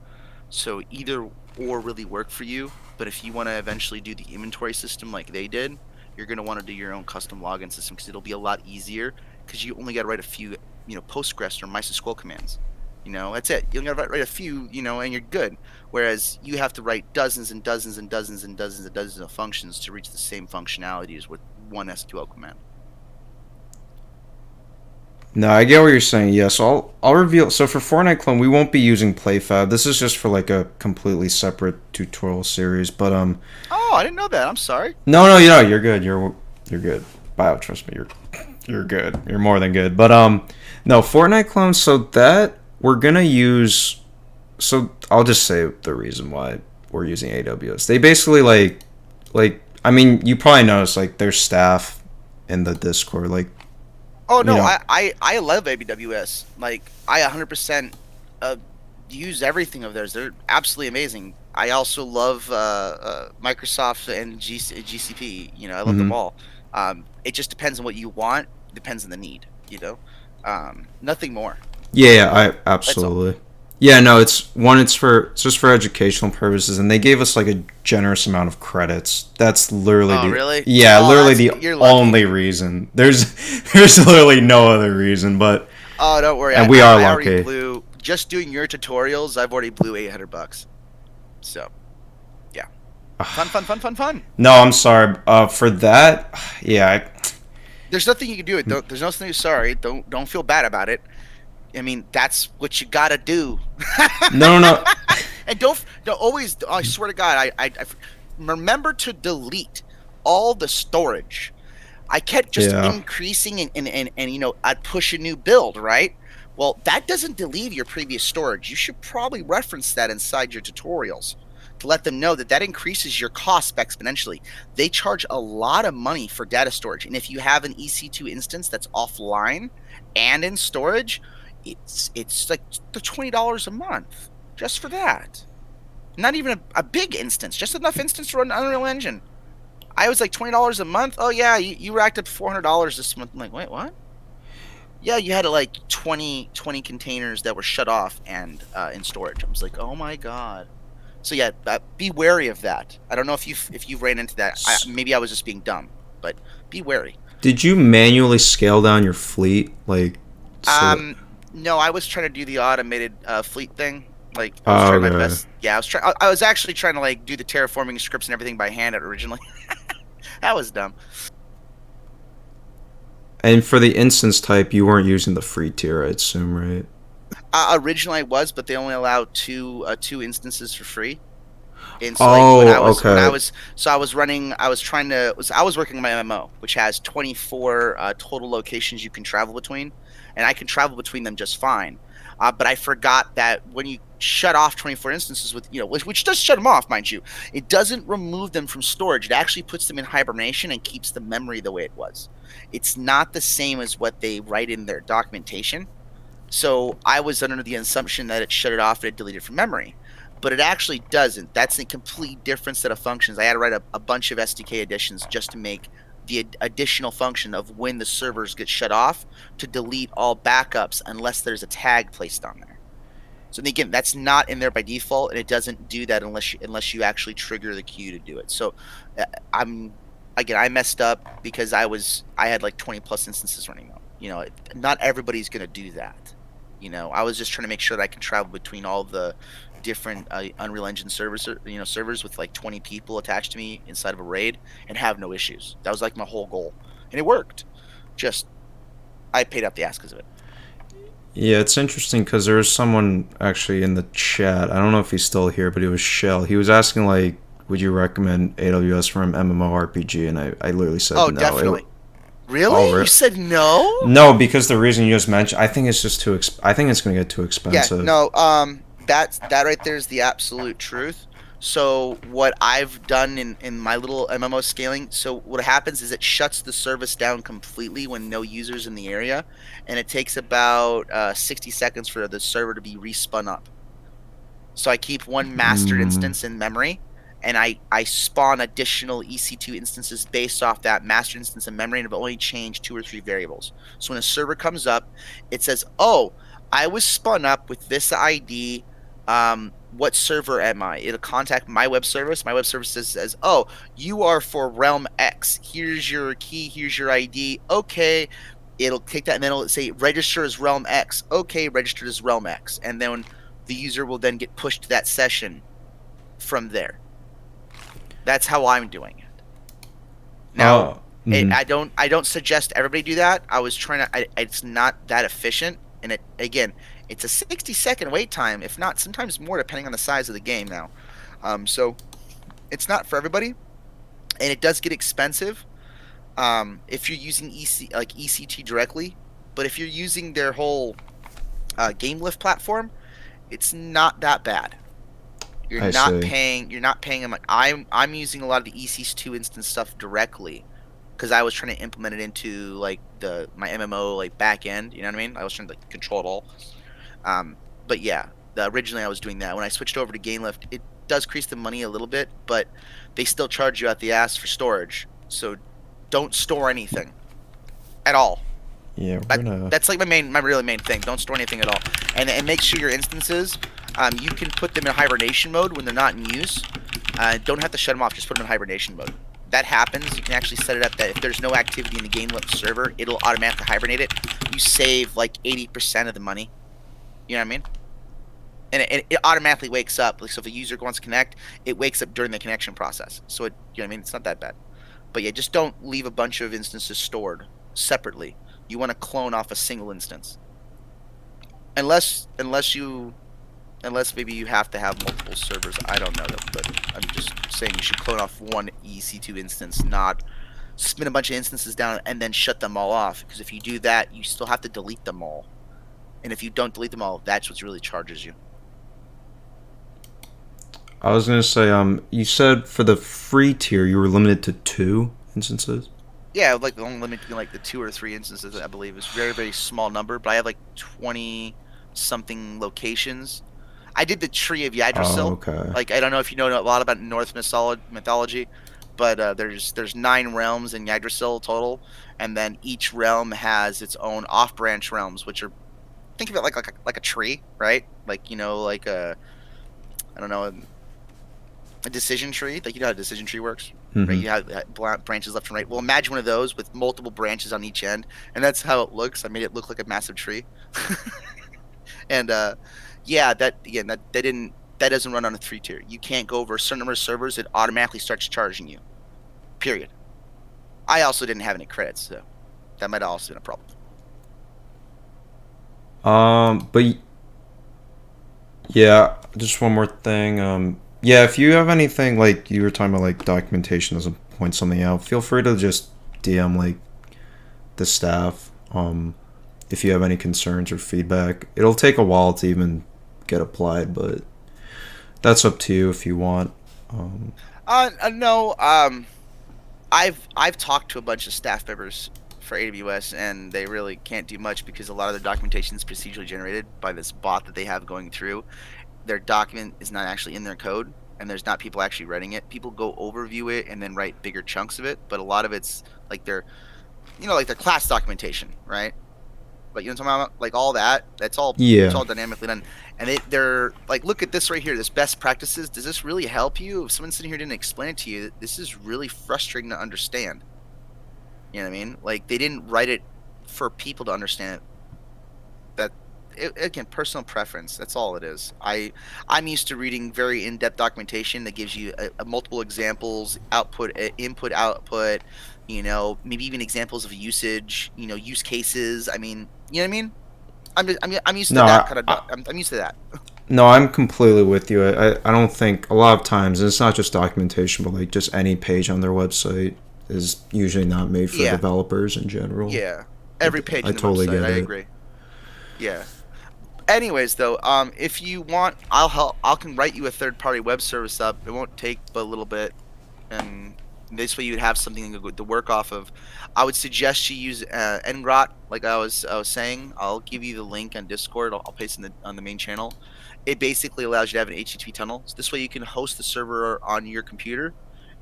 So either or really work for you. But if you want to eventually do the inventory system like they did, you're going to want to do your own custom login system because it'll be a lot easier because you only got to write a few, Postgres or MySQL commands. That's it. You only got to write a few, and you're good. Whereas you have to write dozens and dozens and dozens and dozens and dozens of functions to reach the same functionalities with one SQL command. No, I get what you're saying. Yeah, so I'll reveal. So for Fortnite clone, we won't be using PlayFab. This is just for like a completely separate tutorial series. But Oh, I didn't know that. I'm sorry. no, you're good. You're good. Bio, trust me, you're good. You're more than good. But no, Fortnite clone. So that we're gonna use. So I'll just say the reason why we're using AWS. They basically like I mean, you probably noticed like their staff in the Discord, like Oh you no, know. I love AWS. Like I 100% use everything of theirs. They're absolutely amazing. I also love Microsoft and GCP. I love them Mhm. all. It just depends on what you want. Depends on the need. Nothing more. Yeah, I That's all. absolutely. Yeah, no, it's just for educational purposes, and they gave us like a generous amount of credits. That's literally Oh the really? yeah, Oh, literally the you're lucky. only reason. There's literally no other reason, but Oh, don't worry. and we are I already lucky. blew just doing your tutorials. I've already blew $800. So yeah, fun, fun, fun, fun, fun. No, I'm sorry. For that, yeah, There's nothing you can do. There's nothing. Sorry. Don't feel bad about it. I mean, that's what you gotta do. no, no, And don't always. I swear to God, I remember to delete all the storage. I kept just yeah. increasing and I'd push a new build, right? Well, that doesn't delete your previous storage. You should probably reference that inside your tutorials to let them know that that increases your cost exponentially. They charge a lot of money for data storage, and if you have an EC2 instance that's offline and in storage, it's like the $20 a month just for that. Not even a big instance, just enough instance to run Unreal Engine. I was like $20 a month. Oh yeah, you racked up $400 this month. I'm like, wait, what? Yeah, you had like 20 containers that were shut off and in storage. I was like, oh my god. So yeah, be wary of that. I don't know if you've ran into that. Maybe I was just being dumb, but be wary. Did you manually scale down your fleet, like so that? Um, no, I was trying to do the automated fleet thing. Like I was Oh, trying my okay. best. Yeah, I was actually trying to like do the terraforming scripts and everything by hand originally. That was dumb. And for the instance type, you weren't using the free tier, I assume, right? Originally I was, but they only allow two instances for free. And so like Oh, when I okay. was so I was running I was working my MMO, which has 24 total locations you can travel between, and I can travel between them just fine. But I forgot that when you shut off 24 instances with which does shut them off, mind you, it doesn't remove them from storage. It actually puts them in hibernation and keeps the memory the way it was. It's not the same as what they write in their documentation. So I was under the assumption that it shut it off and it deleted from memory, but it actually doesn't. That's a complete different set of functions. I had to write a bunch of SDK additions just to make the additional function of when the servers get shut off to delete all backups unless there's a tag placed on there. So again, that's not in there by default, and it doesn't do that unless you actually trigger the queue to do it. So uh, I'm again, I messed up because I had like 20 plus instances running though. Not everybody's gonna do that. I was just trying to make sure that I can travel between all the different Unreal Engine servers, servers with like 20 people attached to me inside of a raid and have no issues. That was like my whole goal, and it worked. Just I paid up the ass because of it. Yeah, it's interesting because there was someone actually in the chat. I don't know if he's still here, but it was Shell. He was asking like, would you recommend AWS for an MMORPG? And I literally said Oh, no. definitely. Really? Oh, You said no? no, because the reason you just mentioned, I think it's just I think it's gonna get too Yeah, expensive. no, that right there is the absolute truth. So what I've done in my little MMO scaling, so what happens is it shuts the service down completely when no users in the area, and it takes about 60 seconds for the server to be respun up. So I keep one mastered Mm, instance in memory, and I spawn additional EC2 instances based off that master instance in memory, and I've only changed 2 or 3 variables. So when a server comes up, it says, "Oh, I was spun up with this ID. What server am I? It'll contact my web service. My web service says, "Oh, you are for realm X. Here's your key. Here's your ID." Okay, it'll take that and then it'll say register as realm X. Okay, registered as realm X, and then the user will then get pushed to that session from there. That's how I'm doing it. Now, mhm. I don't suggest everybody do that. I was trying to. It's not that efficient, and it's a 60-second wait time, if not sometimes more, depending on the size of the game. Now, so it's not for everybody, and it does get expensive. If you're using ECT directly, but if you're using their whole game lift platform, it's not that bad. I see. You're not paying them. Like I'm using a lot of the EC2 instance stuff directly because I was trying to implement it into like my MMO like back end. You know what I mean? I was trying to like control it all. But yeah, originally I was doing that. When I switched over to GameLift, it does increase the money a little bit, but they still charge you out the ass for storage. So don't store anything at all. Yeah, we're gonna. That's like my really main thing. Don't store anything at all, and make sure your instances, you can put them in hibernation mode when they're not in use. Don't have to shut them off. Just put them in hibernation mode. That happens. You can actually set it up that if there's no activity in the GameLift server, it'll automatically hibernate it. You save like 80% of the money. You know what I mean? And it automatically wakes up. Like so, if a user wants to connect, it wakes up during the connection process. So you know what I mean? It's not that bad. But yeah, just don't leave a bunch of instances stored separately. You want to clone off a single instance. Unless maybe you have to have multiple servers. I don't know that, but I'm just saying you should clone off one EC2 instance, not spin a bunch of instances down and then shut them all off. Because if you do that, you still have to delete them all. And if you don't delete them all, that's what really charges you. I was gonna say, you said for the free tier you were limited to 2 instances. Yeah, like the only limit to like the 2 or 3 instances, I believe, is very, very small number. But I have like 20 something locations. I did the tree of Oh, Yggdrasil. okay. Like I don't know if you know a lot about Norse mythology, but there's 9 realms in Yggdrasil total, and then each realm has its own off-branch realms, which are think of it like a tree, right? Like like a I don't know a decision tree. Like you know how a decision tree works, right? Hmm. You have branches left and right. Well, imagine one of those with multiple branches on each end, and that's how it looks. I made it look like a massive tree, and yeah, that doesn't run on a 3 tier. You can't go over a certain number of servers; it automatically starts charging you. Period. I also didn't have any credits, so that might have also been a problem. But yeah, just one more thing. Yeah, if you have anything like you were talking about, like documentation doesn't point something out, feel free to just DM like the staff. If you have any concerns or feedback, it'll take a while to even get applied, but that's up to you if you want. Um, No. I've talked to a bunch of staff members for AWS, and they really can't do much because a lot of their documentation is procedurally generated by this bot that they have going through. Their document is not actually in their code, and there's not people actually writing it. People go overview it and then write bigger chunks of it, but a lot of it's like like their class documentation, right? Like you know what I'm talking about? Like all that. It's yeah. all dynamically done. And they're like, look at this right here. This best practices. Does this really help you? If someone sitting here didn't explain it to you, this is really frustrating to understand. You know what I mean? Like they didn't write it for people to understand it. Again, personal preference. That's all it is. I'm used to reading very in-depth documentation that gives you multiple examples, output, input, output. Maybe even examples of usage. Use cases. I mean, you know what I mean? I'm used to No, that kind of. I'm used to that. no, I'm completely with you. I don't think a lot of times, and it's not just documentation, but like just any page on their website is usually not made for Yeah, developers in general. yeah. Every page I in the totally website. get I it. agree. Yeah. Anyways, though, if you want, I'll help. I can write you a third-party web service up. It won't take but a little bit, and this way you'd have something to work off of. I would suggest you use ngrot, like I was saying. I'll give you the link on Discord. I'll paste it on the main channel. It basically allows you to have an HTTP tunnel. So this way you can host the server on your computer,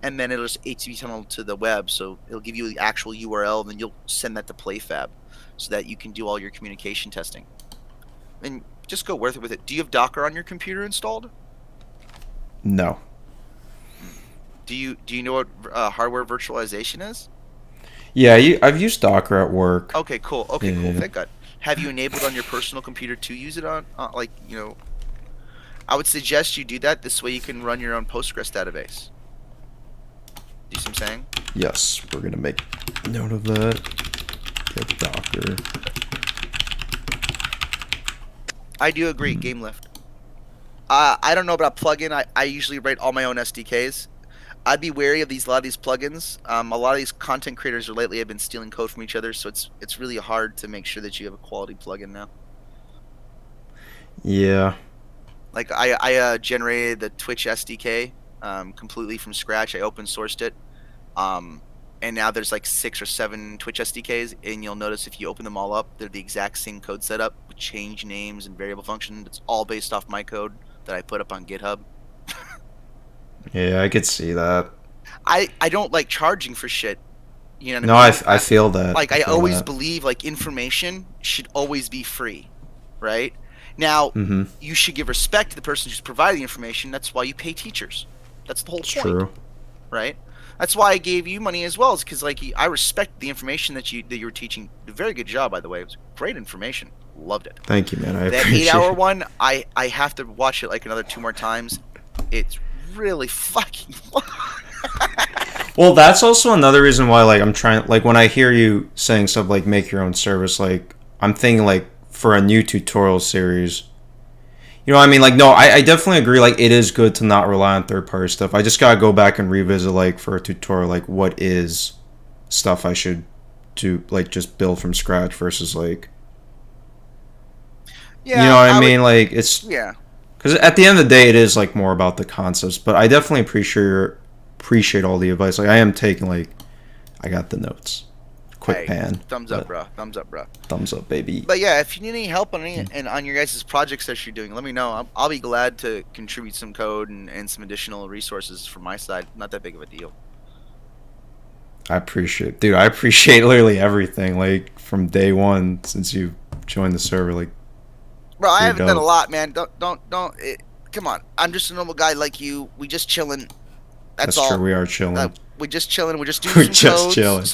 and then it'll just HTTP tunnel to the web. So it'll give you the actual URL, and then you'll send that to PlayFab, so that you can do all your communication testing. and just go with it. Do you have Docker on your computer installed? No. Do you know what hardware virtualization is? Yeah, I've used Docker at work. Okay, cool. Okay, cool. Yeah. Thank God. Have you enabled on your personal computer to use it on, like, I would suggest you do that. This way you can run your own Postgres database. Do you see what I'm saying? Yes, we're gonna make note of that. Get Docker. I do agree. Game lift. I don't know about plugin. I usually write all my own SDKs. I'd be wary of a lot of these plugins. A lot of these content creators lately have been stealing code from each other, so it's really hard to make sure that you have a quality plugin now. Yeah. Like I generated the Twitch SDK completely from scratch. I open sourced it, and now there's like 6 or 7 Twitch SDKs, and you'll notice if you open them all up, they're the exact same code setup with change names and variable function. It's all based off my code that I put up on GitHub. Yeah, I could see that. I don't like charging for shit. You know what No, I mean? I feel that. Like, I feel always that. believe like information should always be free, right? Now, Mm-hmm. you should give respect to the person who's providing the information. That's why you pay teachers. That's the whole It's point, true. right? That's why I gave you money as well, is because like I respect the information that you were teaching. Very good job, by the way. It was great information. Loved it. Thank you, man. I That appreciate 8-hour it. one, I have to watch it like another 2 more times. It's really fucking. Well, that's also another reason why, like, I'm trying, like, when I hear you saying stuff like make your own service, like, I'm thinking, like, for a new tutorial series, you know what I mean? Like, no, I definitely agree, like, it is good to not rely on third-party stuff. I just gotta go back and revisit, like, for a tutorial, like, what is stuff I should do, like, just build from scratch versus, like, Yeah, you know what I I mean? would. Like, it's, Yeah. because at the end of the day, it is, like, more about the concepts, but I definitely appreciate all the advice. Like, I am taking, like, I got the notes. Quick Hey, pan. thumbs up, bro. Thumbs up, bro. Thumbs up, baby. But yeah, if you need any help on any and on your guys' projects that you're doing, let me know. I'll be glad to contribute some code and some additional resources from my side. Not that big of a deal. I appreciate literally everything, like, from day one since you joined the server. Like, Bro, I you're haven't done a dope. lot, man. Don't. Come on. I'm just a normal guy like you. We just chilling. That's That's all. true. We are chilling. We just chilling. We're just doing We're some just codes. chilling.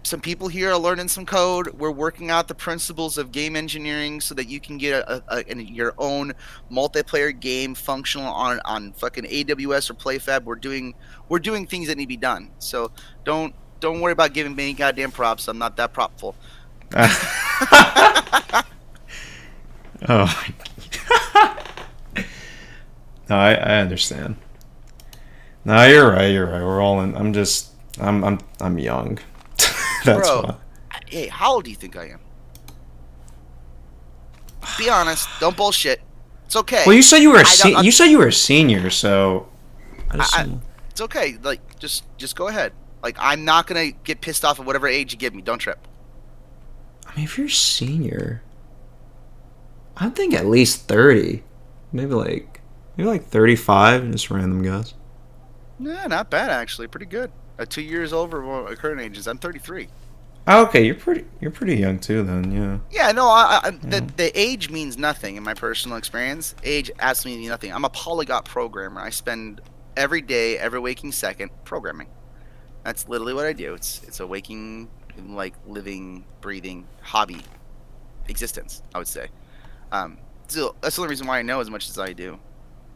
Some people here are learning some code. We're working out the principles of game engineering so that you can get your own multiplayer game functional on fucking AWS or PlayFab. We're doing things that need to be done. So don't worry about giving me any goddamn props. I'm not that propful. Oh. No, I understand. No, you're right. You're right. We're all in. I'm young. That's Bro, why. hey, how old do you think I am? Be honest. Don't bullshit. It's okay. Well, you said you were I you said you were a senior, so I just. It's okay. Like, just go ahead. Like, I'm not gonna get pissed off at whatever age you give me. Don't trip. I mean, if you're a senior, I think at least 30. Maybe like 35. Just random guess. Yeah, not bad actually. Pretty good. 2 years over my current ages. I'm 33. Oh, okay, you're pretty young too then. Yeah. Yeah, no. Yeah. The age means nothing in my personal experience. Age absolutely means nothing. I'm a polyglot programmer. I spend every day, every waking second programming. That's literally what I do. It's a waking, like, living, breathing hobby existence, I would say. So that's the only reason why I know as much as I do.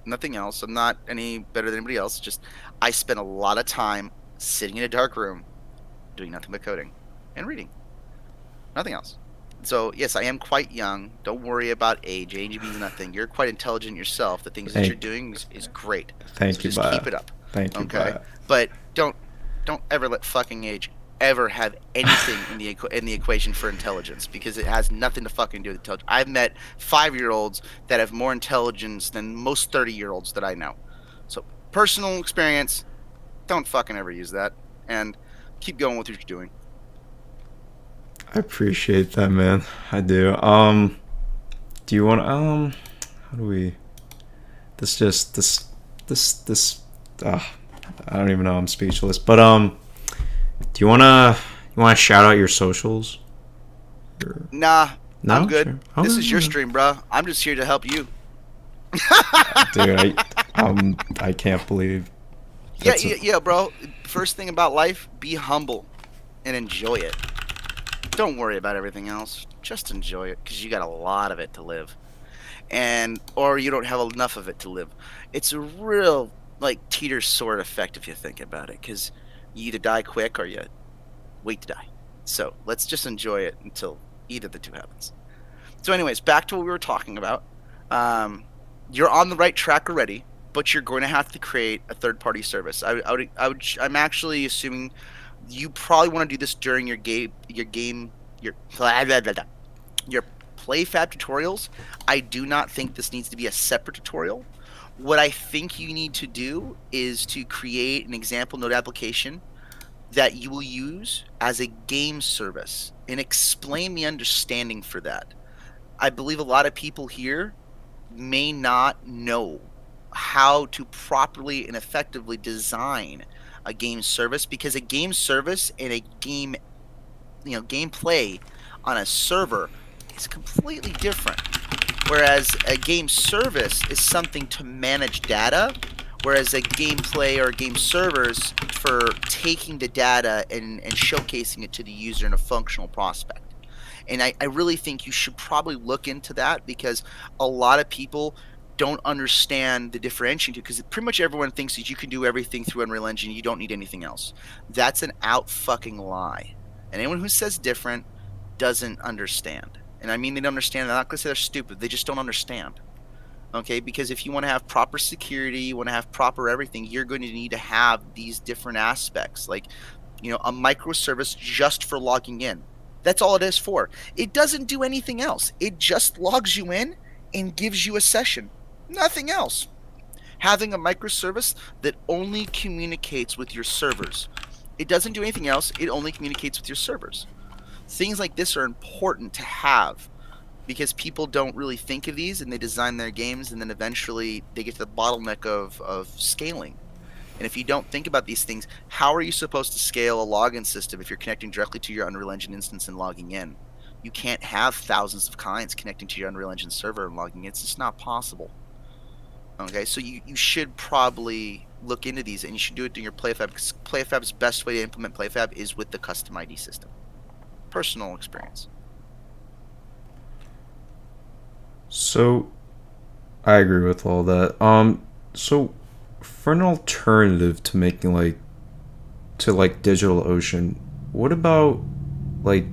Nothing else. I'm not any better than anybody else. Just I spend a lot of time sitting in a dark room doing nothing but coding and reading. Nothing else. So yes, I am quite young. Don't worry about age. Age means nothing. You're quite intelligent yourself. The things that you're doing is great. Thank So you, just bye. keep it up. Thank you, Okay? bye. But don't ever let fucking age ever have anything in the equation for intelligence, because it has nothing to fucking do with intelligence. I've met 5-year-olds that have more intelligence than most 30-year-olds that I know. So personal experience, don't fucking ever use that, and keep going with what you're doing. I appreciate that, man. I do. Do you want how do we this just this I don't even know, I'm speechless. But do you wanna shout out your socials? Nah, No, I'm good. sure. This is your Okay. stream, bro. I'm just here to help you. Dude, I can't believe Yeah, that's a. yeah, yeah, bro. First thing about life, be humble and enjoy it. Don't worry about everything else. Just enjoy it because you got a lot of it to live. And or you don't have enough of it to live. It's a real like teeter sword effect if you think about it, because you either die quick or you wait to die. So let's just enjoy it until either of the two happens. So, anyways, back to what we were talking about. You're on the right track already, but you're going to have to create a third-party service. I'm actually assuming you probably want to do this during your your your PlayFab tutorials. I do not think this needs to be a separate tutorial. What I think you need to do is to create an example node application that you will use as a game service and explain the understanding for that. I believe a lot of people here may not know how to properly and effectively design a game service, because a game service and a game, gameplay on a server is completely different. Whereas a game service is something to manage data, whereas a gameplay or game servers for taking the data and showcasing it to the user in a functional prospect. And I really think you should probably look into that, because a lot of people don't understand the differentiation, because pretty much everyone thinks that you can do everything through Unreal Engine. You don't need anything else. That's an out fucking lie. And anyone who says different doesn't understand. And I mean, they don't understand. I'm not going to say they're stupid. They just don't understand. Okay? Because if you want to have proper security, you want to have proper everything, you're going to need to have these different aspects. Like, a microservice just for logging in. That's all it is for. It doesn't do anything else. It just logs you in and gives you a session. Nothing else. Having a microservice that only communicates with your servers. It doesn't do anything else. It only communicates with your servers. Things like this are important to have, because people don't really think of these, and they design their games, and then eventually they get to the bottleneck of scaling. And if you don't think about these things, how are you supposed to scale a login system if you're connecting directly to your Unreal Engine instance and logging in? You can't have thousands of clients connecting to your Unreal Engine server and logging in. It's just not possible. Okay, so you should probably look into these, and you should do it in your PlayFab, because PlayFab's best way to implement PlayFab is with the custom ID system. Personal experience. So, I agree with all that. So for an alternative to making like DigitalOcean, what about like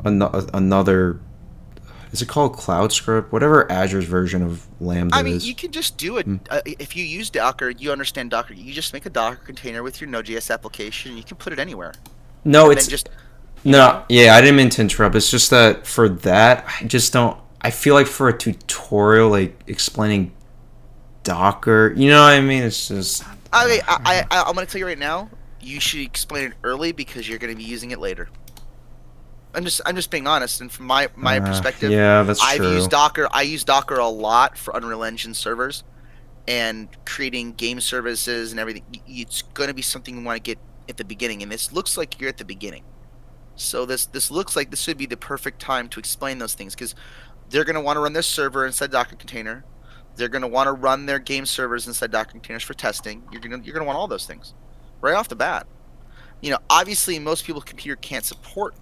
another? Is it called CloudScript? Whatever Azure's version of Lambda I mean, is. you can just do it. If you use Docker, you understand Docker. You just make a Docker container with your Node.js application, and you can put it anywhere. No, And then it's just, no. Yeah, I didn't mean to interrupt. It's just that for that, I just don't. I feel like for a tutorial, like explaining Docker, you know what I mean? It's just. I mean, I'm going to tell you right now, you should explain it early, because you're going to be using it later. I'm just being honest, and from my perspective, Yeah, that's I've true. used Docker. I use Docker a lot for Unreal Engine servers and creating game services and everything. It's going to be something you want to get at the beginning, and this looks like you're at the beginning. So this looks like this would be the perfect time to explain those things, because they're going to want to run their server inside Docker container. They're going to want to run their game servers inside Docker containers for testing. You're going to want all those things right off the bat. Obviously, most people's computer can't support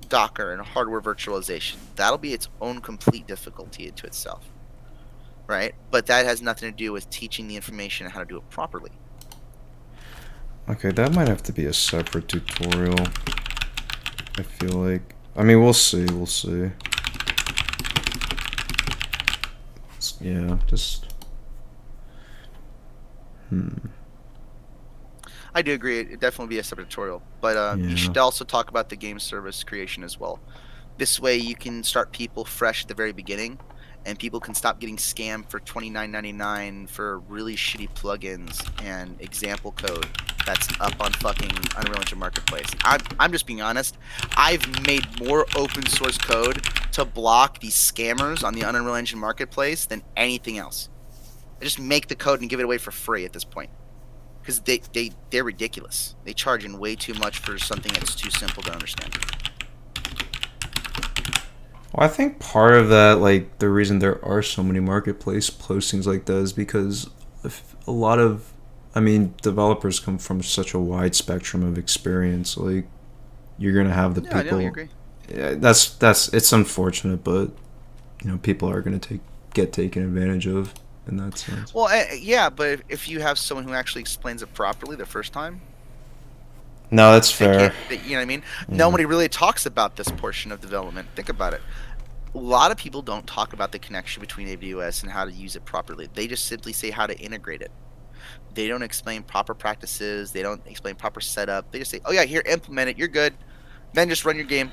Docker and hardware virtualization. That'll be its own complete difficulty into itself, right? But that has nothing to do with teaching the information on how to do it properly. Okay, that might have to be a separate tutorial. I feel like. I mean, we'll see. We'll see. Yeah, just. I do agree. It definitely be a separate tutorial, but you should also talk about the game service creation as well. This way, you can start people fresh at the very beginning, and people can stop getting scammed for $29.99 for really shitty plugins and example code that's up on fucking Unreal Engine Marketplace. I'm just being honest. I've made more open source code to block these scammers on the Unreal Engine Marketplace than anything else. I just make the code and give it away for free at this point, because they're ridiculous. They charge in way too much for something that's too simple to understand. Well, I think part of that, like the reason there are so many marketplace postings like that, is because if a lot of, I mean, developers come from such a wide spectrum of experience. Like you're gonna have the Yeah, I know, you people. agree. Yeah, that's it's unfortunate, but people are gonna get taken advantage of in that sense. Well, yeah, but if you have someone who actually explains it properly the first time, No, that's they fair. can't. You know what I mean? Yeah, Nobody really talks about this portion of development. Think about it. A lot of people don't talk about the connection between AWS and how to use it properly. They just simply say how to integrate it. They don't explain proper practices. They don't explain proper setup. They just say, "Oh yeah, here, implement it. You're good. Then just run your game."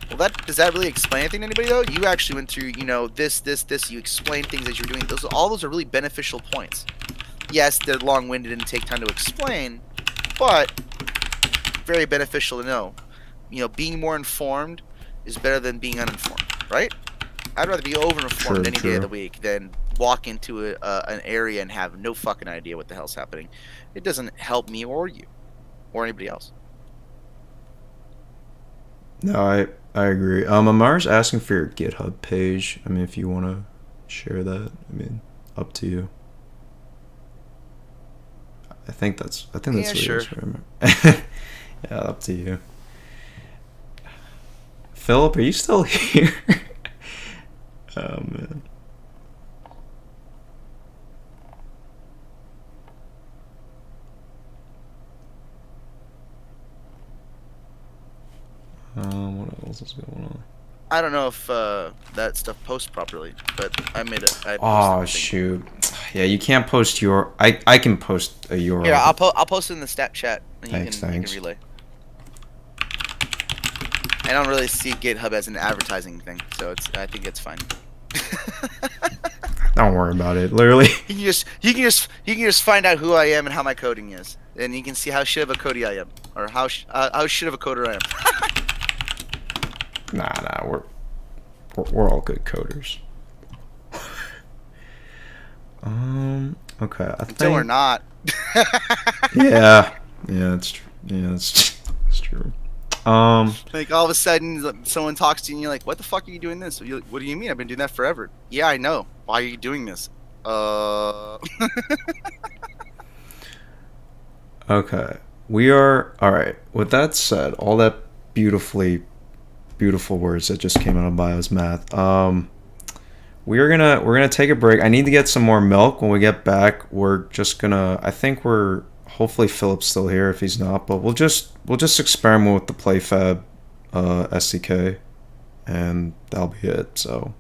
Well, that does that really explain anything to anybody though? You actually went through, this. You explained things as you were doing. All those are really beneficial points. Yes, they're long-winded and take time to explain, but very beneficial to know. Being more informed is better than being uninformed, right? I'd rather be over-informed true, any day of the true. week than walk into an area and have no fucking idea what the hell's happening. It doesn't help me or you or anybody else. No, I agree. Amar's asking for your GitHub page. I mean, if you want to share that, I mean, up to you. I think that's Yeah, what he sure. was remember. Yeah, up to you. Philip, are you still here? Oh man. What else is going on? I don't know if that stuff posts properly, but I posted Oh the thing. shoot. Yeah, you can't post your. I can post a Here, URL, I'll but I'll post it in the stat chat, and you thanks, can thanks. relay. I don't really see GitHub as an advertising thing, so I think it's fine. Don't worry about it. Literally. You can just find out who I am and how my coding is, and you can see how shit of a codey I am, or how shit of a coder I am. Nah, we're all good coders. Okay, I Until we're think. not. Yeah, yeah, that's true. Yeah, that's true. Um, Like all of a sudden, someone talks to you, and you're like, "What the fuck are you doing this?" You're like, what do you mean? I've been doing that forever. Yeah, I know. Why are you doing this? Uh, okay, we are all right. With that said, all that beautifully beautiful words that just came out of Bio's math. We're gonna take a break. I need to get some more milk. When we get back, we're just gonna. I think we're hopefully Philip's still here. If he's not, but we'll just experiment with the PlayFab SDK, and that'll be it. So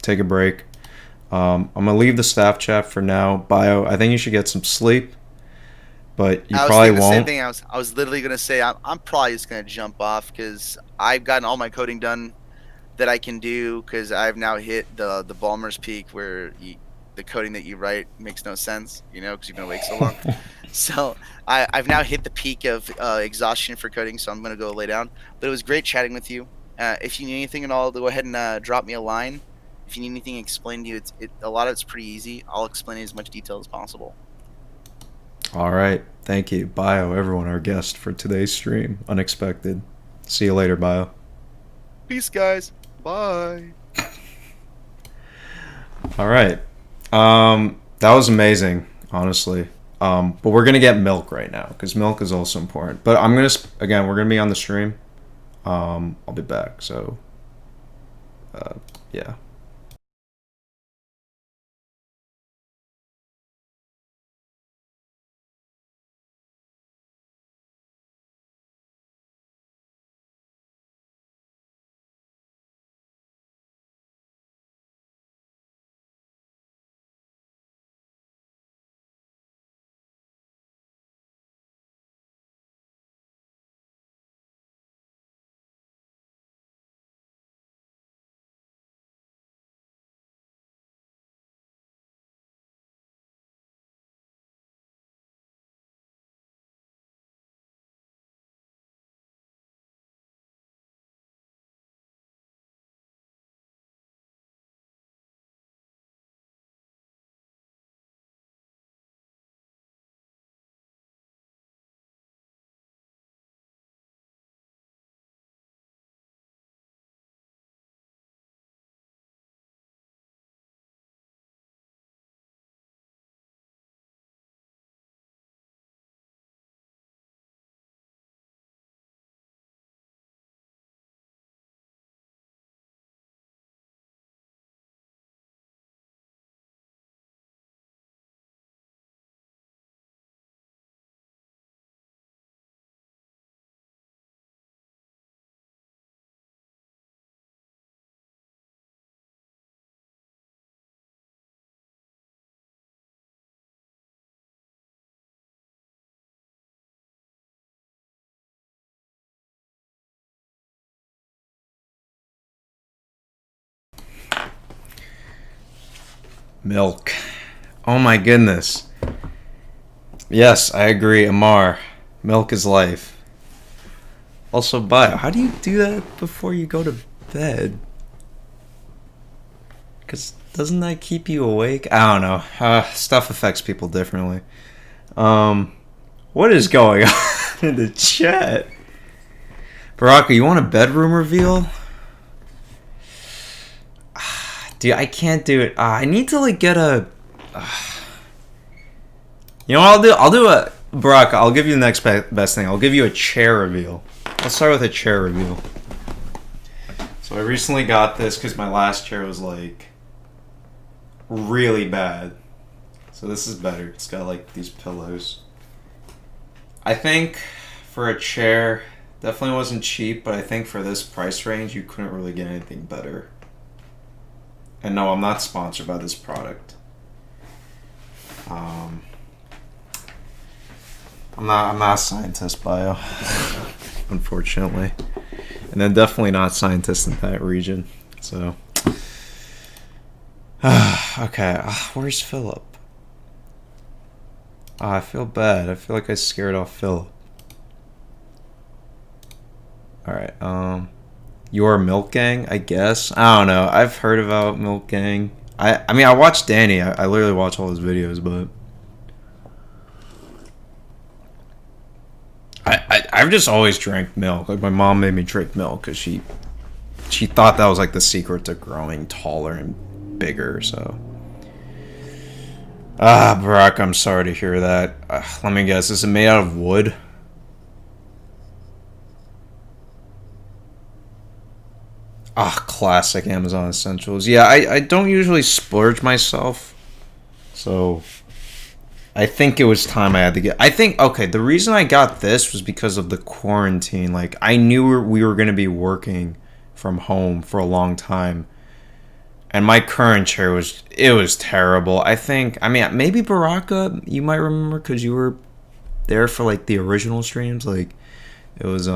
take a break. I'm gonna leave the staff chat for now. Bio, I think you should get some sleep, but you I was probably thinking the same won't. thing. I was literally gonna say I'm probably just gonna jump off because I've gotten all my coding done that I can do because I've now hit the Balmer's peak where the coding that you write makes no sense, because you've been awake so long. So I've now hit the peak of exhaustion for coding, so I'm gonna go lay down. But it was great chatting with you. If you need anything at all, go ahead and drop me a line. If you need anything explained to you, a lot of it's pretty easy. I'll explain it in as much detail as possible. All right, thank you, Bio. Everyone, our guest for today's stream. Unexpected. See you later, Bio. Peace, guys. Bye. All right. That was amazing, honestly. But we're gonna get milk right now because milk is also important. But I'm gonna again, we're gonna be on the stream. I'll be back. So, uh, yeah. Milk. Oh my goodness. Yes, I agree, Amar. Milk is life. Also, Bio, how do you do that before you go to bed? Because doesn't that keep you awake? I don't know. Stuff affects people differently. What is going on in the chat? Baraka, you want a bedroom reveal? Dude, I can't do it. I need to like get a. You know what I'll do? I'll do a Baraka. I'll give you the next best thing. I'll give you a chair reveal. Let's start with a chair reveal. So I recently got this because my last chair was like really bad. So this is better. It's got like these pillows. I think for a chair, definitely wasn't cheap, but I think for this price range, you couldn't really get anything better. And no, I'm not sponsored by this product. I'm not a scientist, Bio, unfortunately, and then definitely not scientist in that region. So, okay, where's Philip? I feel bad. I feel like I scared off Philip. All right, your Milk Gang, I guess. I don't know. I've heard about Milk Gang. I mean, I watched Danny. I literally watch all his videos, but. I've just always drank milk. Like my mom made me drink milk because she thought that was like the secret to growing taller and bigger. So, Barack, I'm sorry to hear that. Let me guess. Is it made out of wood? Classic Amazon Essentials. Yeah, I don't usually splurge myself, so. I think it was time I had to get. I think, okay, the reason I got this was because of the quarantine. Like, I knew we were going to be working from home for a long time. And my current chair was terrible. I think, I mean, maybe Baraka, you might remember because you were there for, like, the original streams. Like, it was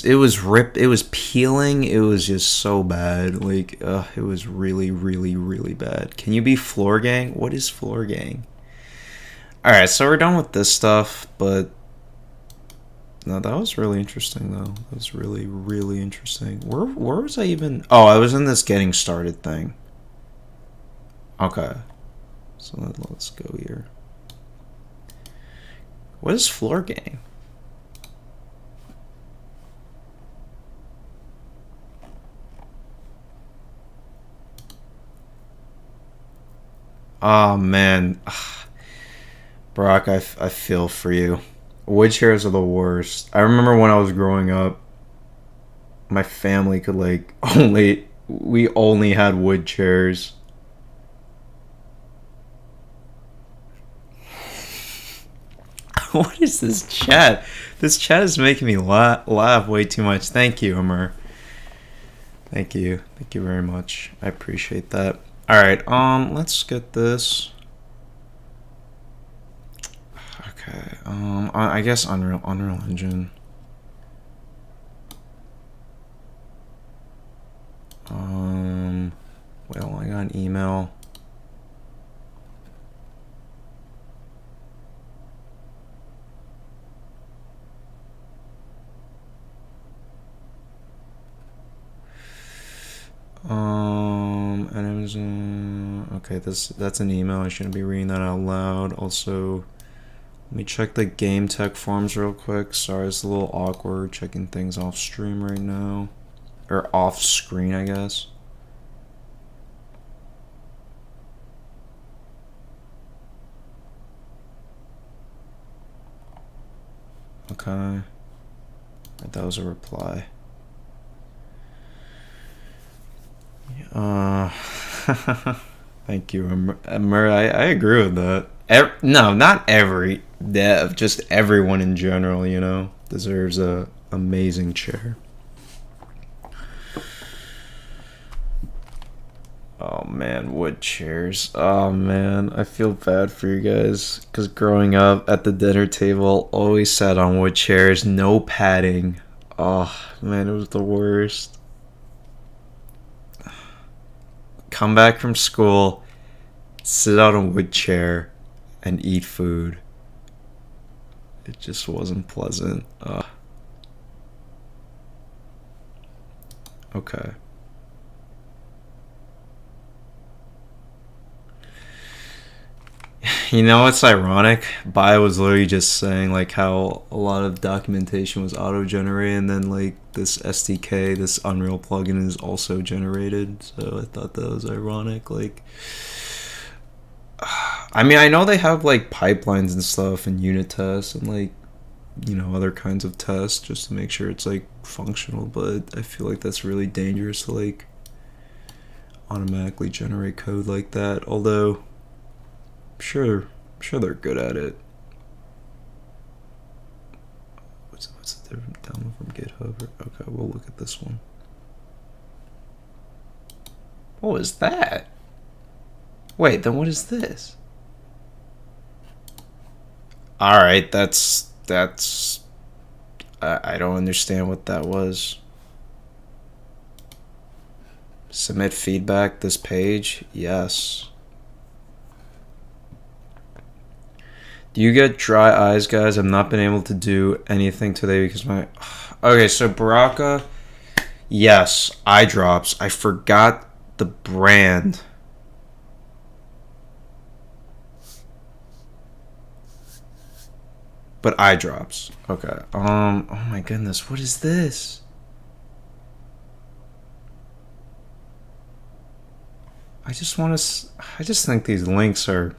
it was peeling. It was just so bad. Like, it was really, really, really bad. Can you be Floor Gang? What is Floor Gang? Alright, so we're done with this stuff, but no, that was really interesting though. That was really, really interesting. Where was I even? Oh, I was in this getting started thing. Okay. So let's go here. What is Floor Gang? Oh man, Brock, I feel for you. Wood chairs are the worst. I remember when I was growing up, my family could like we only had wood chairs. What is this chat? This chat is making me laugh way too much. Thank you, Amar. Thank you very much. I appreciate that. Alright, let's get this. Okay, I guess Unreal Engine. Well, I got an email. And it was okay, that's an email. I shouldn't be reading that out loud. Also, let me check the game tech forums real quick. Sorry, it's a little awkward checking things off stream right now, or off screen, I guess. Okay, that was a reply. Thank you, Murray. I agree with that. No, not every dev, just everyone in general, you know, deserves a amazing chair. Oh man, wood chairs. Oh man, I feel bad for you guys because growing up at the dinner table, always sat on wood chairs, no padding. Oh man, it was the worst. come back from school, sit on a wood chair, and eat food. It just wasn't pleasant. Okay. You know what's ironic? Bio was literally just saying like how a lot of documentation was auto-generated, and then like this SDK, this Unreal plugin, is also generated. So I thought that was ironic. Like, I mean, I know they have like pipelines and stuff and unit tests and like, you know, other kinds of tests just to make sure it's like functional, but I feel like that's really dangerous to like automatically generate code like that. Although I'm sure they're good at it. What's the difference? Download from GitHub? Okay, we'll look at this one. What was that? Wait, then what is this? All right, that's I don't understand what that was. Submit feedback this page? Yes. Do you get dry eyes, guys? I've not been able to do anything today because my... Okay, so Baraka, yes, eye drops. I forgot the brand. But eye drops. Okay. Oh my goodness, what is this? I just think these links are...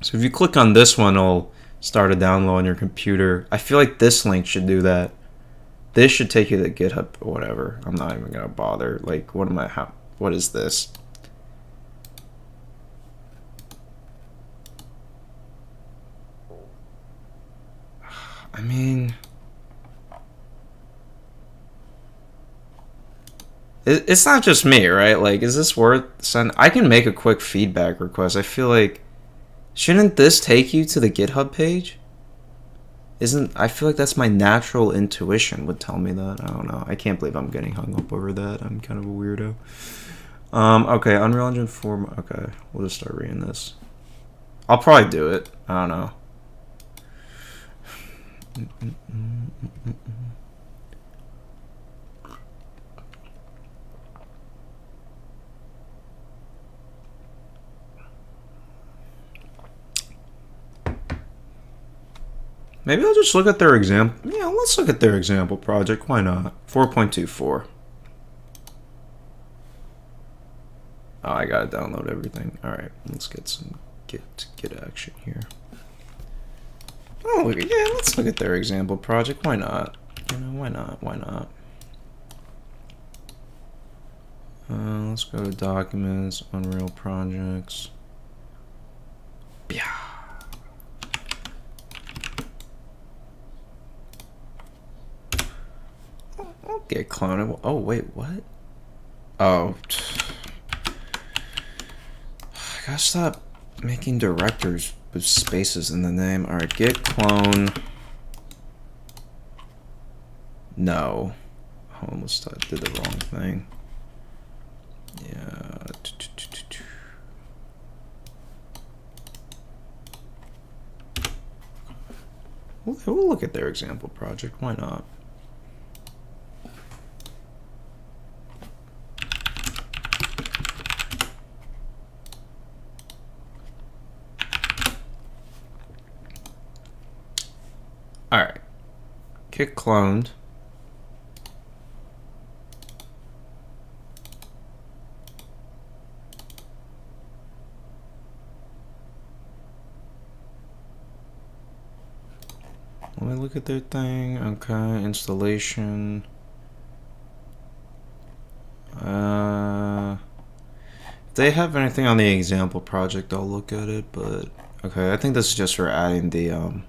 So if you click on this one, it'll start a download on your computer. I feel like this link should do that. This should take you to GitHub or whatever. I'm not even gonna bother. Like, what is this? I mean, it's not just me, right? Like, is this worth send? I can make a quick feedback request. I feel like, shouldn't this take you to the GitHub page? I feel like that's my natural intuition would tell me that. I don't know. I can't believe I'm getting hung up over that. I'm kind of a weirdo. Okay, Unreal Engine 4. Okay, we'll just start reading this. I'll probably do it. I don't know. Maybe I'll just look at their example. Yeah, let's look at their example project. Why not? 4.24. Oh, I gotta download everything. All right, let's get some get action here. Oh, yeah, let's look at their example project. Why not? You know, why not? Why not? Let's go to documents, Unreal projects. Yeah. I'll get cloned. Oh wait, what? Oh. I gotta stop making directors with spaces in the name. Alright, git clone. No. I almost did the wrong thing. Yeah. We'll look at their example project. Why not? Alright. Git cloned. Let me look at their thing. Okay, installation. If they have anything on the example project, I'll look at it, but okay, I think this is just for adding the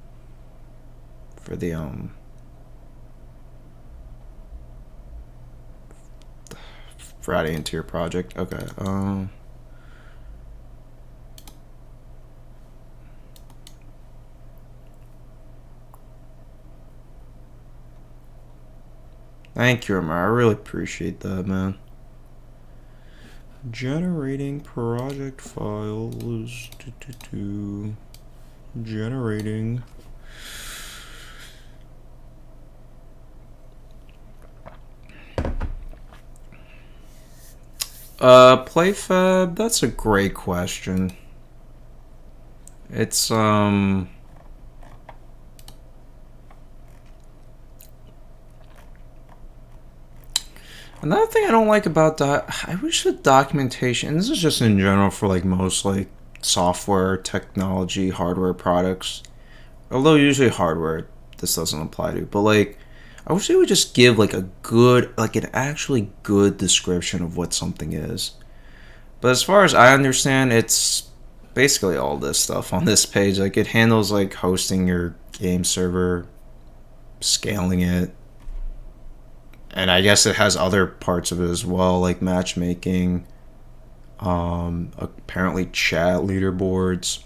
for adding into your project. Okay. Thank you, Amar. I really appreciate that, man. Generating project files. Generating. PlayFab, that's a great question. It's another thing I don't like about that, I wish the documentation, and this is just in general for like most like software, technology, hardware products, although usually hardware this doesn't apply to, but like I wish they would just give like a good, like an actually good description of what something is. But as far as I understand, it's basically all this stuff on this page. Like it handles like hosting your game server, scaling it, and I guess it has other parts of it as well, like matchmaking, apparently chat leaderboards.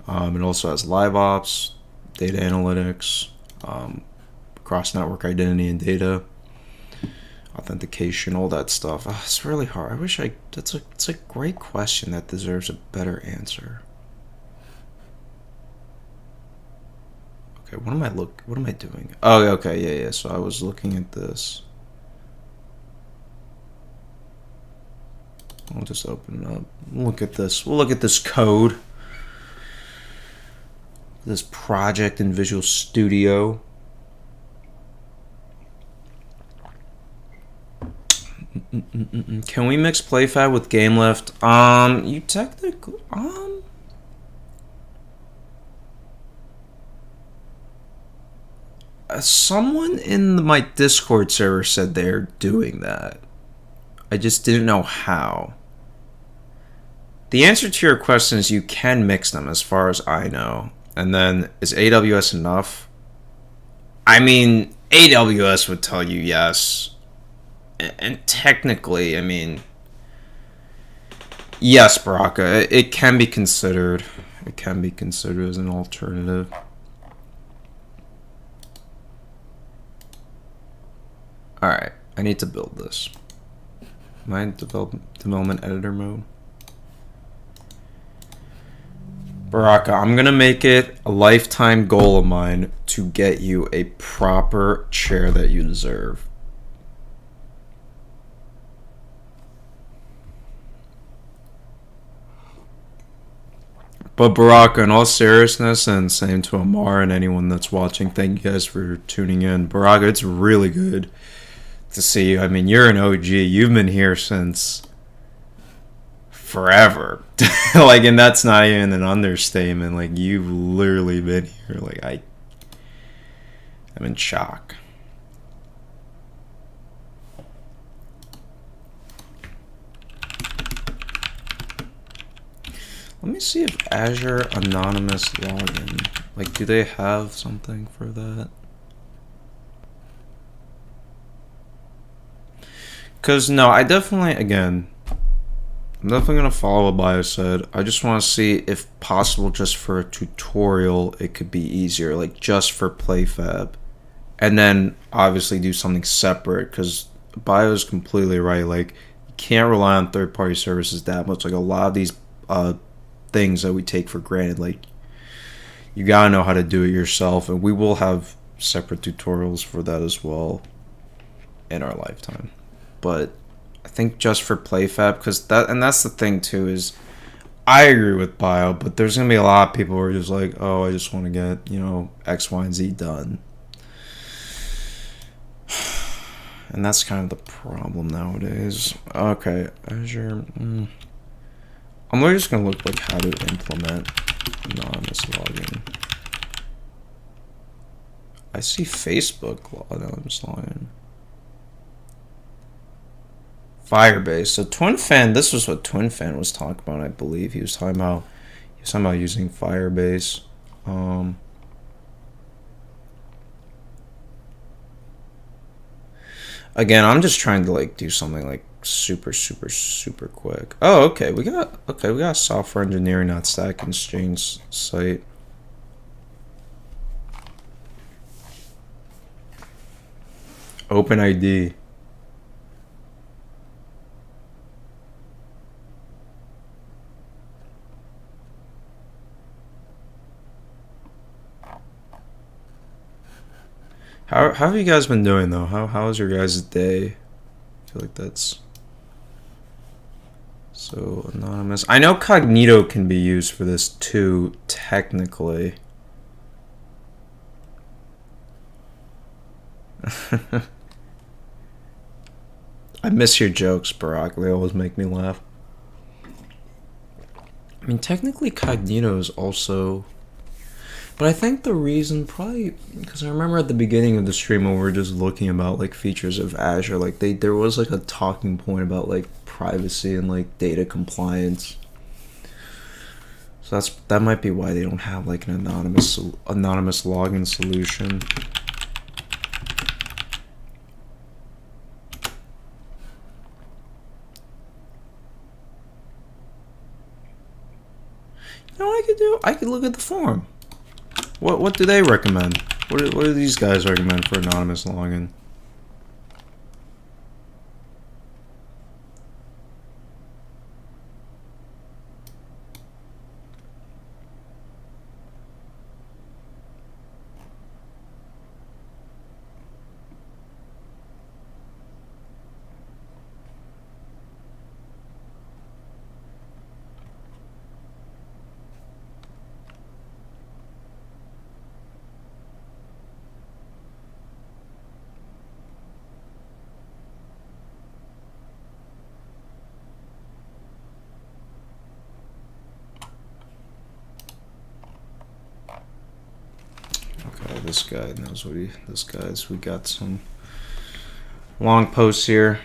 It also has live ops, data analytics, cross network identity and data, authentication, all that stuff. Oh, it's really hard. I wish it's a great question that deserves a better answer. Okay, what am I doing? Oh, okay, yeah. So I was looking at this. I'll just open it up. Look at this. We'll look at this code. This project in Visual Studio. Can we mix PlayFab with GameLift? You technically, someone in my Discord server said they're doing that. I just didn't know how. The answer to your question is you can mix them as far as I know. And then, is AWS enough? I mean, AWS would tell you yes. And technically, I mean, yes, Baraka, it can be considered. It can be considered as an alternative. Alright, I need to build this. Am I in development editor mode? Baraka, I'm gonna make it a lifetime goal of mine to get you a proper chair that you deserve. But Baraka, in all seriousness, and same to Amar and anyone that's watching, thank you guys for tuning in. Baraka, it's really good to see you. I mean, you're an OG. You've been here since forever. Like, and that's not even an understatement. Like, you've literally been here. Like, I'm in shock. Let me see if Azure Anonymous Login, like, do they have something for that? Because, no, I'm definitely going to follow what Bio said. I just want to see if possible, just for a tutorial, it could be easier, like, just for PlayFab. And then, obviously, do something separate, because Bio is completely right. Like, you can't rely on third-party services that much. Like, a lot of these things that we take for granted, like, you gotta know how to do it yourself, and we will have separate tutorials for that as well in our lifetime. But I think just for PlayFab, because that's the thing too, is I agree with Bio, but there's gonna be a lot of people who are just like, oh, I just want to get, X, Y, and Z done. And that's kind of the problem nowadays. Okay, Azure. I'm really just going to look like how to implement anonymous login. I see Facebook anonymous login. Firebase. So TwinFan, this was what TwinFan was talking about, I believe. He was talking about using Firebase. Again, I'm just trying to like do something like super quick. Oh, okay. We got a software engineering Stack Exchange site. OpenID. How have you guys been doing though? How was your guys' day? I feel like that's so anonymous. I know Cognito can be used for this too, technically. I miss your jokes, Barack. They always make me laugh. I mean, technically, Cognito is also. But I think the reason, probably because I remember at the beginning of the stream when we were just looking about like features of Azure, like there was like a talking point about like privacy and like data compliance. So that might be why they don't have like an anonymous login solution. You know what I could do? I could look at the forum. What do they recommend? What do these guys recommend for anonymous login? This guy knows what this guy's. We got some long posts here.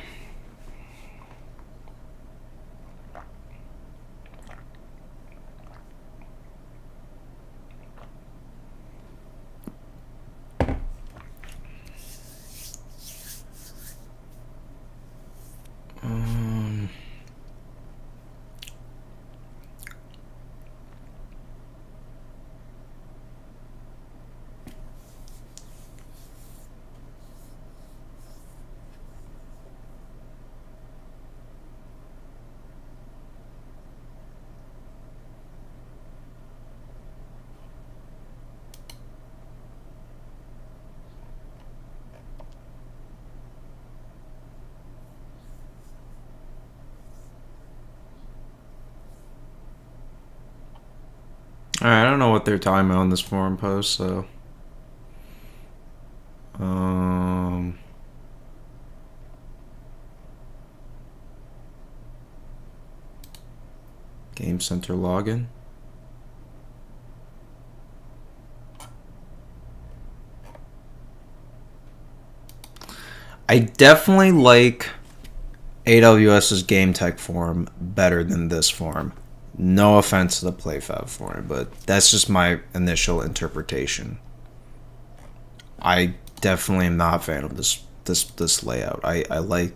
Alright, I don't know what they're talking about on this forum post, so. Game Center login. I definitely like AWS's Game Tech forum better than this forum. No offense to the PlayFab forum, but that's just my initial interpretation. I definitely am not a fan of this layout. I like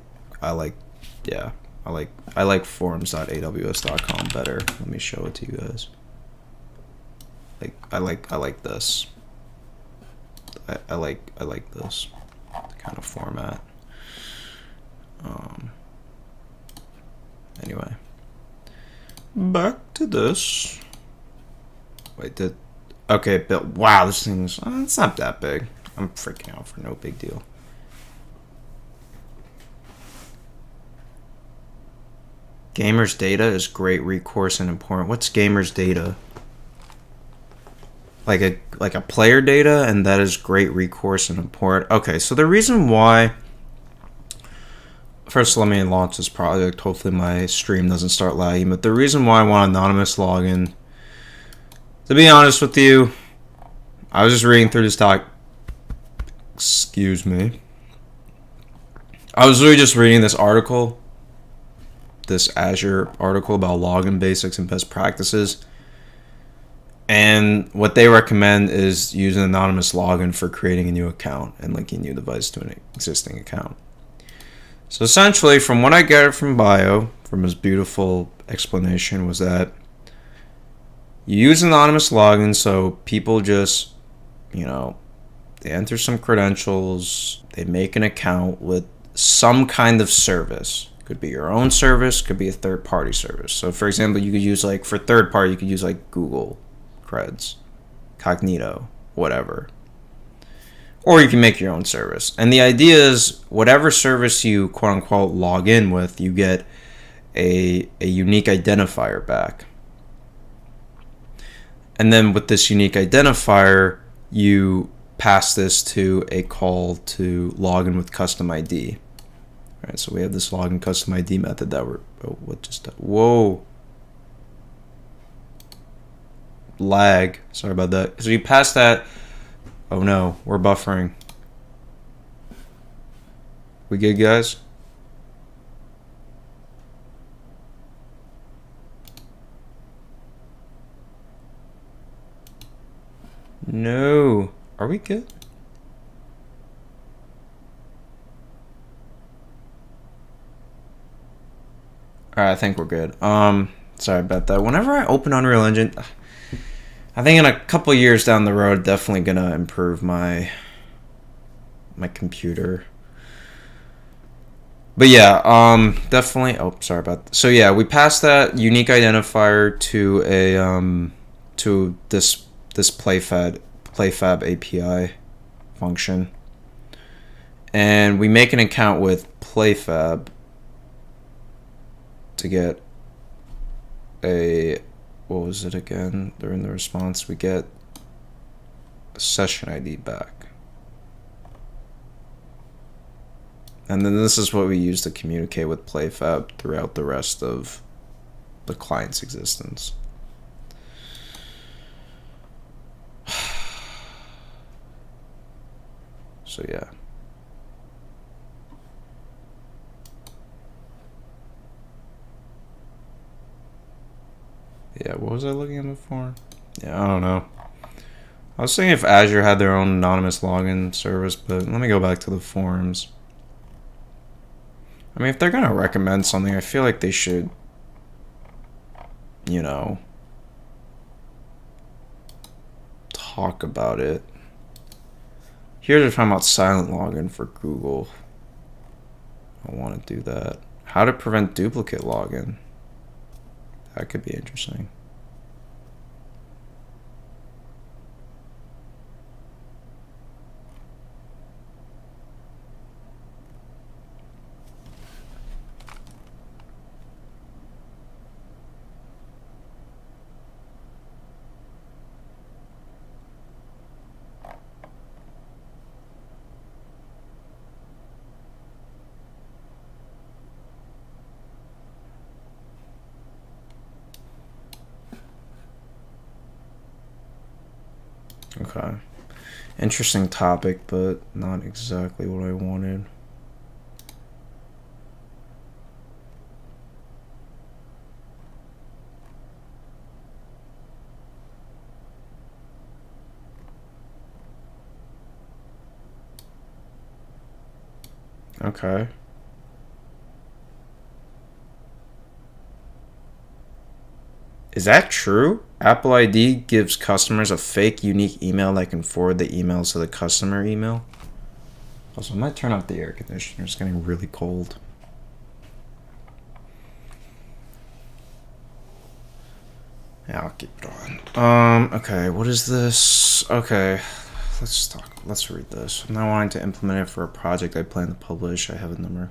forums.aws.com better. Let me show it to you guys. I like this. I like this kind of format. Anyway, back to this. Wait, okay, Bill. Wow, this thing's it's not that big. I'm freaking out for no big deal. Gamers data is great recourse and important. What's gamers data? Like a player data, and that is great recourse and important. Okay, so the reason why. First, let me launch this project. Hopefully my stream doesn't start lagging. But the reason why I want anonymous login, to be honest with you, I was just reading through this doc. Excuse me. I was really just reading this article, this Azure article about login basics and best practices. And what they recommend is using anonymous login for creating a new account and linking a new device to an existing account. So essentially, from what I gathered from bio, from his beautiful explanation, was that you use anonymous login, so people just, they enter some credentials, they make an account with some kind of service. Could be your own service, could be a third-party service. So for example, you could use for third-party, you could use Google Creds, Cognito, whatever. or you can make your own service. And the idea is whatever service you quote unquote log in with, you get a unique identifier back. And then with this unique identifier, you pass this to a call to log in with custom ID. All right, so we have this login custom ID method that we're, whoa. Lag, sorry about that. So you pass that, oh no, we're buffering. We good, guys? No, are we good? Alright, I think we're good. Sorry about that. Whenever I open Unreal Engine, I think in a couple years down the road, definitely gonna improve my computer. But yeah, definitely. Oh, sorry about that. So yeah, we passed that unique identifier to a to this PlayFab API function, and we make an account with PlayFab to get a, what was it again? During the response, we get a session ID back. And then this is what we use to communicate with PlayFab throughout the rest of the client's existence. So yeah. Yeah, what was I looking at before? Yeah, I don't know. I was thinking if Azure had their own anonymous login service, but let me go back to the forums. I mean, if they're going to recommend something, I feel like they should, you know, talk about it. Here's a talking about silent login for Google. I want to do that. How to prevent duplicate login. That could be interesting. Okay. Interesting topic, but not exactly what I wanted. Okay. Is that true? Apple ID gives customers a fake unique email that can forward the emails to the customer email. Also, I might turn off the air conditioner. It's getting really cold. Yeah, I'll keep it on. Okay, what is this? Okay, let's read this. I'm not wanting to implement it for a project I plan to publish. I have a number.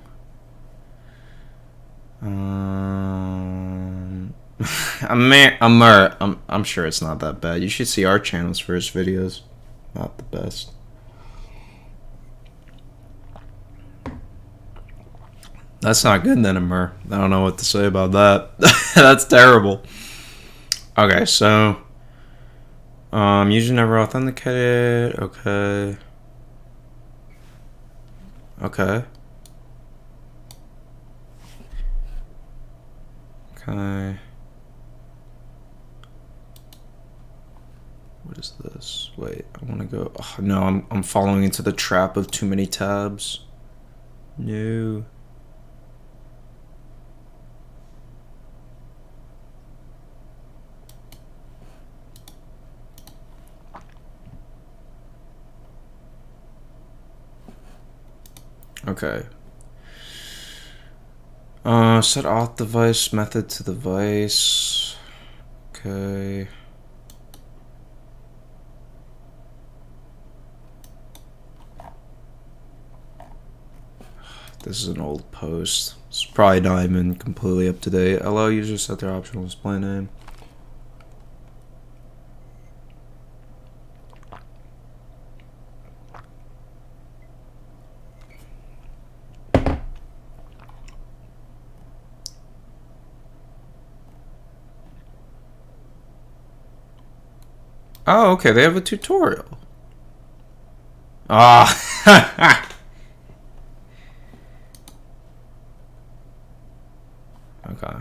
I'm sure it's not that bad. You should see our channel's first videos. Not the best. That's not good then, Amur. I don't know what to say about that. That's terrible. Okay, so user never authenticated. Okay. Okay. Okay. What is this? Wait, I want to go. Oh, no, I'm falling into the trap of too many tabs. No. Okay. Set auth device method to device. Okay. This is an old post. It's probably not even completely up to date. Allow users to set their optional display name. Oh, okay, they have a tutorial. Ah. Okay.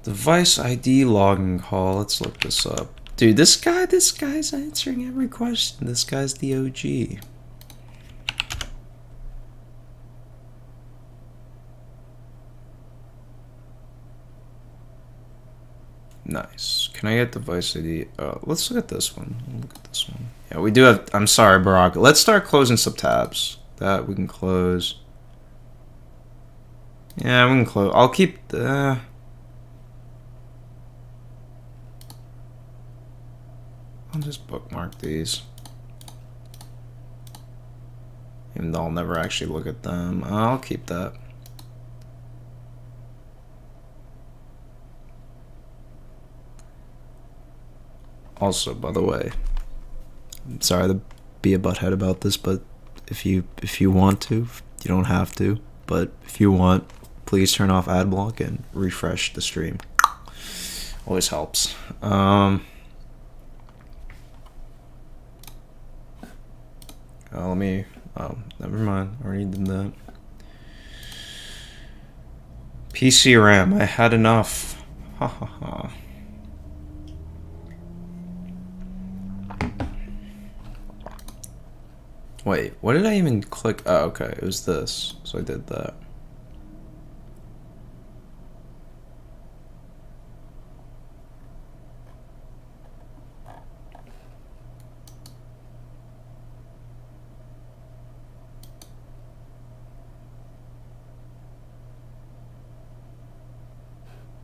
Device ID logging call. Let's look this up. Dude, this guy's answering every question. This guy's the OG. Nice. Can I get device ID? Let's look at this one. Look at this one. Yeah, we do have. I'm sorry, Barack. Let's start closing some tabs. That we can close. Yeah, we can close. I'll keep the. I'll just bookmark these. Even though I'll never actually look at them. I'll keep that. Also, by the way, I'm sorry to be a butthead about this, but if you want to, you don't have to. But if you want, please turn off ad block and refresh the stream. Always helps. Let me. Oh, never mind. I already did that. PC RAM. I had enough. Ha ha ha. Wait, what did I even click? Oh, okay, it was this. So I did that.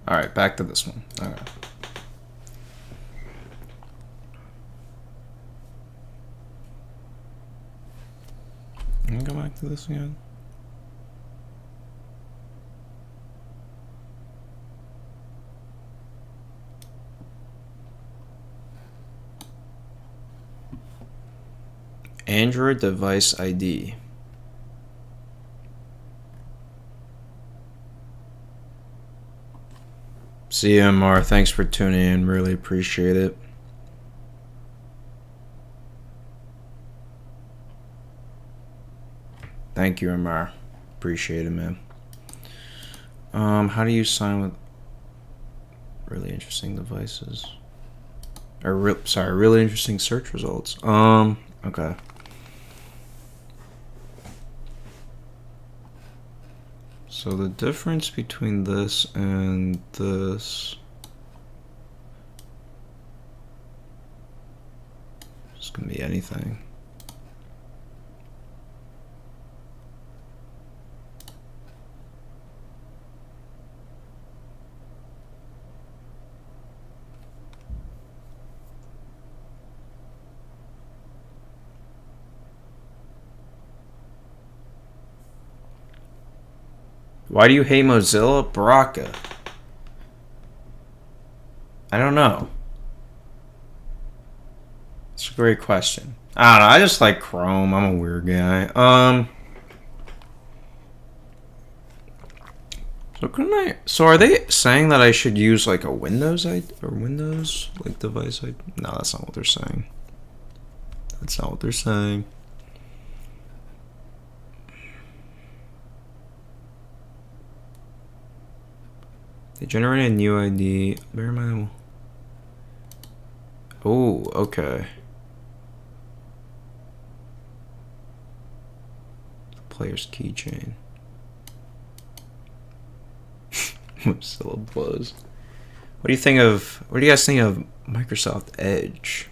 Alright, back to this one. Alright. Let me go back to this again. Android device ID. CMR, thanks for tuning in. Really appreciate it. Thank you, MR. Appreciate it, man. How do you sign with really interesting devices? Or really interesting search results. Okay. So the difference between this and this is gonna be anything. Why do you hate Mozilla? Baraka. I don't know. It's a great question. I don't know. I just like Chrome. I'm a weird guy. So couldn't I? So are they saying that I should use like a Windows or Windows like device? No, that's not what they're saying. That's not what they're saying. They generate a new ID. Bear in mind. Oh, okay. The player's keychain. Mozilla Buzz. What do you think of? What do you guys think of Microsoft Edge?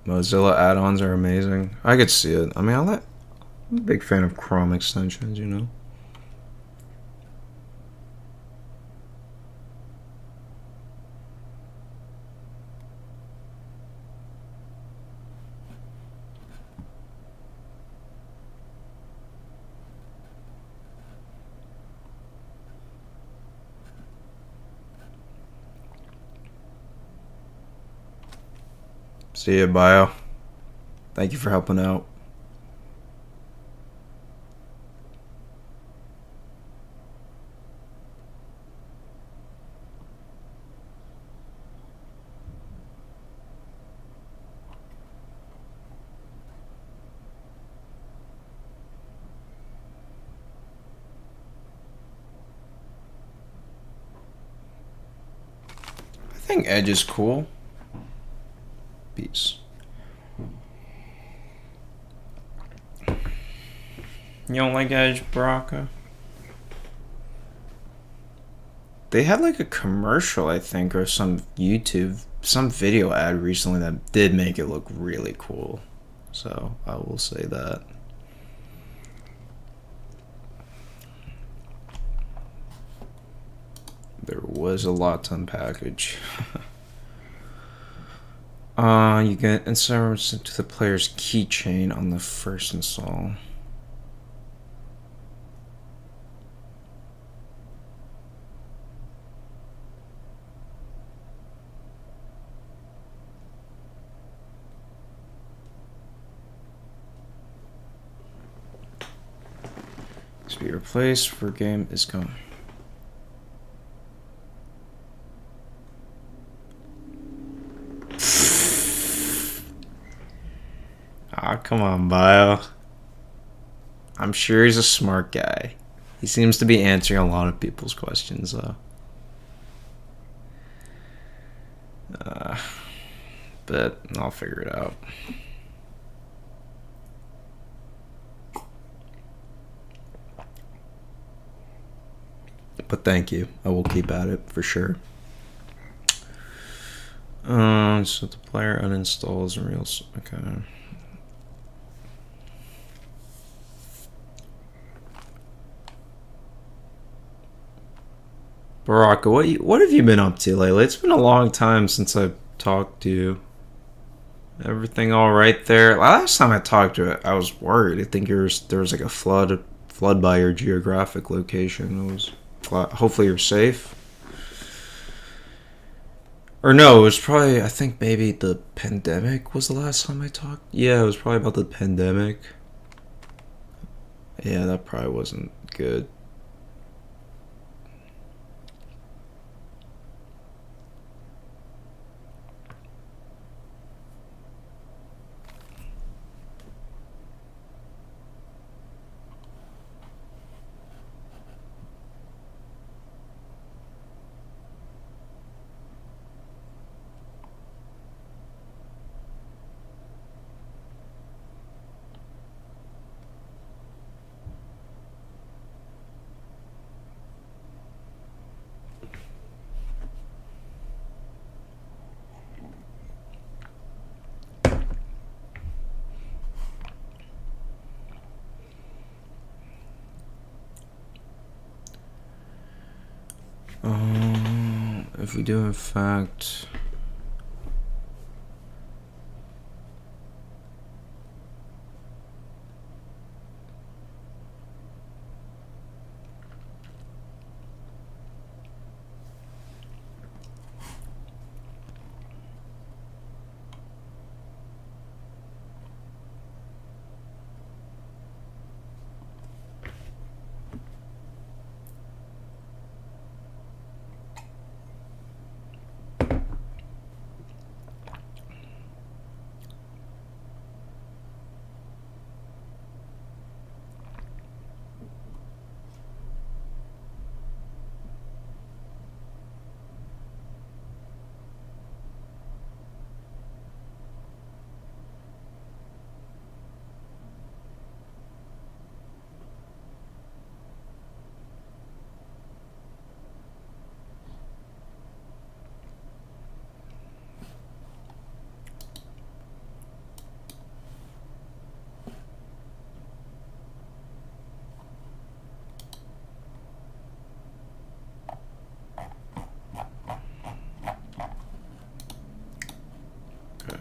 Mozilla add-ons are amazing. I could see it. I mean, I'm a big fan of Chrome extensions, you know. See ya, Bio. Thank you for helping out. I think Edge is cool. Peace. You don't like Edge, Baraka? They had like a commercial, I think, or some video ad recently that did make it look really cool. So I will say that. There was a lot to unpackage. You get inserts into the player's keychain on the first install. To be replaced for game is gone. Ah, come on, Bio. I'm sure he's a smart guy. He seems to be answering a lot of people's questions, though. But I'll figure it out. But thank you. I will keep at it for sure. So the player uninstalls real. Okay. Baraka, what have you been up to lately? It's been a long time since I've talked to you. Everything all right there? Last time I talked to you, I was worried. I think there was like a flood by your geographic location. It was hopefully you're safe. Or no, it was probably, I think maybe the pandemic was the last time I talked. Yeah, it was probably about the pandemic. Yeah, that probably wasn't good. If we do in fact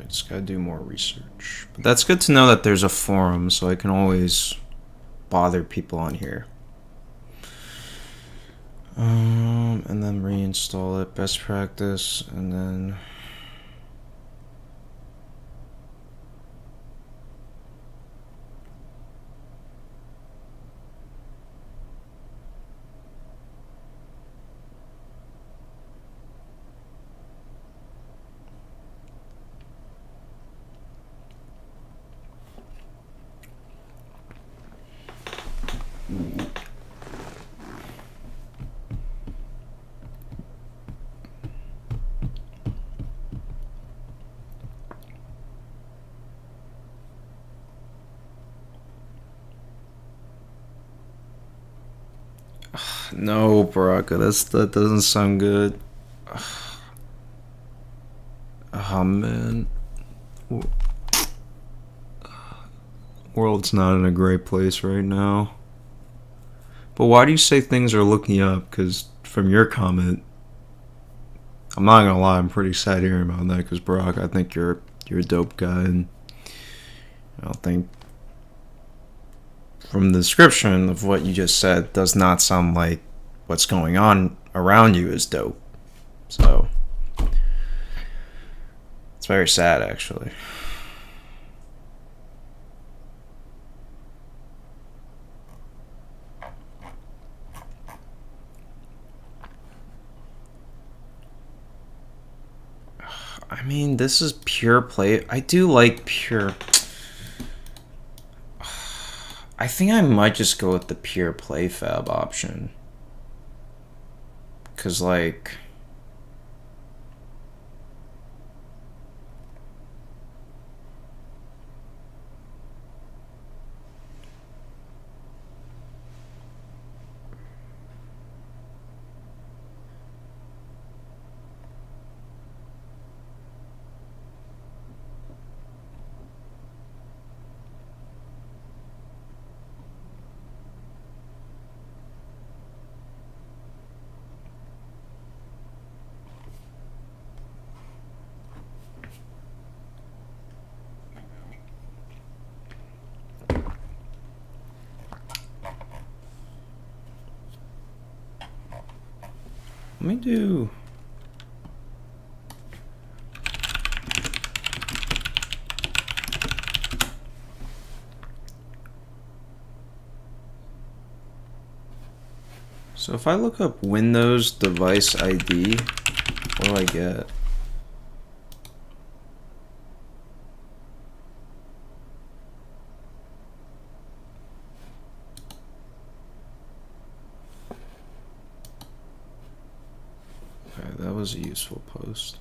just gotta do more research. But that's good to know that there's a forum, so I can always bother people on here. And then reinstall it, best practice, and then no, Baraka, that doesn't sound good. Oh man, world's not in a great place right now. But why do you say things are looking up? Because from your comment, I'm not gonna lie, I'm pretty sad hearing about that. Because Barack, I think you're a dope guy, and I don't think from the description of what you just said does not sound like what's going on around you is dope. So it's very sad, actually. I mean, this is pure play. I do like pure. I think I might just go with the pure PlayFab option. Because, like, let me do. So if I look up Windows device ID, what do I get? Okay, that was a useful post.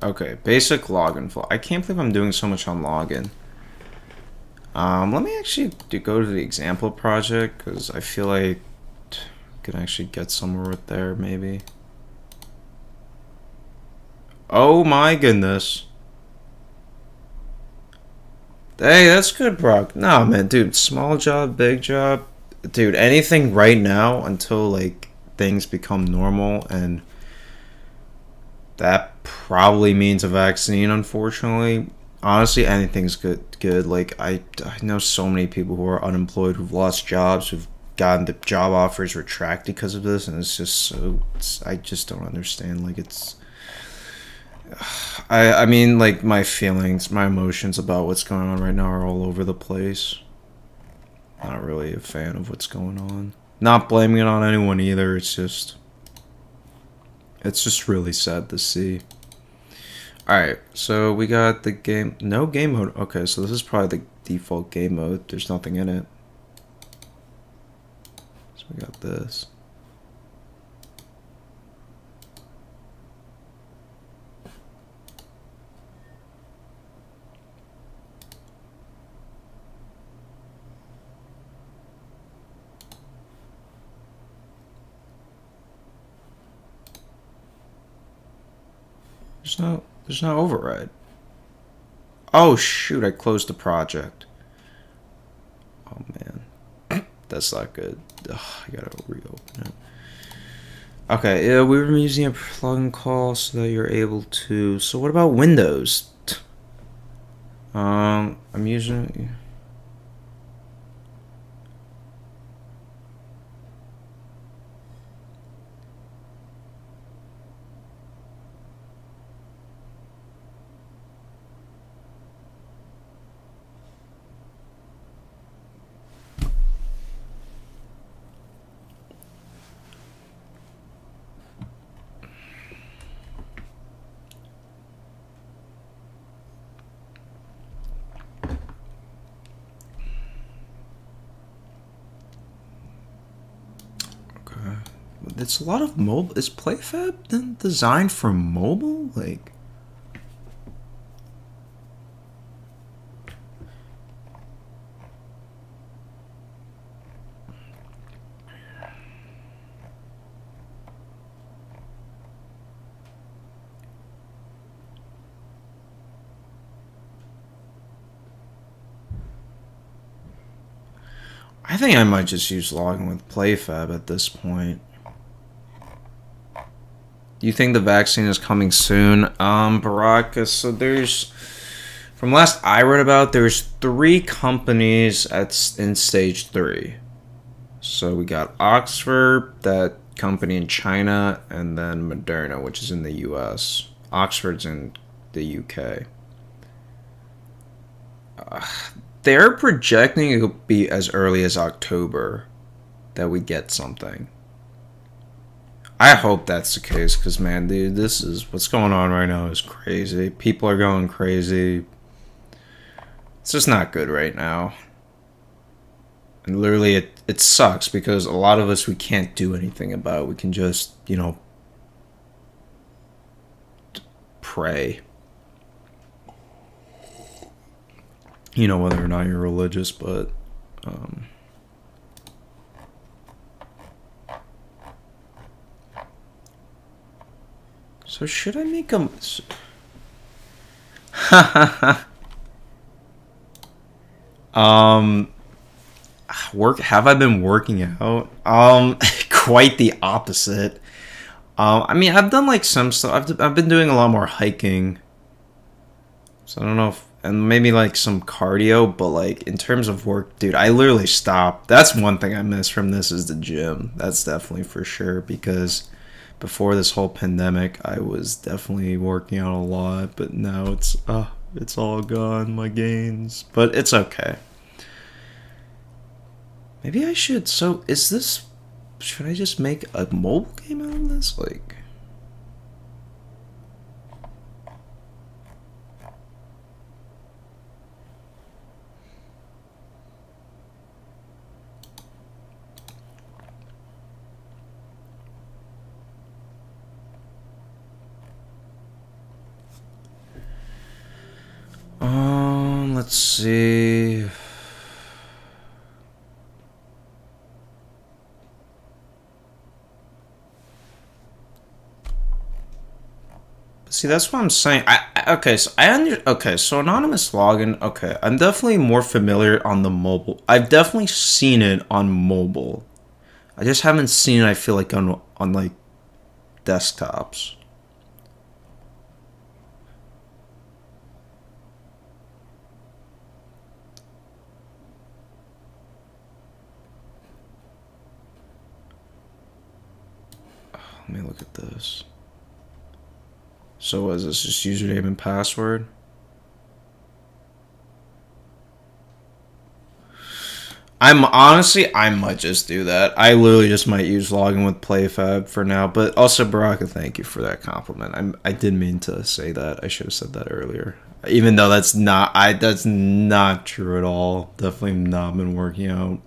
Okay, basic login flow. I can't believe I'm doing so much on login. Let me actually go to the example project, because I feel like I can actually get somewhere with there, maybe. Oh my goodness. Hey, that's good, Brock. Nah, man, dude, small job, big job. Dude, anything right now until, like, things become normal, and that probably means a vaccine, unfortunately. Honestly, anything's good. Like, I know so many people who are unemployed, who've lost jobs, who've gotten the job offers retracted because of this, and it's just so, I just don't understand. Like, it's, I mean, like, my feelings, my emotions about what's going on right now are all over the place. Not really a fan of what's going on. Not blaming it on anyone either, it's just really sad to see. Alright, so we got the game, no game mode. Okay, so this is probably the default game mode. There's nothing in it. So we got this. There's no override. Oh shoot, I closed the project. Oh man. That's not good. Ugh, I gotta reopen it. Okay, yeah, we were using a plugin call so that you're able to. So what about Windows? I'm using. Okay, it's a lot of mobile. Is PlayFab then designed for mobile? Like, I think I might just use login with PlayFab at this point. Do you think the vaccine is coming soon? Baraka, so there's from last I read about, there's 3 companies in stage 3. So we got Oxford, that company in China, and then Moderna, which is in the US. Oxford's in the UK. They're projecting it will be as early as October that we get something. I hope that's the case because, man, dude, this is what's going on right now is crazy. People are going crazy. It's just not good right now. And literally, it sucks because a lot of us we can't do anything about. We can just, pray. Whether or not you're religious, but. So should I make a. Have I been working out? Quite the opposite. I mean, I've done like some stuff. I've been doing a lot more hiking. So I don't know if, and maybe like some cardio, but like in terms of work, dude, I literally stopped. That's one thing I miss from this is the gym. That's definitely for sure because before this whole pandemic, I was definitely working out a lot, but now it's all gone, my gains. But it's okay. Maybe I should. So, should I just make a mobile game out of this? Like. Let's see. See, that's what I'm saying. Okay, so anonymous login. Okay, I'm definitely more familiar on the mobile. I've definitely seen it on mobile. I just haven't seen it. I feel like on like desktops. Let me look at this. So is this just username and password? I might just do that. I literally just might use login with PlayFab for now. But also, Baraka, thank you for that compliment. I did mean to say that. I should have said that earlier. Even though that's not true at all. Definitely not been working out.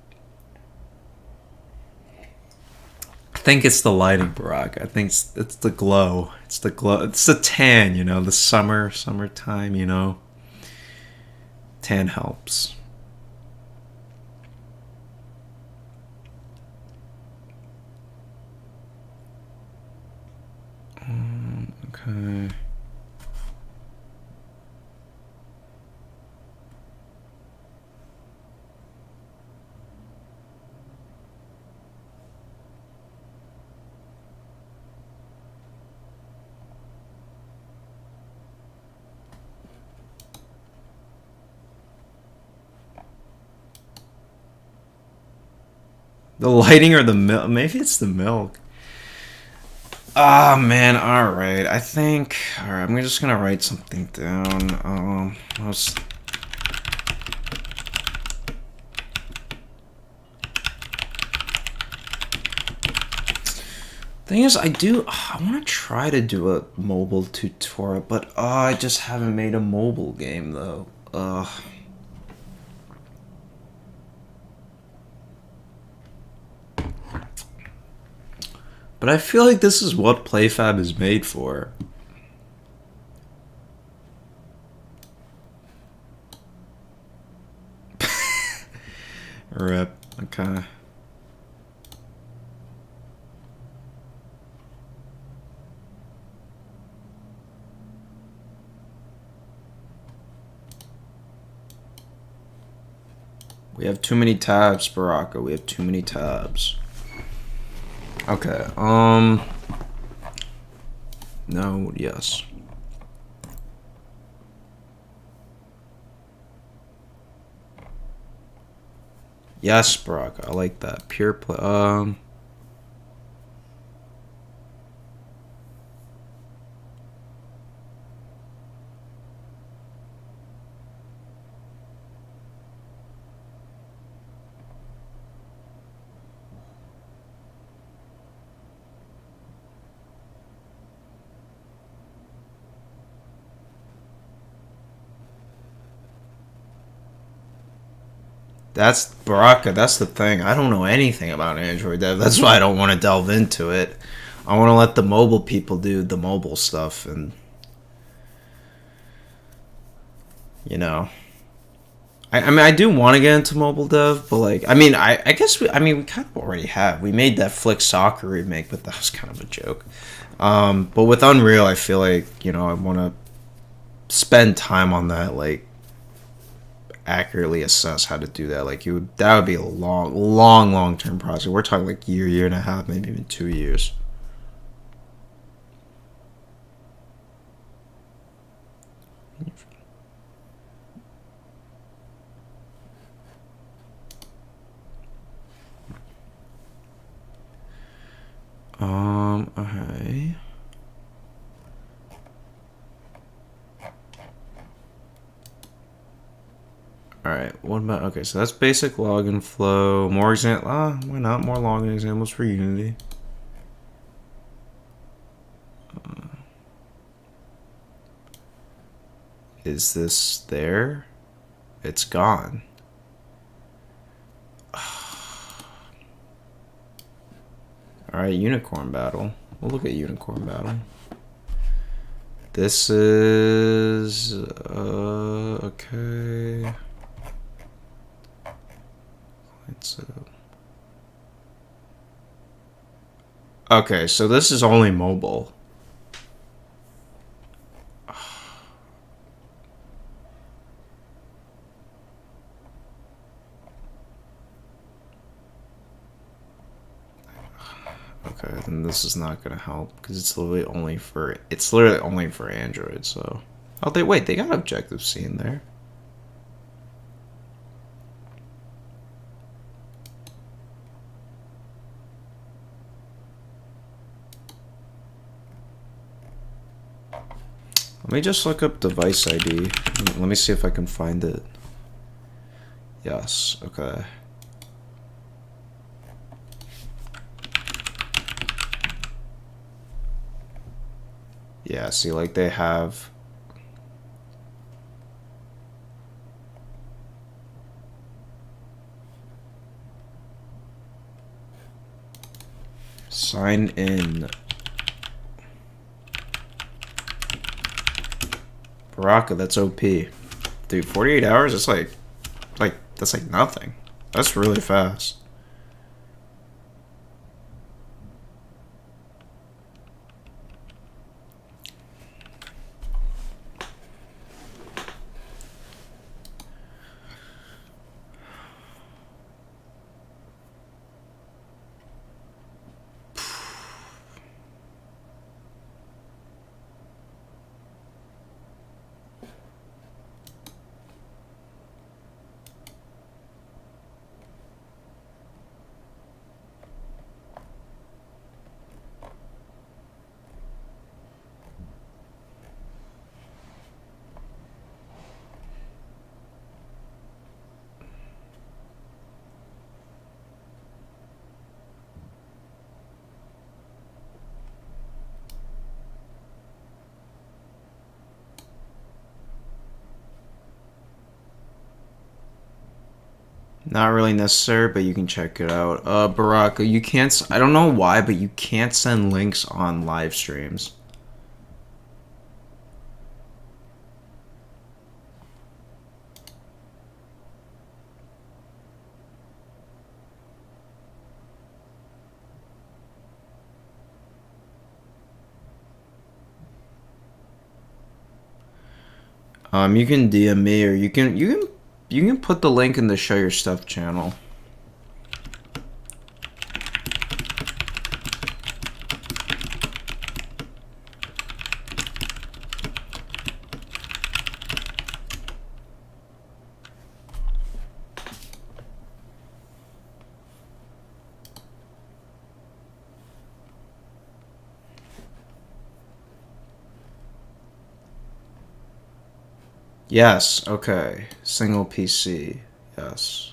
I think it's the lighting, Baraka. I think it's the glow. It's the glow. It's the tan. The summertime. Tan helps. Okay. The lighting or the milk? Maybe it's the milk. Ah, man. All right. I think. All right. I'm just gonna write something down. Thing is, I want to try to do a mobile tutorial, but I just haven't made a mobile game though. But I feel like this is what PlayFab is made for. Rip. Okay. We have too many tabs, Baraka. We have too many tabs. Okay, no, yes. Yes, Baraka, I like that. Pure play, that's Baraka, that's the thing. I don't know anything about Android dev. That's why I don't want to delve into it. I want to let the mobile people do the mobile stuff and, you know. I mean, I do want to get into mobile dev, but like, I guess we kind of already have. We made that Flick Soccer remake, but that was kind of a joke. But with Unreal, I feel like, I want to spend time on that, like, accurately assess how to do that. Like, that would be a long term project. We're talking like year and a half, maybe even 2 years. Okay. Alright, what about, okay, so that's basic login flow. More example, why not? More login examples for Unity. Is this there? It's gone. Alright, Unicorn Battle. We'll look at Unicorn Battle. This is... okay. Okay, so this is only mobile. Okay, then this is not gonna help because it's literally only for Android. So, wait, they got Objective C in there. Let me just look up device ID. Let me see if I can find it. Yes, okay. Yeah, see, like they have... Sign in. Baraka, that's OP. Dude, 48 hours? That's that's like nothing. That's really fast. Not really necessary, but you can check it out. Baraka, you can't. I don't know why, but you can't send links on live streams. You can DM me, or you can put the link in the Show Your Stuff channel. Yes. Okay. Single PC. Yes.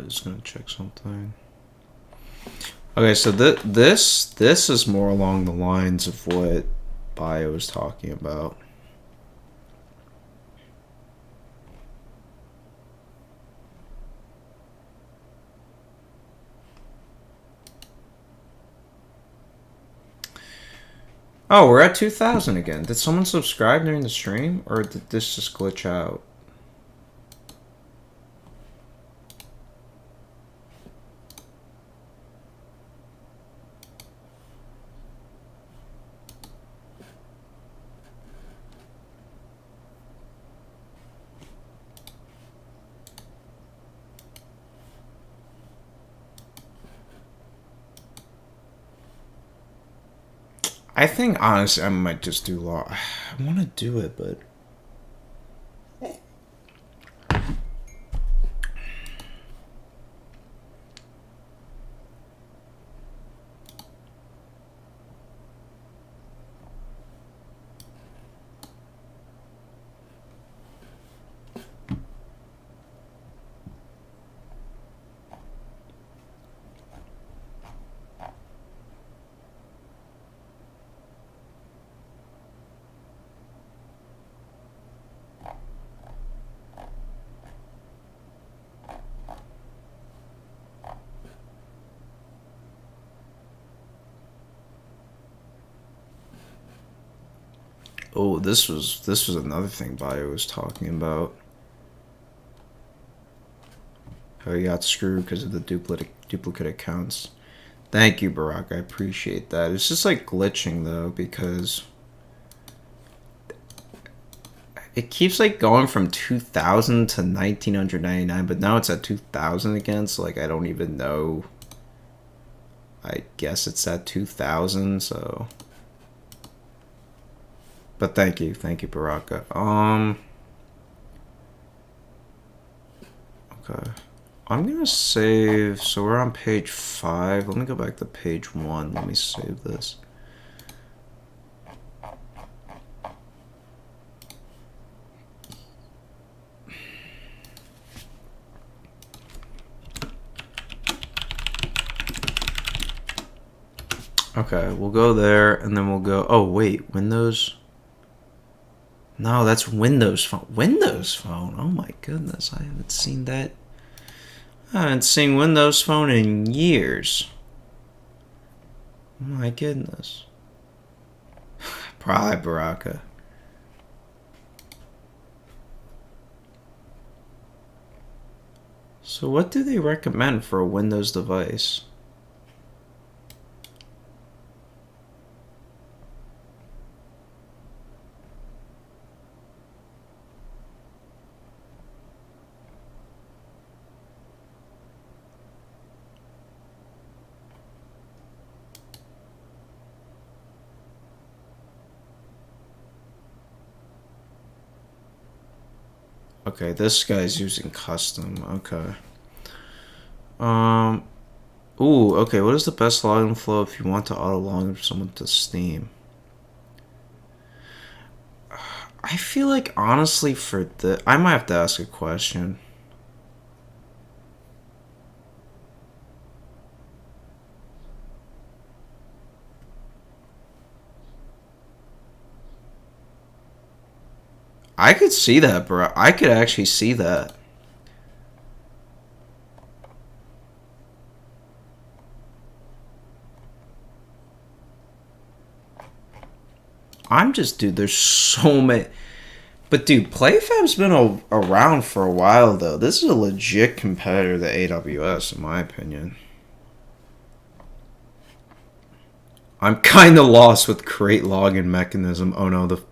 Just gonna check something. Okay, so this is more along the lines of what Bio was talking about. Oh, we're at 2,000 again. Did someone subscribe during the stream, or did this just glitch out? I think honestly I might just do law. I want to do it, but oh, this was another thing Bio was talking about. How he got screwed because of the duplicate accounts. Thank you, Barack. I appreciate that. It's just like glitching though, because it keeps like going from 2,000 to 1,999, but now it's at 2,000 again. So like I don't even know. I guess it's at 2,000. So, but thank you, Baraka. Okay. I'm gonna save. So we're on page 5. Let me go back to page 1. Let me save this. Okay, we'll go there, and then we'll go. Oh wait, Windows. No, that's Windows Phone. Windows Phone. Oh my goodness, I haven't seen that. I haven't seen Windows Phone in years. Oh my goodness. Probably Baraka. So what do they recommend for a Windows device? Okay, this guy's using custom. Okay. Ooh, okay, what is the best login flow if you want to auto-log someone to Steam? I feel like, honestly, for the... I might have to ask a question. I could see that, bro. I could actually see that. I'm just, dude, there's so many... But, dude, PlayFab's been around for a while, though. This is a legit competitor to AWS, in my opinion. I'm kind of lost with create login mechanism. Oh, no, the...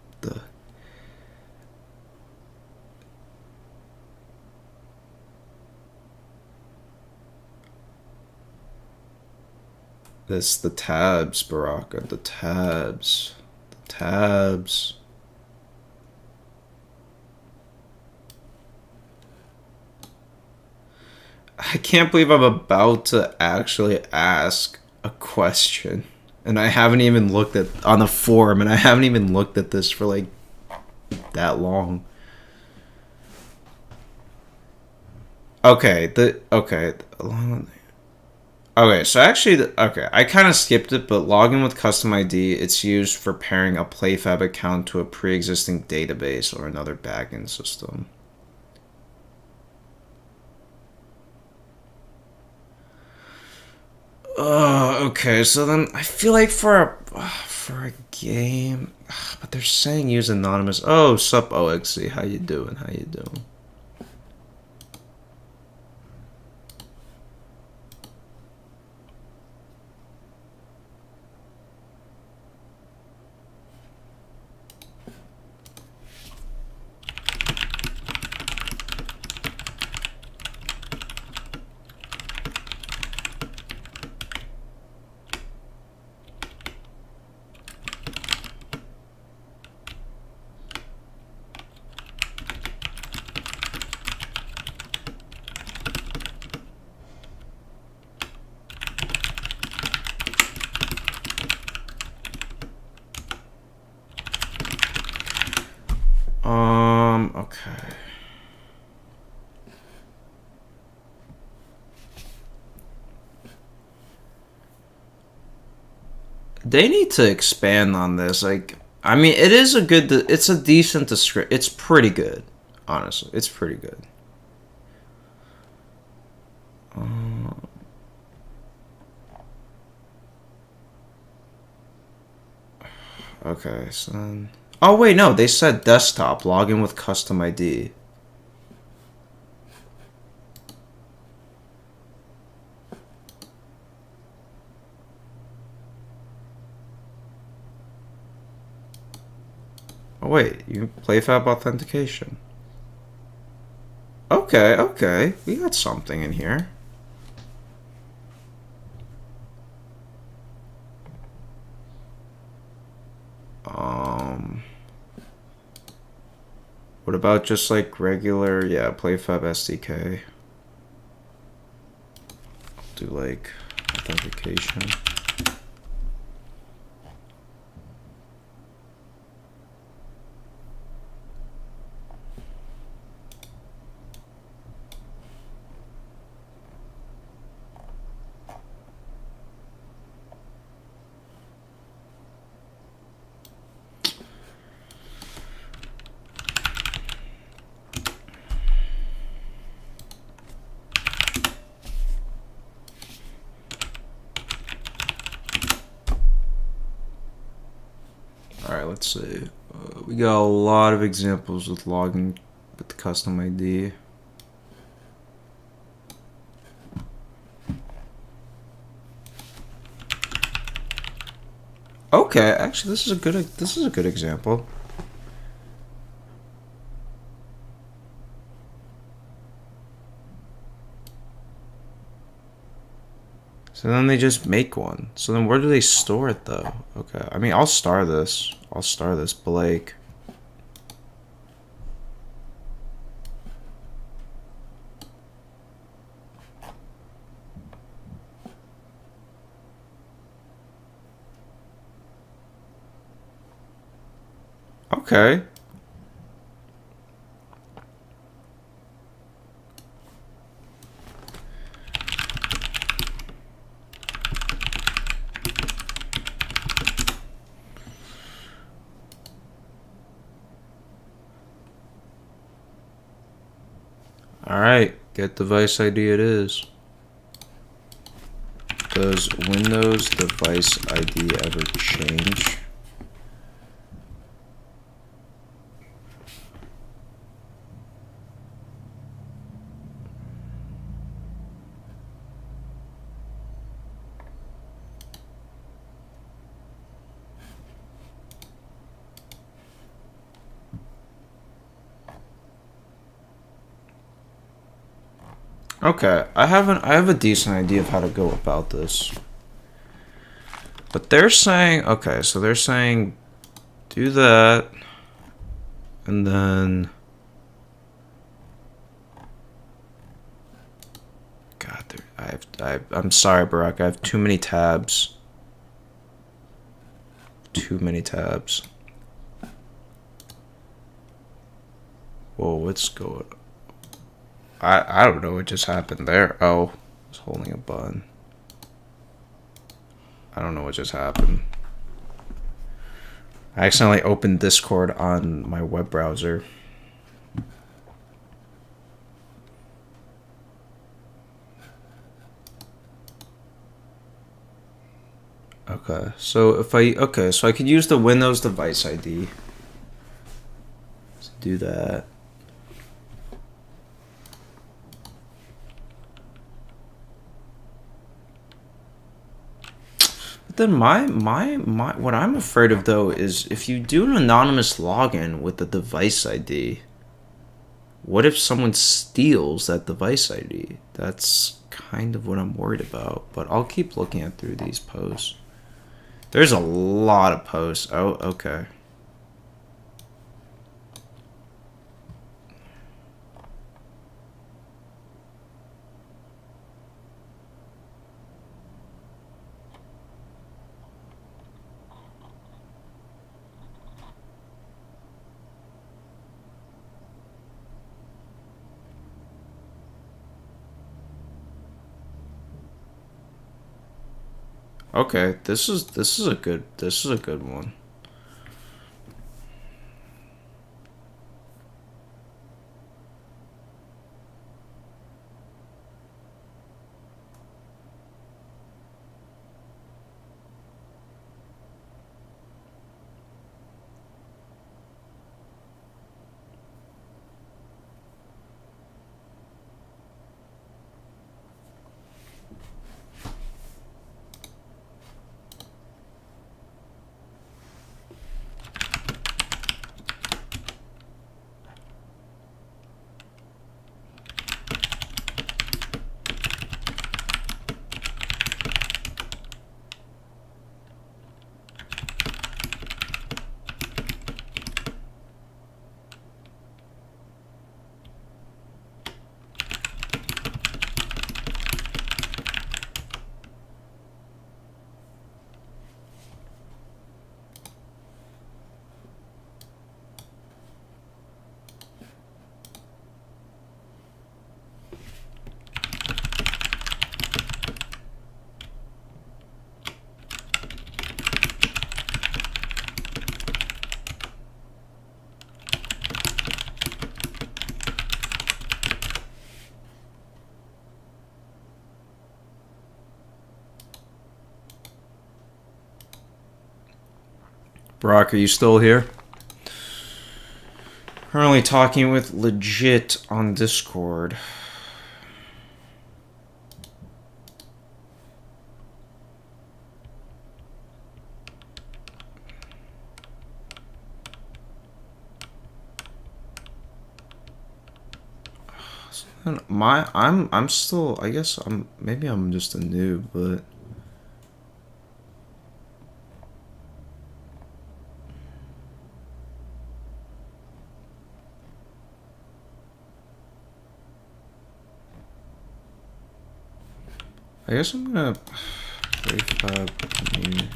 The tabs, Baraka. The tabs. The tabs. I can't believe I'm about to actually ask a question. And I haven't even looked at... On the forum, and I haven't even looked at this for, like, that long. Okay, Okay, okay, so actually, okay, I kind of skipped it, but login with custom ID, it's used for pairing a PlayFab account to a pre-existing database or another backend system. Okay, so then I feel like for a game, but they're saying use anonymous. Oh, sup, OXC, how you doing? How you doing? Okay. They need to expand on this. Like, I mean, it is a good. It's a decent description. It's pretty good, honestly. It's pretty good. Okay, so then... Oh, wait, no. They said desktop. Login with custom ID. Oh, wait. You PlayFab authentication. Okay, okay. We got something in here. What about just like regular, yeah, PlayFab SDK? Do like authentication. Alright, let's see. We got a lot of examples with logging with the custom ID. Okay, actually, this is a good example. So then they just make one. So then where do they store it though? Okay, I mean, I'll star this. Blake. Okay. Alright, get device ID it is. Does Windows device ID ever change? Okay, I have a decent idea of how to go about this. But they're saying, okay, so they're saying do that and then God, I'm sorry, Barack. I have too many tabs. Too many tabs. Whoa, what's going on? I don't know what just happened there. Oh, I was holding a button. I don't know what just happened. I accidentally opened Discord on my web browser. Okay, so so I could use the Windows device ID. Let's do that. Then what I'm afraid of though is if you do an anonymous login with the device ID, what if someone steals that device ID? That's kind of what I'm worried about, but I'll keep looking at through these posts. There's a lot of posts. Oh, okay. Okay, this is a good one. Brock, are you still here? Currently talking with Legit on Discord. I'm still, I guess maybe I'm just a noob, but I guess I'm gonna PlayFab new.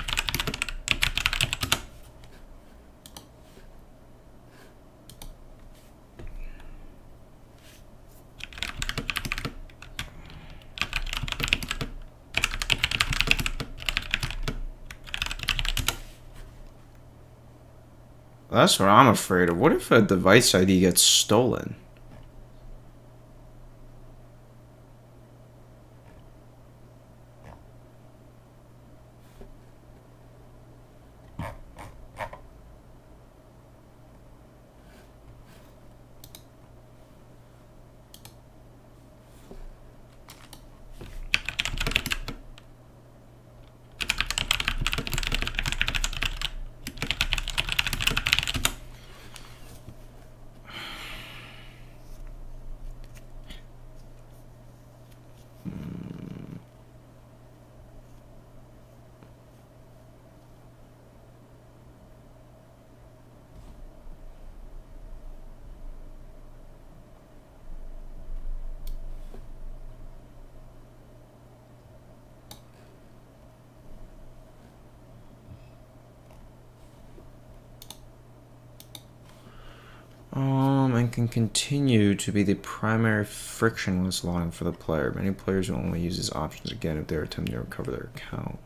That's what I'm afraid of. What if a device ID gets stolen? And can continue to be the primary frictionless login for the player. Many players will only use these options again if they're attempting to recover their account.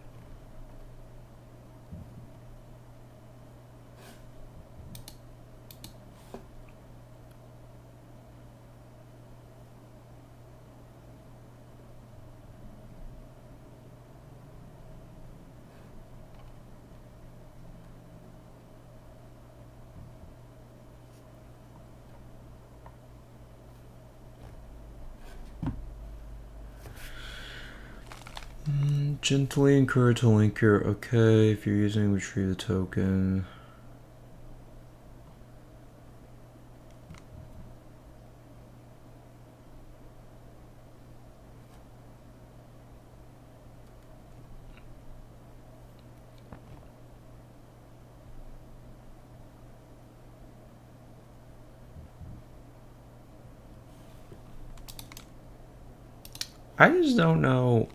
Gently encourage to link your okay if you're using retrieve the token. I just don't know.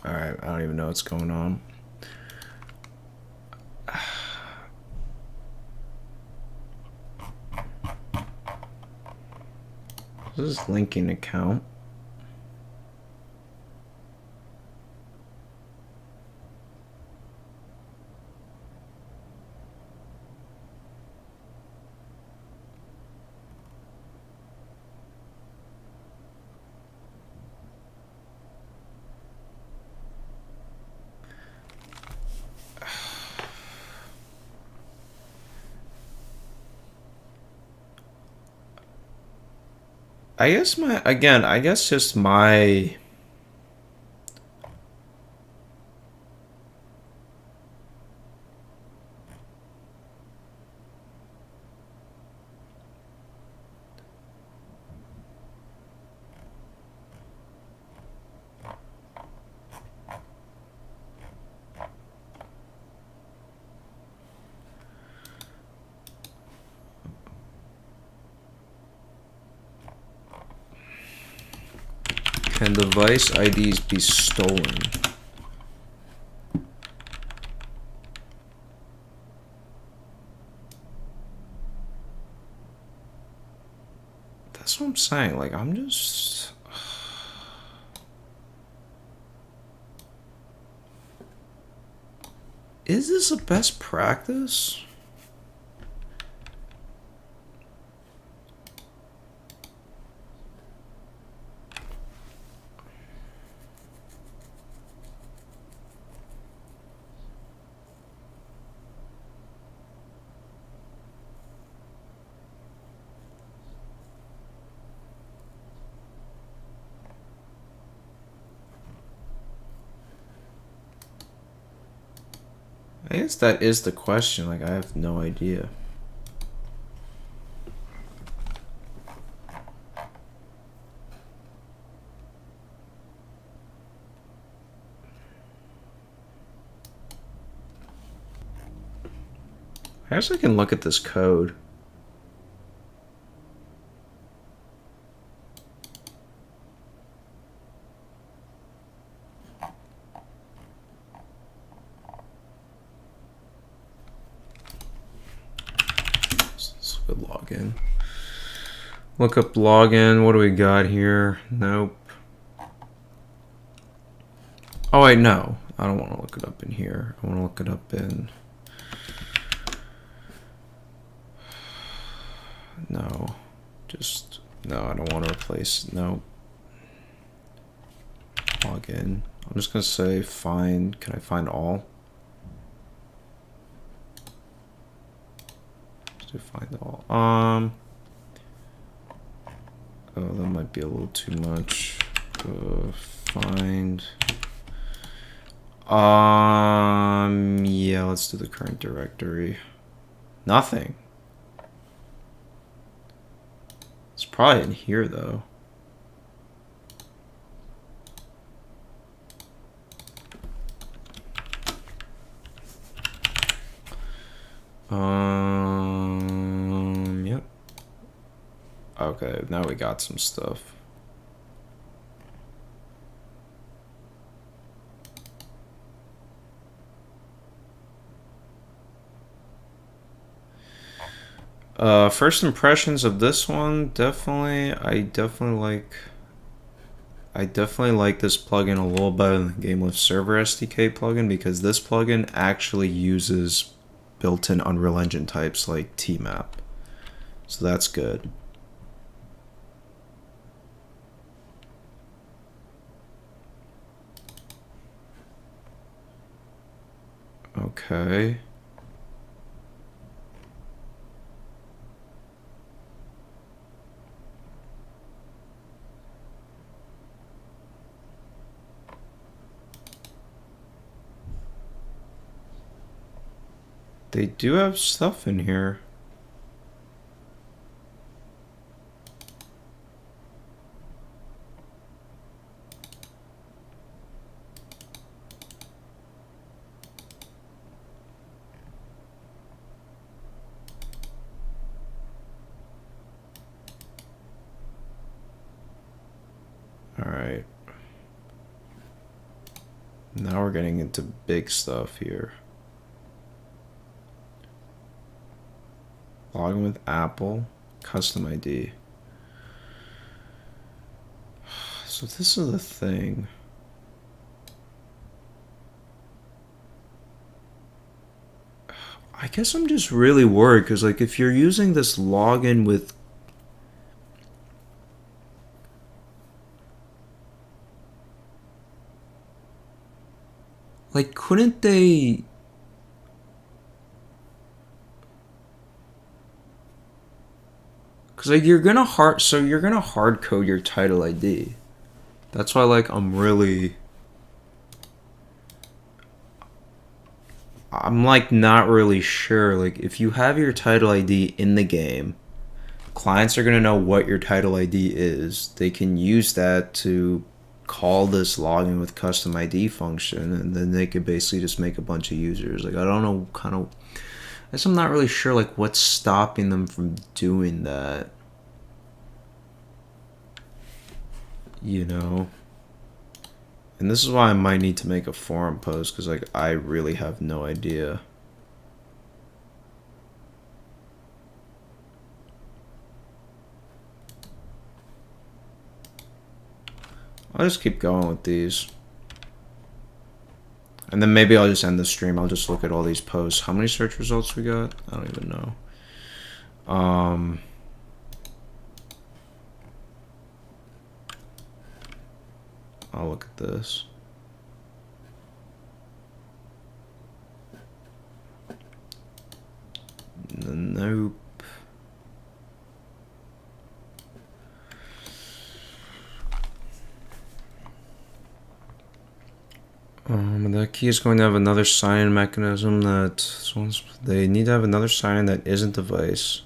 Alright, I don't even know what's going on. This is linking account. I guess just my can device IDs be stolen? That's what I'm saying. Like, I'm just. Is this a best practice? I guess that is the question. Like, I have no idea. I guess I can look at this code. Good login. Look up login. What do we got here? Nope. Oh wait, no. I don't want to look it up in here. I want to look it up in... No. Just... No, I don't want to replace... No. Login. I'm just going to say find... Can I find all? To find all. Oh, that might be a little too much. Find. Yeah, let's do the current directory. Nothing. It's probably in here though. Yep. Okay, now we got some stuff. First impressions of this one, definitely, I definitely like this plugin a little better than the GameLift Server SDK plugin because this plugin actually uses built-in Unreal Engine types like tmap. So that's good. Okay. They do have stuff in here. All right. Now we're getting into big stuff here. Login with Apple, custom ID. So this is the thing. I guess I'm just really worried because like if you're using this login with like couldn't they because like you're gonna hard code your title ID. That's why like I'm like not really sure. Like if you have your title ID in the game, clients are gonna know what your title ID is. They can use that to call this login with custom ID function, and then they could basically just make a bunch of users. Like I don't know, I guess I'm not really sure like what's stopping them from doing that. You know? And this is why I might need to make a forum post, because like I really have no idea. I'll just keep going with these. And then maybe I'll just end the stream. I'll just look at all these posts. How many search results we got? I don't even know. I'll look at this. Nope. That key is going to have another sign-in mechanism they need to have another sign-in that isn't device.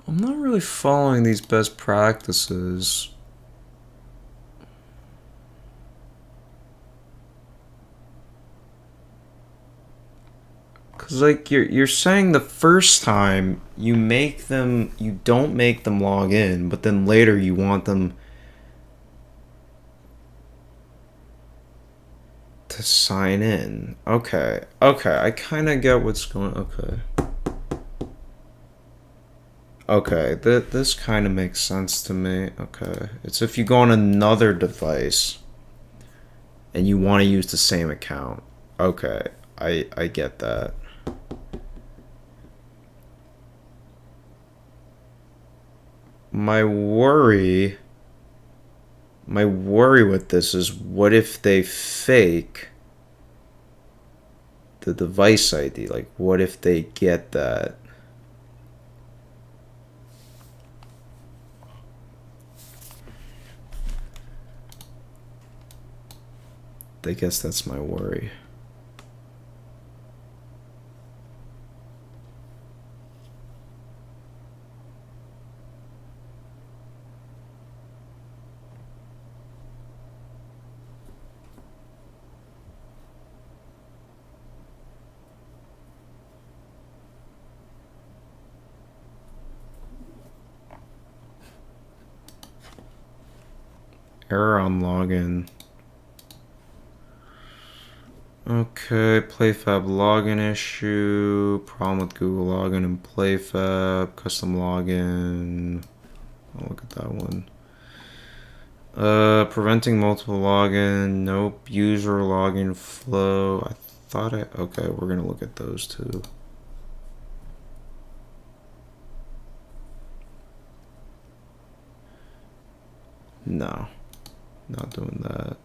I'm not really following these best practices. Cause like you're saying the first time you don't make them log in, but then later you want them to sign in. Okay, I kind of get what's going. Okay, this kind of makes sense to me. Okay, it's if you go on another device and you want to use the same account. Okay, I get that. My worry with this is, what if they fake the device ID? Like, what if they get that? I guess that's my worry. Error on login. Okay, PlayFab login issue. Problem with Google login and PlayFab. Custom login. I'll look at that one. Preventing multiple login. Nope. User login flow. Okay, we're gonna look at those two. No. Not doing that.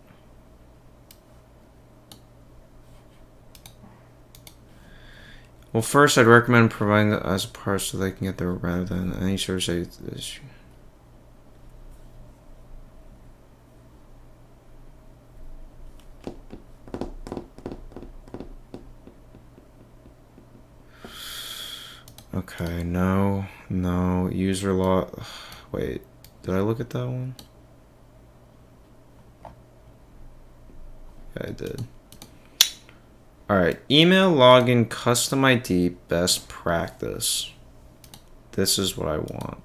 Well, first, I'd recommend providing that as a part so they can get there rather than any service issue. Okay, no, user log. Wait, did I look at that one? Yeah, I did. Alright, email login custom ID best practice. This is what I want.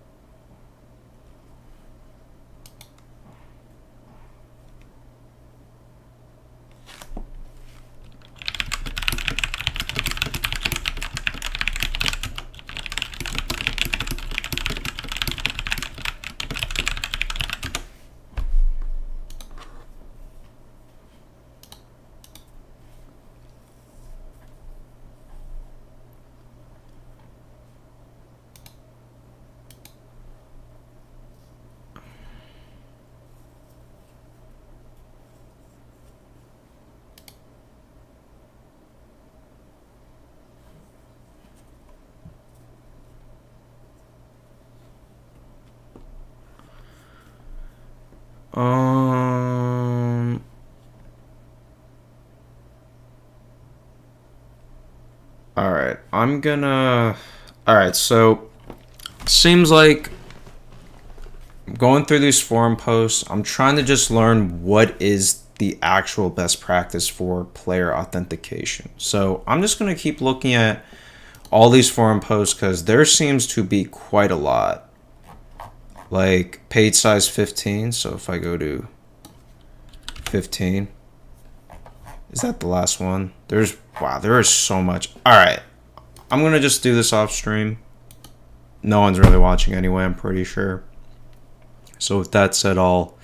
Alright, Alright, so seems like I'm going through these forum posts. I'm trying to just learn what is the actual best practice for player authentication. So I'm just going to keep looking at all these forum posts because there seems to be quite a lot. Like page size 15. So if I go to 15, is that the last one? Wow, there is so much. All right, I'm gonna just do this off stream. No one's really watching anyway, I'm pretty sure. So with that said, I'll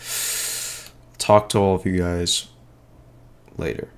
talk to all of you guys later.